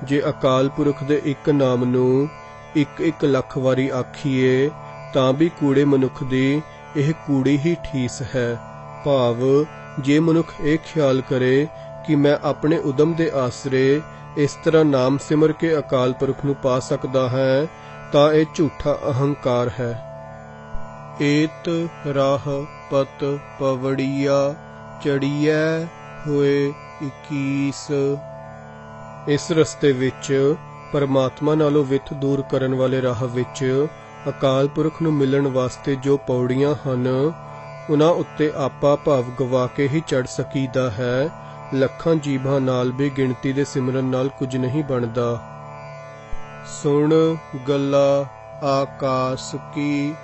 ਜੇ ਅਕਾਲ ਪੁਰਖ ਦੇ ਇੱਕ ਨਾਮ ਨੂੰ ਇੱਕ ਲੱਖ ਵਾਰੀ ਆਖੀਏ ਤਾਂ ਵੀ ਕੂੜੇ ਮਨੁੱਖ ਦੀ ਇਹ ਕੂੜੀ ਹੀ ਠੀਸ ਹੈ। ਭਾਵ ਜੇ ਮਨੁੱਖ ਇਹ ਖਿਆਲ ਕਰੇ ਕਿ ਮੈਂ ਆਪਣੇ ਉਦਮ ਦੇ ਆਸਰੇ इस तरह नाम सिमर के अकाल पुरख नूं पा सकदा है, तां यह झूठा अहंकार है। एत राह पत पवड़िया चढ़िया होए 21। इस रस्ते विच परमात्मा नालों विथ दूर करन वाले राह विच अकाल पुरख नूं मिलण वास्ते जो पौड़ियां हन, उन्हां उत्ते आपा भाव गवा के ही चढ़ सकीदा है। ਲੱਖਾਂ ਜੀਭਾਂ ਨਾਲ ਵੀ ਗਿਣਤੀ ਦੇ ਸਿਮਰਨ ਨਾਲ ਕੁਝ ਨਹੀਂ ਬਣਦਾ। ਸੁਣ ਗੱਲਾ ਆਕਾਸ ਕੀ,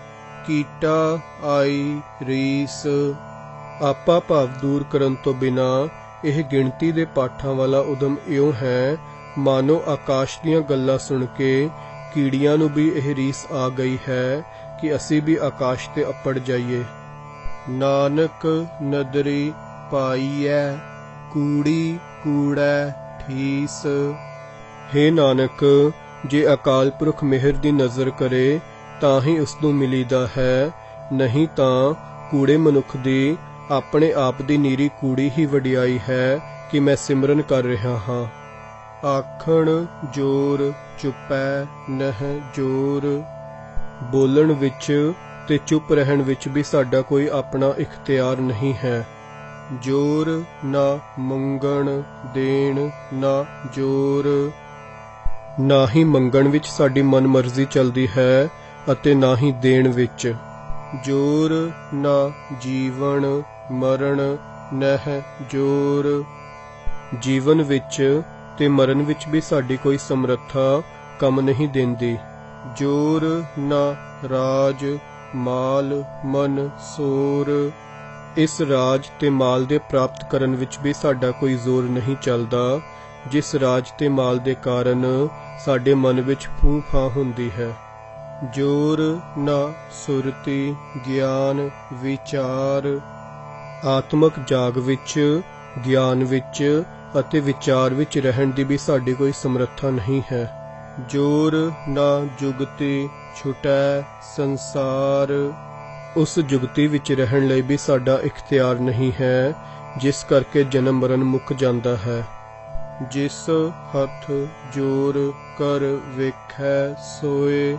ਕੀਟਾ ਆਈ ਰੀਸ। ਆਪਾ ਭਾਵ ਦੂਰ ਕਰਨ ਤੋਂ ਬਿਨਾ ਇਹ ਗਿਣਤੀ ਦੇ ਪਾਠਾਂ ਵਾਲਾ ਉਦਮ ਇਉਂ ਹੈ ਮਾਨੋ ਆਕਾਸ਼ ਦੀਆਂ ਗੱਲਾਂ ਸੁਣ ਕੇ ਕੀੜੀਆਂ ਨੂੰ ਵੀ ਇਹ ਰੀਸ ਆ ਗਈ ਹੈ ਕਿ ਅਸੀਂ ਵੀ ਆਕਾਸ਼ ਤੇ ਅੱਪੜ ਜਾਈਏ। ਨਾਨਕ ਨਦਰੀ ਪਾਈਐ कूड़ी कूड़ा ठीस। हे नानक, जे अकाल पुरख मेहर दी नज़र करे तां ही उसनूं मिलीदा है, नहीं तां कूड़े मनुख दी अपने आप दी नीरी कूड़ी ही वडियाई है कि मैं सिमरन कर रहा हाँ। आखण जोर चुपै नह जोर। बोलण विच ते चुप रहण विच भी साडा कोई अपना इख्तियार नहीं है। जोर ना मंगण देण ना जोर। ना ही मंगण विच साडी मन मर्जी चलदी है अते ना ही देण विच। जोर ना जीवन मरण नह जोर। जीवन विच ते मरण विच भी साडी कोई समर्था कम नहीं देंदी। जोर ना राज माल मन सोर। इस राज ते माल दे प्राप्त करन विच भी साडा कोई जोर नहीं चलदा, जिस राज ते माल दे कारण साडे मन विच फूं फां हुंदी है। जोर ना सुरती ज्ञान विचार। आत्मक जाग विच, ज्ञान विच अते विचार विच रहण दी भी साडी कोई समर्था नहीं है। जोर ना जुगति छुटै संसार। उस जुगती विच रहण लई भी साडा इख्तियार नहीं है, जिस करके जन्म मरण मुक जांदा है। जिस हथ जोर कर वेखै सोए।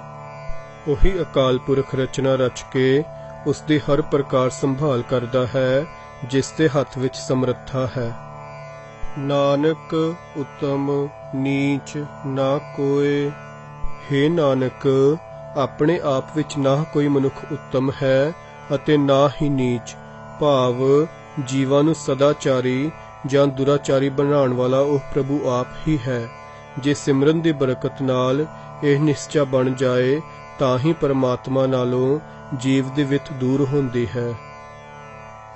ਉਹੀ ਅਕਾਲ ਪੁਰਖ ਰਚਨਾ ਰਚ ਕੇ ਉਸ ਦੀ ਹਰ ਪ੍ਰਕਾਰ ਸੰਭਾਲ ਕਰਦਾ ਹੈ, ਜਿਸ ਦੇ ਹੱਥ ਵਿੱਚ ਸਮਰੱਥਾ ਹੈ। ਨਾਨਕ ਉਤਮ ਨੀਚ ਨਾ ਕੋਏ। ਹੇ ਨਾਨਕ, ਆਪਣੇ ਆਪ ਵਿੱਚ ਨਾ ਕੋਈ ਮਨੁੱਖ ਉੱਤਮ ਹੈ ਅਤੇ ਨਾ ਹੀ ਨੀਚ, ਭਾਵ ਜੀਵਾਂ ਨੂੰ ਸਦਾਚਾਰੀ ਜਾਂ ਦੁਰਾਚਾਰੀ ਬਣਾਉਣ ਵਾਲਾ ਉਹ ਪ੍ਰਭੂ ਆਪ ਹੀ ਹੈ। ਜੇ ਸਿਮਰਨ ਦੀ ਬਰਕਤ ਨਾਲ ਇਹ ਨਿਸ਼ਚਾ ਬਣ ਜਾਏ ਤਾਂ ਹੀ ਪਰਮਾਤਮਾ ਨਾਲੋਂ ਜੀਵ ਦੀ ਵਿੱਥ ਦੂਰ ਹੁੰਦੀ ਹੈ।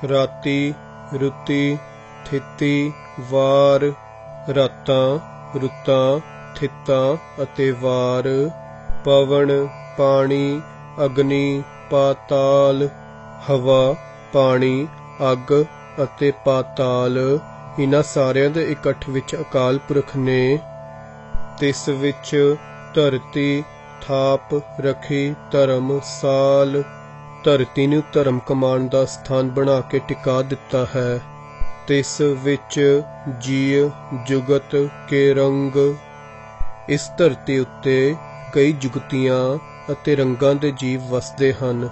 ਰਾਤੀ ਰੁੱਤੀ ਥਿਤੀ ਵਾਰ। ਰਾਤਾਂ ਰੁੱਤਾਂ ਥਿਤਾਂ ਅਤੇ ਵਾਰ। ਪਵਨ ਪਾਣੀ ਅਗਨੀ ਪਾਤਾਲ। ਹਵਾ ਪਾਣੀ ਅੱਗ ਅਤੇ ਪਾਤਾਲ, ਇਹਨਾਂ ਸਾਰਿਆਂ ਦੇ ਇਕੱਠ ਵਿੱਚ ਅਕਾਲ ਪੁਰਖ ਨੇ ਤਿਸ ਵਿੱਚ ਧਰਤੀ ਥਾਪ ਰਖੀ ਧਰਮ ਸਾਲ। ਧਰਤੀ ਨੂੰ ਧਰਮ ਕਮਾਉਣ ਦਾ ਸਥਾਨ ਬਣਾ ਕੇ ਟਿਕਾ ਦਿੱਤਾ ਹੈ। ਤਿਸ ਵਿੱਚ ਜੀਅ ਜੁਗਤ ਕੇ ਰੰਗ। ਇਸ ਧਰਤੀ ਉੱਤੇ ਕਈ ਜੁਗਤੀਆਂ ਅਤੇ ਰੰਗਾਂ ਦੇ ਜੀਵ ਵਸਦੇ ਹਨ।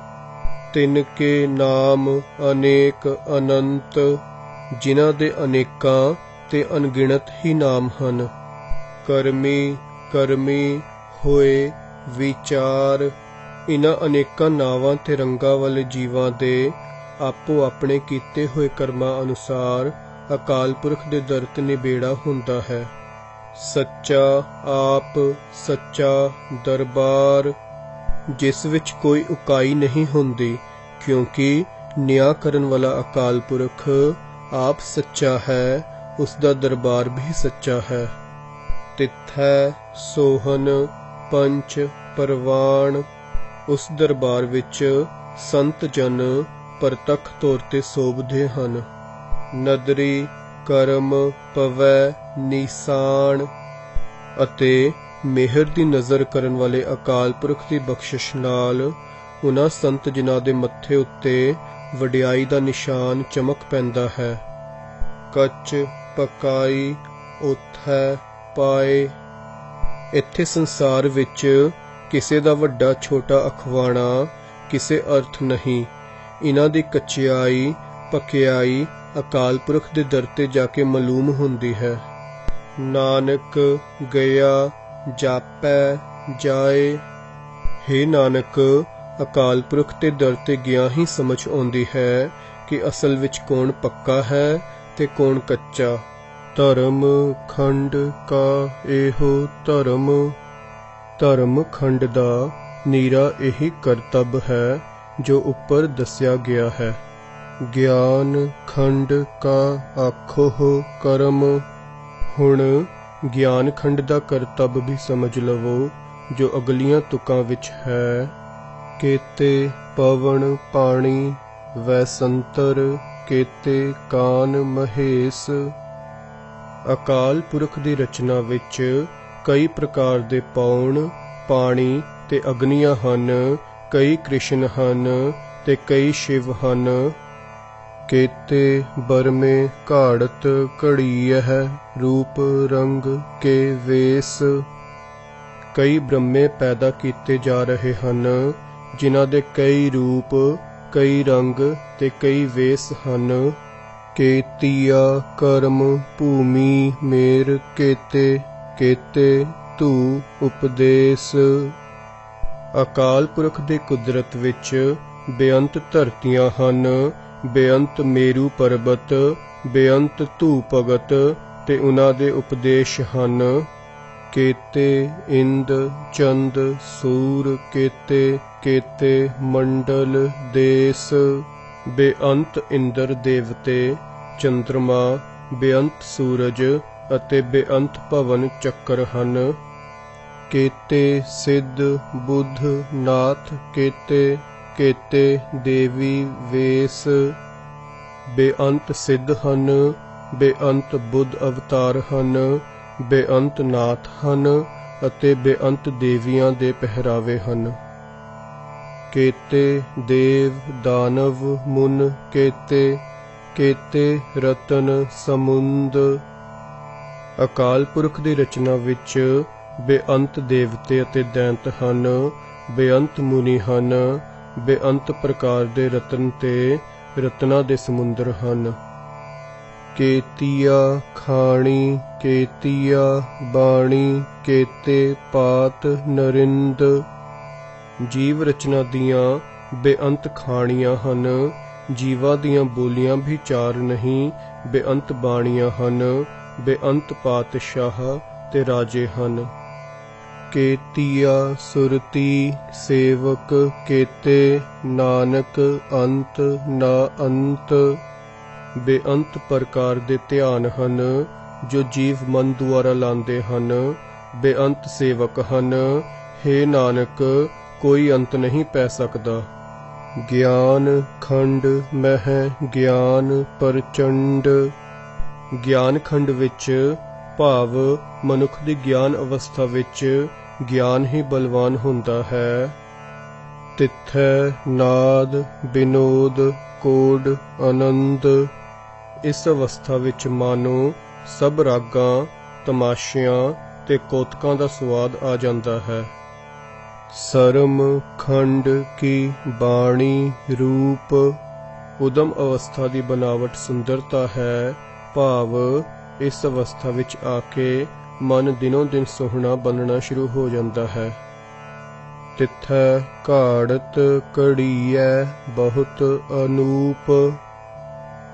ਤਿੰਨ ਕੇ ਨਾਮ ਅਨੇਕ ਅਨੰਤ, ਜਿਨ੍ਹਾਂ ਦੇ ਅਨੇਕਾਂ ਤੇ ਅਣਗਿਣਤ ਹੀ ਨਾਮ ਹਨ। ਕਰਮੀ ਕਰਮੀ ਹੋਏ ਵਿਚਾਰ। ਇਹਨਾਂ ਅਨੇਕਾਂ ਨਾਵਾਂ ਤੇ ਰੰਗਾਂ ਵਾਲੇ ਜੀਵਾਂ ਦੇ ਆਪੋ ਆਪਣੇ ਕੀਤੇ ਹੋਏ ਕਰਮਾਂ ਅਨੁਸਾਰ ਅਕਾਲ ਪੁਰਖ ਦੇ ਦਰ ਤੇ ਨਿਬੇੜਾ ਹੁੰਦਾ ਹੈ। ਸੱਚਾ ਆਪ ਸੱਚਾ ਦਰਬਾਰ, ਜਿਸ ਵਿੱਚ ਕੋਈ ਉਕਾਈ ਨਹੀਂ ਹੁੰਦੀ, ਕਿਉਂਕਿ ਨਿਆਂ ਕਰਨ ਵਾਲਾ ਅਕਾਲ ਪੁਰਖ ਆਪ ਸੱਚਾ ਹੈ, ਉਸ ਦਾ ਦਰਬਾਰ ਵੀ ਸੱਚਾ ਹੈ। ਤਿੱਥੈ ਸੋਹਨ ਪੰਚ ਪਰਵਾਨ। ਉਸ ਦਰਬਾਰ ਵਿੱਚ ਸੰਤ ਜਨ ਪ੍ਰਤੱਖ ਤੌਰ ਤੇ ਸੋਭਦੇ ਹਨ। ਨਦਰੀ ਕਰਮ ਪਵੈ ਨੀਸਾਨ। ਅਤੇ ਮਿਹਰ ਦੀ ਨਜ਼ਰ ਕਰਨ ਵਾਲੇ ਅਕਾਲ ਪੁਰਖ ਦੀ ਬਖਸ਼ਿਸ਼ ਨਾਲ ਉਹਨਾਂ ਸੰਤ ਜਿਨ੍ਹਾਂ ਦੇ ਮੱਥੇ ਉੱਤੇ ਵਡਿਆਈ ਦਾ ਨਿਸ਼ਾਨ ਚਮਕ ਪੈਂਦਾ ਹੈ। ਕੱਚ ਪਕਾਈ ਉਥੈ ਪਾਏ। ਇੱਥੇ ਸੰਸਾਰ ਵਿੱਚ ਕਿਸੇ ਦਾ ਵੱਡਾ ਛੋਟਾ ਅਖਵਾਣਾ ਕਿਸੇ ਅਰਥ ਨਹੀਂ। ਇਹਨਾਂ ਦੀ ਕੱਚਿਆਈ ਪਕਿਆਈ ਅਕਾਲ ਪੁਰਖ ਦੇ ਦਰ ਤੇ ਜਾ ਕੇ ਮਾਲੂਮ ਹੁੰਦੀ ਹੈ। ਨਾਨਕ ਗਿਆ ਜਾਪੈ ਜਾਏ। ਹੇ ਨਾਨਕ, ਅਕਾਲ ਪੁਰਖ ਦੇ ਦਰ ਤੇ ਗਿਆ ਹੀ ਸਮਝ ਆਉਂਦੀ ਹੈ ਕਿ ਅਸਲ ਵਿੱਚ ਕੌਣ ਪੱਕਾ ਹੈ ਤੇ ਕੌਣ ਕੱਚਾ। ਧਰਮ ਖੰਡ ਕਾ ਇਹੋ ਧਰਮ। ਧਰਮ ਖੰਡ ਦਾ ਨੀਰਾ ਇਹੀ ਕਰਤੱਵ ਹੈ ਜੋ ਉੱਪਰ ਦੱਸਿਆ ਗਿਆ ਹੈ। ਗਿਆਨ ਖੰਡ ਕਾ ਆਖੋ ਕਰਮ। ਹੁਣ ਗਿਆਨ ਖੰਡ ਦਾ ਕਰਤੱਵ ਵੀ ਸਮਝ ਲਵੋ ਜੋ ਅਗਲੀਆਂ ਤੁਕਾਂ ਵਿੱਚ ਹੈ। ਕੇਤੇ ਪਵਨ ਪਾਣੀ ਵੈਸੰਤਰ, ਕੇਤੇ ਕਾਨ ਮਹੇਸ਼। ਅਕਾਲ ਪੁਰਖ ਦੀ ਰਚਨਾ ਵਿੱਚ ਕਈ ਪ੍ਰਕਾਰ ਦੇ ਪੌਣ ਪਾਣੀ ਤੇ ਅਗਨੀਆਂ ਹਨ, ਕਈ ਕ੍ਰਿਸ਼ਨ ਹਨ ਤੇ ਕਈ ਸ਼ਿਵ ਹਨ। ਕੇਤੇ ਬਰਮੇ ਘਾੜਤ ਘੜੀਐ ਰੂਪ ਰੰਗ ਕੇ ਵੇਸ। ਕਈ ਬ੍ਰਹਮੇ ਪੈਦਾ ਕੀਤੇ ਜਾ ਰਹੇ ਹਨ, ਜਿਨ੍ਹਾਂ ਦੇ ਕਈ ਰੂਪ ਕਈ ਰੰਗ ਤੇ ਕਈ ਵੇਸ ਹਨ। ਕੇਤੀਆ ਕਰਮ ਭੂਮੀ ਮੇਰ ਕੇਤੇ, ਕੇਤੇ ਧੂ ਉਪਦੇਸ਼। ਅਕਾਲ ਪੁਰਖ ਦੇ ਕੁਦਰਤ ਵਿੱਚ ਬੇਅੰਤ ਧਰਤੀਆਂ ਹਨ, ਬੇਅੰਤ ਮੇਰੂ ਪਰਬਤ, ਬੇਅੰਤ ਧੂ ਭਗਤ ਤੇ ਉਹਨਾਂ ਦੇ ਉਪਦੇਸ਼ ਹਨ। ਕੇਤੇ ਇੰਦ ਚੰਦ ਸੂਰ, ਕੇਤੇ ਕੇਤੇ ਮੰਡਲ ਦੇਸ। ਬੇਅੰਤ ਇੰਦਰ ਦੇਵਤੇ ਚੰਦਰਮਾ, ਬੇਅੰਤ ਸੂਰਜ ਅਤੇ ਬੇਅੰਤ ਭਵਨ ਚੱਕਰ ਹਨ। ਕੇਤੇ ਸਿੱਧ ਬੁੱਧ ਨਾਥ, ਕੇਤੇ ਕੇਤੇ ਦੇਵੀ ਵੇਸ। ਬੇਅੰਤ ਸਿੱਧ ਹਨ, ਬੇਅੰਤ ਬੁੱਧ ਅਵਤਾਰ ਹਨ, ਬੇਅੰਤ ਨਾਥ ਹਨ ਅਤੇ ਬੇਅੰਤ ਦੇਵੀਆਂ ਦੇ ਪਹਿਰਾਵੇ ਹਨ। ਕੇਤੇ ਦੇਵ ਦਾਨਵ ਮੁਨ ਕੇਤੇ, ਕੇਤੇ ਰਤਨ ਸਮੁੰਦ। ਅਕਾਲ ਪੁਰਖ ਦੀ ਰਚਨਾ ਵਿੱਚ ਬੇਅੰਤ ਦੇਵਤੇ ਅਤੇ ਦੈਂਤ ਹਨ, ਬੇਅੰਤ ਮੁਨੀ ਹਨ, ਬੇਅੰਤ ਪ੍ਰਕਾਰ ਦੇ ਰਤਨ ਤੇ ਰਤਨਾਂ ਦੇ ਸਮੁੰਦਰ ਹਨ। ਕੇਤੀਆ ਖਾਣੀ, ਕੇਤੀਆ ਬਾਣੀ, ਕੇਤੇ ਪਾਤ ਨਰਿੰਦ। ਜੀਵ ਰਚਨਾ ਦੀਆਂ ਬੇਅੰਤ ਖਾਣੀਆਂ ਹਨ, ਜੀਵਾਂ ਦੀਆਂ ਬੋਲੀਆਂ ਵੀ ਚਾਰ ਨਹੀਂ, ਬੇਅੰਤ ਬਾਣੀਆਂ ਹਨ, ਬੇਅੰਤ ਪਾਤਸ਼ਾਹ ਤੇ ਰਾਜੇ ਹਨ। ਕੇਤੀਆ ਸੁਰਤੀ ਸੇਵਕ, ਕੇਤੇ ਨਾਨਕ ਅੰਤ ਨਾ ਅੰਤ। ਬੇਅੰਤ ਪ੍ਰਕਾਰ ਦੇ ਧਿਆਨ ਹਨ ਜੋ ਜੀਵ ਮਨ ਦੁਆਰਾ ਲਾਂਦੇ ਹਨ, ਬੇਅੰਤ ਸੇਵਕ ਹਨ, ਹੇ ਨਾਨਕ ਕੋਈ ਅੰਤ ਨਹੀਂ ਪੈ ਸਕਦਾ। ਗਿਆਨ ਖੰਡ ਮਹਿ ਗਿਆਨ ਪ੍ਰਚੰਡ। ਗਿਆਨ ਖੰਡ ਵਿੱਚ ਭਾਵ ਮਨੁੱਖ ਦੀ ਗਿਆਨ ਅਵਸਥਾ ਵਿੱਚ ਗਿਆਨ ਹੀ ਬਲਵਾਨ ਹੁੰਦਾ ਹੈ। ਤਿੱਥੈ ਨਾਦ ਵਿਨੋਦ ਕੋਡ ਆਨੰਦ। ਇਸ ਅਵਸਥਾ ਵਿੱਚ ਮਾਨੋ ਸਭ ਰਾਗਾਂ ਤਮਾਸ਼ਿਆਂ ਤੇ ਕੌਤਕਾਂ ਦਾ ਸਵਾਦ ਆ ਜਾਂਦਾ ਹੈ। ਸਰਮ ਖੰਡ ਕੀ ਬਾਣੀ ਰੂਪ। ਉਦਮ ਅਵਸਥਾ ਦੀ ਬਨਾਵਟ ਸੁੰਦਰਤਾ ਹੈ, ਭਾਵ ਇਸ ਅਵਸਥਾ ਵਿੱਚ ਆ ਕੇ ਮਨ ਦਿਨੋਂ ਦਿਨ ਸੁਹਣਾ ਬਣਨਾ ਸ਼ੁਰੂ ਹੋ ਜਾਂਦਾ ਹੈ। ਤਿੱਥੈ ਘਾੜਤ ਘੜੀਐ ਬਹੁਤ ਅਨੂਪ।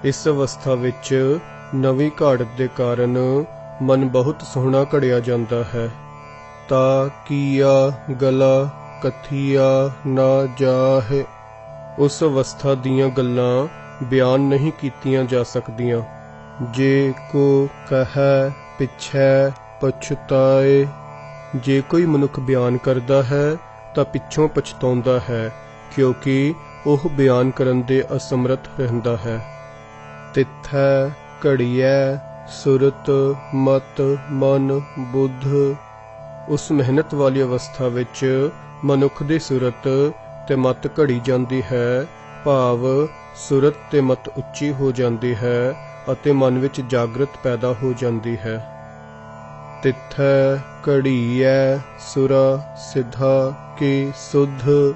ਇਸ ਅਵਸਥਾ ਵਿੱਚ ਨਵੀਂ ਘਾੜਤ ਦੇ ਕਾਰਨ ਮਨ ਬਹੁਤ ਸੋਹਣਾ ਘੜਿਆ ਜਾਂਦਾ ਹੈ। ਤਾ ਕੀਆ ਗਲਾ ਕਥੀਆ ਨਾ ਜਾਹੇ। ਉਸ ਅਵਸਥਾ ਦੀਆਂ ਗੱਲਾਂ ਬਿਆਨ ਨਹੀਂ ਕੀਤੀਆਂ ਜਾ ਸਕਦੀਆਂ। ਜੇ ਕੋ ਕਹੈ ਪਿਛੈ ਪਛਤਾਏ। ਜੇ ਕੋਈ ਮਨੁੱਖ ਬਿਆਨ ਕਰਦਾ ਹੈ ਤਾਂ ਪਿੱਛੋਂ ਪਛਤਾਉਂਦਾ ਹੈ, ਕਿਉਂਕਿ ਉਹ ਬਿਆਨ ਕਰਨ ਦੇ ਅਸਮਰਥ ਰਹਿੰਦਾ ਹੈ। ਤਿੱਥੈ ਘੜੀਐ ਸੁਰਤ ਮਤ ਮਨ ਬੁੱਧ। ਉਸ ਮਿਹਨਤ ਵਾਲੀ ਅਵਸਥਾ ਵਿੱਚ ਮਨੁੱਖ ਦੀ ਸੁਰਤ ਤੇ ਮਤ ਘੜੀ ਜਾਂਦੀ ਹੈ, ਭਾਵ ਸੁਰਤ ਤੇ ਮਤ ਉੱਚੀ ਹੋ ਜਾਂਦੀ ਹੈ ਅਤੇ ਮਨ ਵਿੱਚ ਜਾਗਰਤ ਪੈਦਾ ਹੋ ਜਾਂਦੀ ਹੈ। ਤਿੱਥੈ ਘੜੀਐ ਸੁਰਾ ਸਿੱਧਾ ਕੀ ਸੁਧ।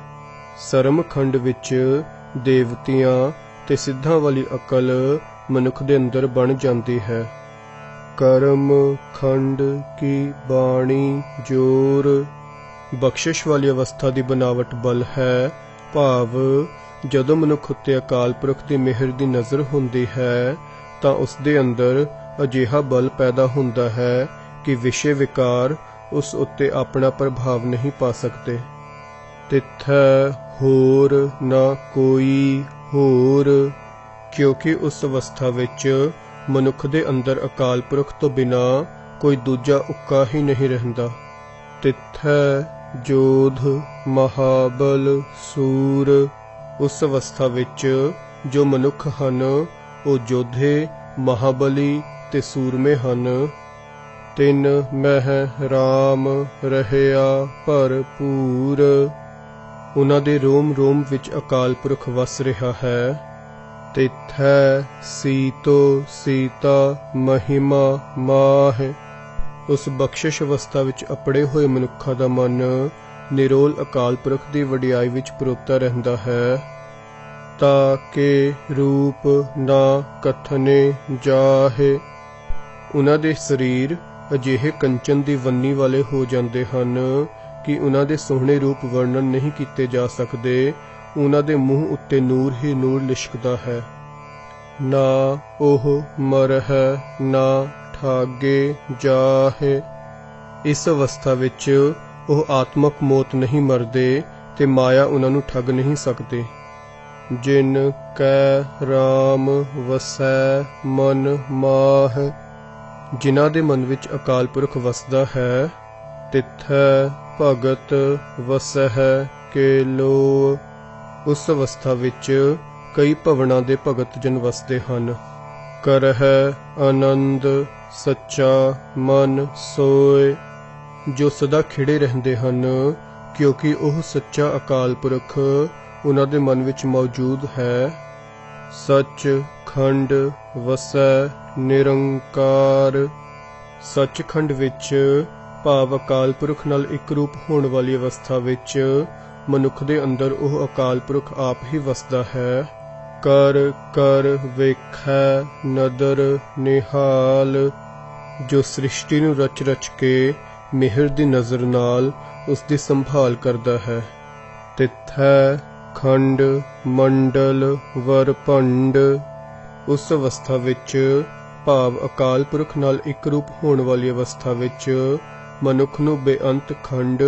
ਸਰਮ ਖੰਡ ਵਿੱਚ ਦੇਵਤਿਆਂ ਤੇ ਸਿੱਧਾਂ ਵਾਲੀ ਅਕਲ ਮਨੁੱਖ ਦੇ ਅੰਦਰ ਬਣ ਜਾਂਦੀ ਹੈ। ਕਰਮ ਖੰਡ ਕੀ ਬਾਣੀ ਜੋਰ। ਬਖਸ਼ਿਸ਼ ਵਾਲੀ ਅਵਸਥਾ ਦੀ ਬਨਾਵਟ ਬਲ ਹੈ, ਭਾਵ ਜਦੋਂ ਮਨੁੱਖ ਉੱਤੇ ਅਕਾਲ ਪੁਰਖ ਦੀ ਮਿਹਰ ਦੀ ਨਜ਼ਰ ਹੁੰਦੀ ਹੈ ਤਾਂ ਉਸ ਦੇ ਅੰਦਰ ਅਜਿਹਾ ਬਲ ਪੈਦਾ ਹੁੰਦਾ ਹੈ ਕਿ ਵਿਸ਼ੇ ਵਿਕਾਰ ਉਸ ਉੱਤੇ ਆਪਣਾ ਪ੍ਰਭਾਵ ਨਹੀਂ ਪਾ ਸਕਦੇ। ਤਿੱਥੈ ਹੋਰ ਨਾ ਕੋਈ ਹੋਰ। ਕਿਉਂਕਿ ਉਸ ਅਵਸਥਾ ਵਿੱਚ ਮਨੁੱਖ ਦੇ ਅੰਦਰ ਅਕਾਲ ਪੁਰਖ ਤੋਂ ਬਿਨਾ ਕੋਈ ਦੂਜਾ ਉੱਕਾ ਹੀ ਨਹੀਂ ਰਹਿੰਦਾ। ਤਿੱਥੈ ਜੋਧ ਮਹਾਬਲ ਸੂਰ। ਉਸ ਅਵਸਥਾ ਵਿੱਚ ਜੋ ਮਨੁੱਖ ਹਨ ਉਹ ਯੋਧੇ ਮਹਾਬਲੀ ਤੇ ਸੂਰਮੇ ਹਨ। ਤਿਨ ਮਹਿ ਰਾਮ ਰਹਿਆ ਭਰਪੂਰ। ਉਹਨਾਂ ਦੇ ਰੋਮ ਰੋਮ ਵਿੱਚ ਅਕਾਲ ਪੁਰਖ ਵਸ ਰਿਹਾ ਹੈ। ਤਿੱਥੈ ਸੀਤੋ ਸੀਤਾ ਮਹਿਮਾ ਮਾਹ। ਉਸ ਬਖਸ਼ਿਸ਼ ਅਵਸਥਾ ਵਿੱਚ ਅਪੜੇ ਹੋਏ ਮਨੁੱਖਾਂ ਦਾ ਮਨ ਨਿਰੋਲ ਅਕਾਲ ਪੁਰਖ ਦੀ ਵਡਿਆਈ ਵਿੱਚ ਪਰੋਤਾ ਰਹਿੰਦਾ ਹੈ। ਤਾ ਕੇ ਰੂਪ ਨਾ ਕਥਨੇ ਜਾਹੇ। ਉਹਨਾਂ ਦੇ ਸਰੀਰ ਅਜਿਹੇ ਕੰਚਨ ਦੀ ਵੰਨੀ ਵਾਲੇ ਹੋ ਜਾਂਦੇ ਹਨ ਕਿ ਉਹਨਾਂ ਦੇ ਸੋਹਣੇ ਰੂਪ ਵਰਣਨ ਨਹੀਂ ਕੀਤੇ ਜਾ ਸਕਦੇ। ਉਹਨਾਂ ਦੇ ਮੂੰਹ ਉੱਤੇ ਨੂਰ ਹੀ ਨੂਰ ਲਿਸ਼ਕਦਾ ਹੈ। ਨਾ ਉਹ ਮਰਹਿ ਨਾ ਠਾਗੇ ਜਾਹੇ। ਇਸ ਅਵਸਥਾ ਵਿੱਚ ਉਹ ਆਤਮਕ ਮੌਤ ਨਹੀਂ ਮਰਦੇ ਤੇ ਮਾਇਆ ਉਹਨਾਂ ਨੂੰ ਠੱਗ ਨਹੀਂ ਸਕਦੇ। ਜਿਨ ਕੈ ਰਾਮ ਵਸੈ ਮਨ ਮਾਹ। ਜਿਨ੍ਹਾਂ ਦੇ ਮਨ ਵਿੱਚ ਅਕਾਲ ਪੁਰਖ ਵਸਦਾ ਹੈ। ਤਿੱਥੈ ਭਗਤ ਵਸਹਿ ਕੇ ਲੋ। ਉਸ ਅਵਸਥਾ ਵਿੱਚ ਕਈ ਭਵਨਾਂ ਦੇ ਭਗਤ ਜਨ ਵਸਦੇ ਹਨ। ਕਰਹਿ ਆਨੰਦ ਸੱਚਾ ਮਨ ਸੋਏ। ਜੋ ਸਦਾ ਖਿੜੇ ਰਹਿੰਦੇ ਹਨ, ਕਿਉਂਕਿ ਉਹ ਸੱਚਾ ਅਕਾਲ ਪੁਰਖ ਉਹਨਾਂ ਦੇ ਮਨ ਵਿੱਚ ਮੌਜੂਦ ਹੈ। ਸੱਚ ਖੰਡ ਵਸੈ ਨਿਰੰਕਾਰ। ਸੱਚਖੰਡ ਵਿੱਚ ਭਾਵ ਅਕਾਲ ਪੁਰਖ ਨਾਲ ਇੱਕ ਰੂਪ ਹੋਣ ਵਾਲੀ ਅਵਸਥਾ ਵਿੱਚ ਮਨੁੱਖ ਦੇ ਅੰਦਰ ਉਹ ਅਕਾਲ ਪੁਰਖ ਆਪ ਹੀ ਵਸਦਾ ਹੈ। ਕਰ ਕਰ ਵੇਖੈ ਨਦਰ ਨਿਹਾਲ। ਜੋ ਸ੍ਰਿਸ਼ਟੀ ਨੂੰ ਰਚ ਰਚ ਕੇ ਮਿਹਰ ਦੀ ਨਜ਼ਰ ਨਾਲ ਉਸ ਦੀ ਸੰਭਾਲ ਕਰਦਾ ਹੈ। ਤਿਥੈ ਖੰਡ ਮੰਡਲ ਵਰਪੰਡ। ਉਸ ਅਵਸਥਾ ਵਿੱਚ ਭਾਵ ਅਕਾਲ ਪੁਰਖ ਨਾਲ ਇੱਕ ਰੂਪ ਹੋਣ ਵਾਲੀ ਅਵਸਥਾ ਵਿੱਚ ਮਨੁੱਖ ਨੂੰ ਬੇਅੰਤ ਖੰਡ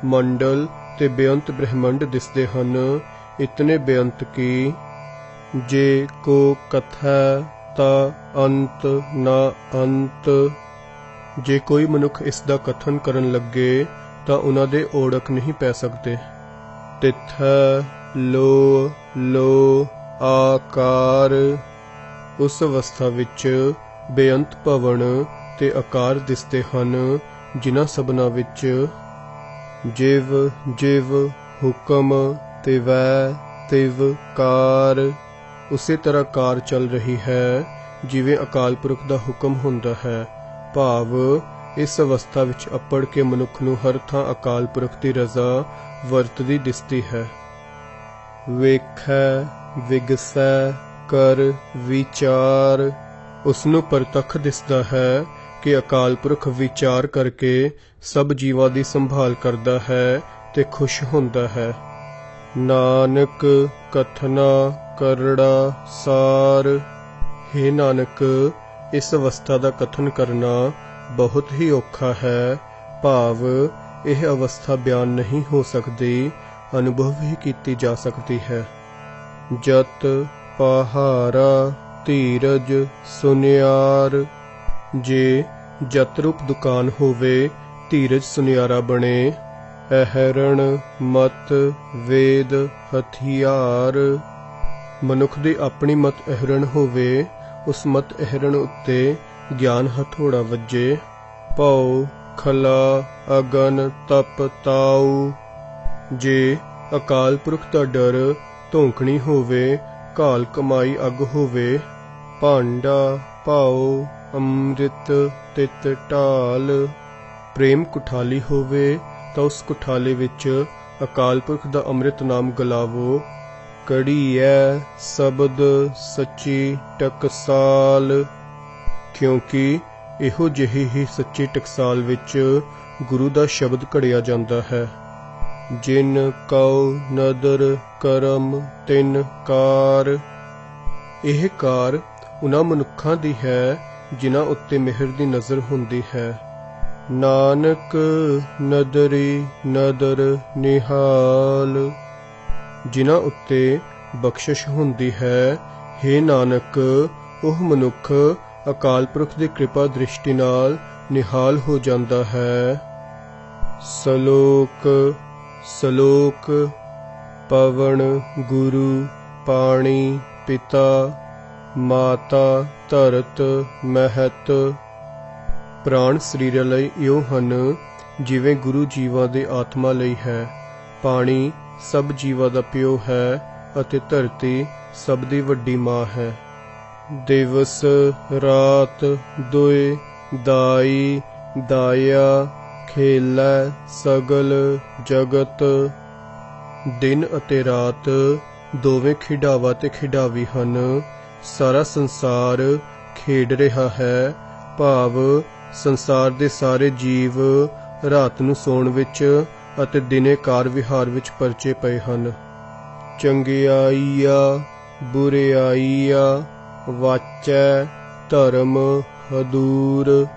ਮੰਡਲ ਤੇ ਬੇਅੰਤ ਬ੍ਰਹਿਮੰਡ ਦਿਸਦੇ ਹਨ। ਇਤਨੇ ਬੇਅੰਤ ਕਿ ਜੇ ਕੋ ਕਥੈ ਤਾ ਅੰਤ ਨਾ ਅੰਤ। ਜੇ ਕੋਈ ਮਨੁੱਖ ਇਸ ਦਾ ਕਥਨ ਕਰਨ ਲੱਗੇ ਤਾਂ ਉਹਨਾਂ ਦੇ ਓੜਕ ਨਹੀਂ ਪੈ ਸਕਦੇ। ਤਿਥੈ ਲੋ ਲੋ ਆਕਾਰ। ਉਸ ਅਵਸਥਾ ਵਿੱਚ ਬੇਅੰਤ ਭਵਨ ਤੇ ਆਕਾਰ ਦਿਸਦੇ ਹਨ, ਜਿਨ੍ਹਾਂ ਸਭਨਾਂ ਵਿੱਚ ਜਿਵ ਜਿਵ ਹੁਕਮ ਤਿਵੈ ਤਿਵ ਕਾਰ। ਉਸੇ ਤਰ੍ਹਾਂ ਕਾਰ ਚੱਲ ਰਹੀ ਹੈ ਜਿਵੇਂ ਅਕਾਲ ਪੁਰਖ ਦਾ ਹੁਕਮ ਹੁੰਦਾ ਹੈ। ਭਾਵ ਇਸ ਅਵਸਥਾ ਵਿੱਚ ਅੱਪੜ ਕੇ ਮਨੁੱਖ ਨੂੰ ਹਰ ਥਾਂ ਅਕਾਲ ਪੁਰਖ ਦੀ ਰਜ਼ਾ ਵਰਤਦੀ ਦਿਸਦੀ ਹੈ। ਵੇਖੈ ਵਿਗਸੈ ਕਰ ਵਿਚਾਰ। ਉਸਨੂੰ ਪ੍ਰਤੱਖ ਦਿਸਦਾ ਹੈ ਕਿ ਅਕਾਲ ਪੁਰਖ ਵਿਚਾਰ ਕਰਕੇ ਸਭ ਜੀਵਾਂ ਦੀ ਸੰਭਾਲ ਕਰਦਾ ਹੈ ਤੇ ਖੁਸ਼ ਹੁੰਦਾ ਹੈ। ਨਾਨਕ ਕਥਨਾ ਕਰੜਾ ਸਾਰ। ਹੇ ਨਾਨਕ, ਇਸ ਅਵਸਥਾ ਦਾ ਕਥਨ ਕਰਨਾ ਬਹੁਤ ਹੀ ਔਖਾ ਹੈ। ਭਾਵ ਇਹ ਅਵਸਥਾ ਬਿਆਨ ਨਹੀਂ ਹੋ ਸਕਦੀ, ਅਨੁਭਵ ਹੀ ਕੀਤੀ ਜਾ ਸਕਦੀ ਹੈ। ਜਤ ਪਹਾਰਾ ਧੀਰਜ ਸੁਨਿਆਰ। ਜੇ ਜਤ ਰੂਪ ਦੁਕਾਨ ਹੋਵੇ, ਧੀਰਜ ਸੁਨਿਆਰਾ ਬਣੇ। ਅਹਰਣ ਮਤ ਵੇਦ ਹਥਿਆਰ। ਮਨੁੱਖ ਦੀ ਆਪਣੀ ਮਤ ਅਹਰਣ ਹੋਵੇ, ਉਸ ਮਤ ਅਹਰਣ ਉੱਤੇ ਗਿਆਨ ਹਥੌੜਾ ਵੱਜੇ। ਭਉ ਖਲਾ ਅਗਨ ਤਪ ਤਾਉ। ਜੇ ਅਕਾਲ ਪੁਰਖ ਦਾ ਡਰ ਧੌਂਕਣੀ ਹੋਵੇ, ਘਾਲ ਕਮਾਈ ਅੱਗ ਹੋਵੇ। ਭਾਂਡਾ ਭਾਉ ਅੰਮ੍ਰਿਤ ਤਿਤ ਢਾਲ। ਪ੍ਰੇਮ ਕੁਠਾਲੀ ਹੋਵੇ ਤਾਂ ਉਸ ਕੁਠਾਲੇ ਵਿੱਚ ਅਕਾਲ ਪੁਰਖ ਦਾ ਅੰਮ੍ਰਿਤ ਨਾਮ ਗਲਾਵੋ। ਕੜੀਐ ਸ਼ਬਦ ਸੱਚੀ ਟਕਸਾਲ। ਕਿਉਂਕਿ ਇਹੋ ਜਿਹੀ ਹੀ ਸੱਚੀ ਟਕਸਾਲ ਵਿੱਚ ਗੁਰੂ ਦਾ ਸ਼ਬਦ ਘੜਿਆ ਜਾਂਦਾ ਹੈ। ਜਿਨ ਕਉ ਨਦਰ ਕਰਮ ਤਿਨ ਕਾਰ। ਇਹ ਕਾਰ ਉਹਨਾਂ ਮਨੁੱਖਾਂ ਦੀ ਹੈ ਜਿਨ੍ਹਾਂ ਉੱਤੇ ਮਿਹਰ ਦੀ ਨਜ਼ਰ ਹੁੰਦੀ ਹੈ। ਨਾਨਕ ਨਦਰੀ ਨਦਰ ਨਿਹਾਲ। ਜਿਨ੍ਹਾਂ ਉੱਤੇ ਬਖਸ਼ਿਸ਼ ਹੁੰਦੀ ਹੈ। ਹੇ ਨਾਨਕ, ਉਹ ਮਨੁੱਖ ਅਕਾਲ ਪੁਰਖ ਦੀ ਕਿਰਪਾ ਦ੍ਰਿਸ਼ਟੀ ਨਾਲ ਨਿਹਾਲ ਹੋ ਜਾਂਦਾ ਹੈ। ਸਲੋਕ ਸਲੋਕ। ਪਵਨ ਗੁਰੂ ਪਾਣੀ ਪਿਤਾ ਮਾਤਾ ਧਰਤ ਮਹਿਤ। ਪ੍ਰਾਣ ਸਰੀਰਾਂ ਲਈ ਇਉਂ ਹਨ ਜਿਵੇਂ ਗੁਰੂ ਜੀਵਾਂ ਦੇ ਆਤਮਾ ਲਈ ਹੈ। ਪਾਣੀ ਸਭ ਜੀਵਾਂ ਦਾ ਪਿਓ ਹੈ ਅਤੇ ਧਰਤੀ ਸਭ ਦੀ ਵੱਡੀ ਮਾਂ ਹੈ। ਦਿਵਸ ਰਾਤ ਦੁਇ ਦਾਈ ਦਾਇਆ ਖੇਲੈ ਸਗਲ ਜਗਤ। ਦਿਨ ਅਤੇ ਰਾਤ ਦੋਵੇਂ ਖਿਡਾਵਾ ਤੇ ਖਿਡਾਵੀ ਹਨ। ਸਾਰਾ ਸੰਸਾਰ ਖੇਡ ਰਿਹਾ ਹੈ। ਭਾਵ ਸੰਸਾਰ ਦੇ ਸਾਰੇ ਜੀਵ ਰਾਤ ਨੂੰ ਸੌਣ ਵਿੱਚ ਅਤੇ ਦਿਨੇ ਕਾਰ ਵਿਹਾਰ ਵਿੱਚ ਪਰਚੇ ਪਏ ਹਨ। ਚੰਗਿਆਈਆ ਬੁਰਿਆਈਆ ਵਾਚੈ ਧਰਮ ਹਦੂਰ।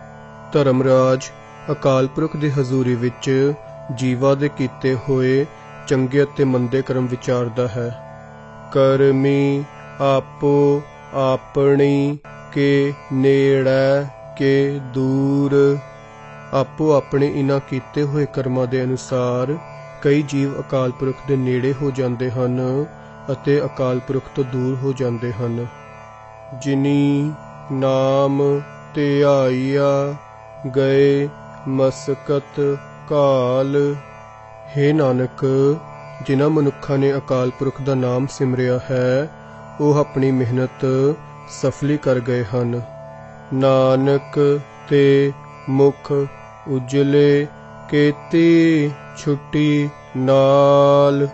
ਧਰਮਰਾਜ ਅਕਾਲ ਪੁਰਖ ਦੀ ਹਜ਼ੂਰੀ ਵਿੱਚ ਜੀਵਾਂ ਦੇ ਕੀਤੇ ਹੋਏ ਚੰਗੇ ਅਤੇ ਮੰਦੇ ਕਰਮ ਵਿਚਾਰਦਾ ਹੈ। ਕਰਮੀ ਆਪੋ ਆਪਣੀ ਕੇ ਨੇੜੈ ਕੇ ਦੂਰ। ਆਪੋ ਆਪਣੇ ਇਨ੍ਹਾਂ ਕੀਤੇ ਹੋਏ ਕਰਮਾਂ ਦੇ ਅਨੁਸਾਰ ਕਈ ਜੀਵ ਅਕਾਲ ਪੁਰਖ ਦੇ ਨੇੜੇ ਹੋ ਜਾਂਦੇ ਹਨ ਅਤੇ ਅਕਾਲ ਪੁਰਖ ਤੋਂ ਦੂਰ ਹੋ ਜਾਂਦੇ ਹਨ। ਜਿਨੀ ਨਾਮ ਧਿਆਇਆ ਗਏ ਮਸਕਤ ਕਾਲ। हे ਨਾਨਕ, ਜਿਨ੍ਹਾਂ ਮਨੁੱਖਾਂ ਨੇ ਅਕਾਲ ਪੁਰਖ ਦਾ ਨਾਮ ਸਿਮਰਿਆ ਹੈ ਉਹ ਆਪਣੀ ਮਿਹਨਤ ਸਫਲੀ ਕਰ ਗਏ ਹਨ। ਨਾਨਕ ਤੇ ਮੁਖ ਉਜਲੇ ਕੀਤੀ ਛੁੱਟੀ ਨਾਲ।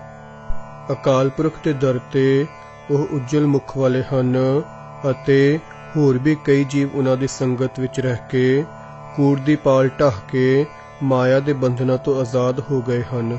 ਅਕਾਲ ਪੁਰਖ ਦੇ ਦਰ ਤੇ ਉਹ ਉਜਲ ਮੁਖ ਵਾਲੇ ਹਨ ਅਤੇ ਹੋਰ ਵੀ ਕਈ ਜੀਵ ਉਹਨਾਂ ਦੀ ਸੰਗਤ ਵਿੱਚ ਰਹਿ ਕੇ ਕੂੜ ਦੀ ਪਾਲ ਢਾਹ ਕੇ ਮਾਇਆ ਦੇ ਬੰਧਨਾਂ ਤੋਂ ਆਜ਼ਾਦ ਹੋ ਗਏ ਹਨ।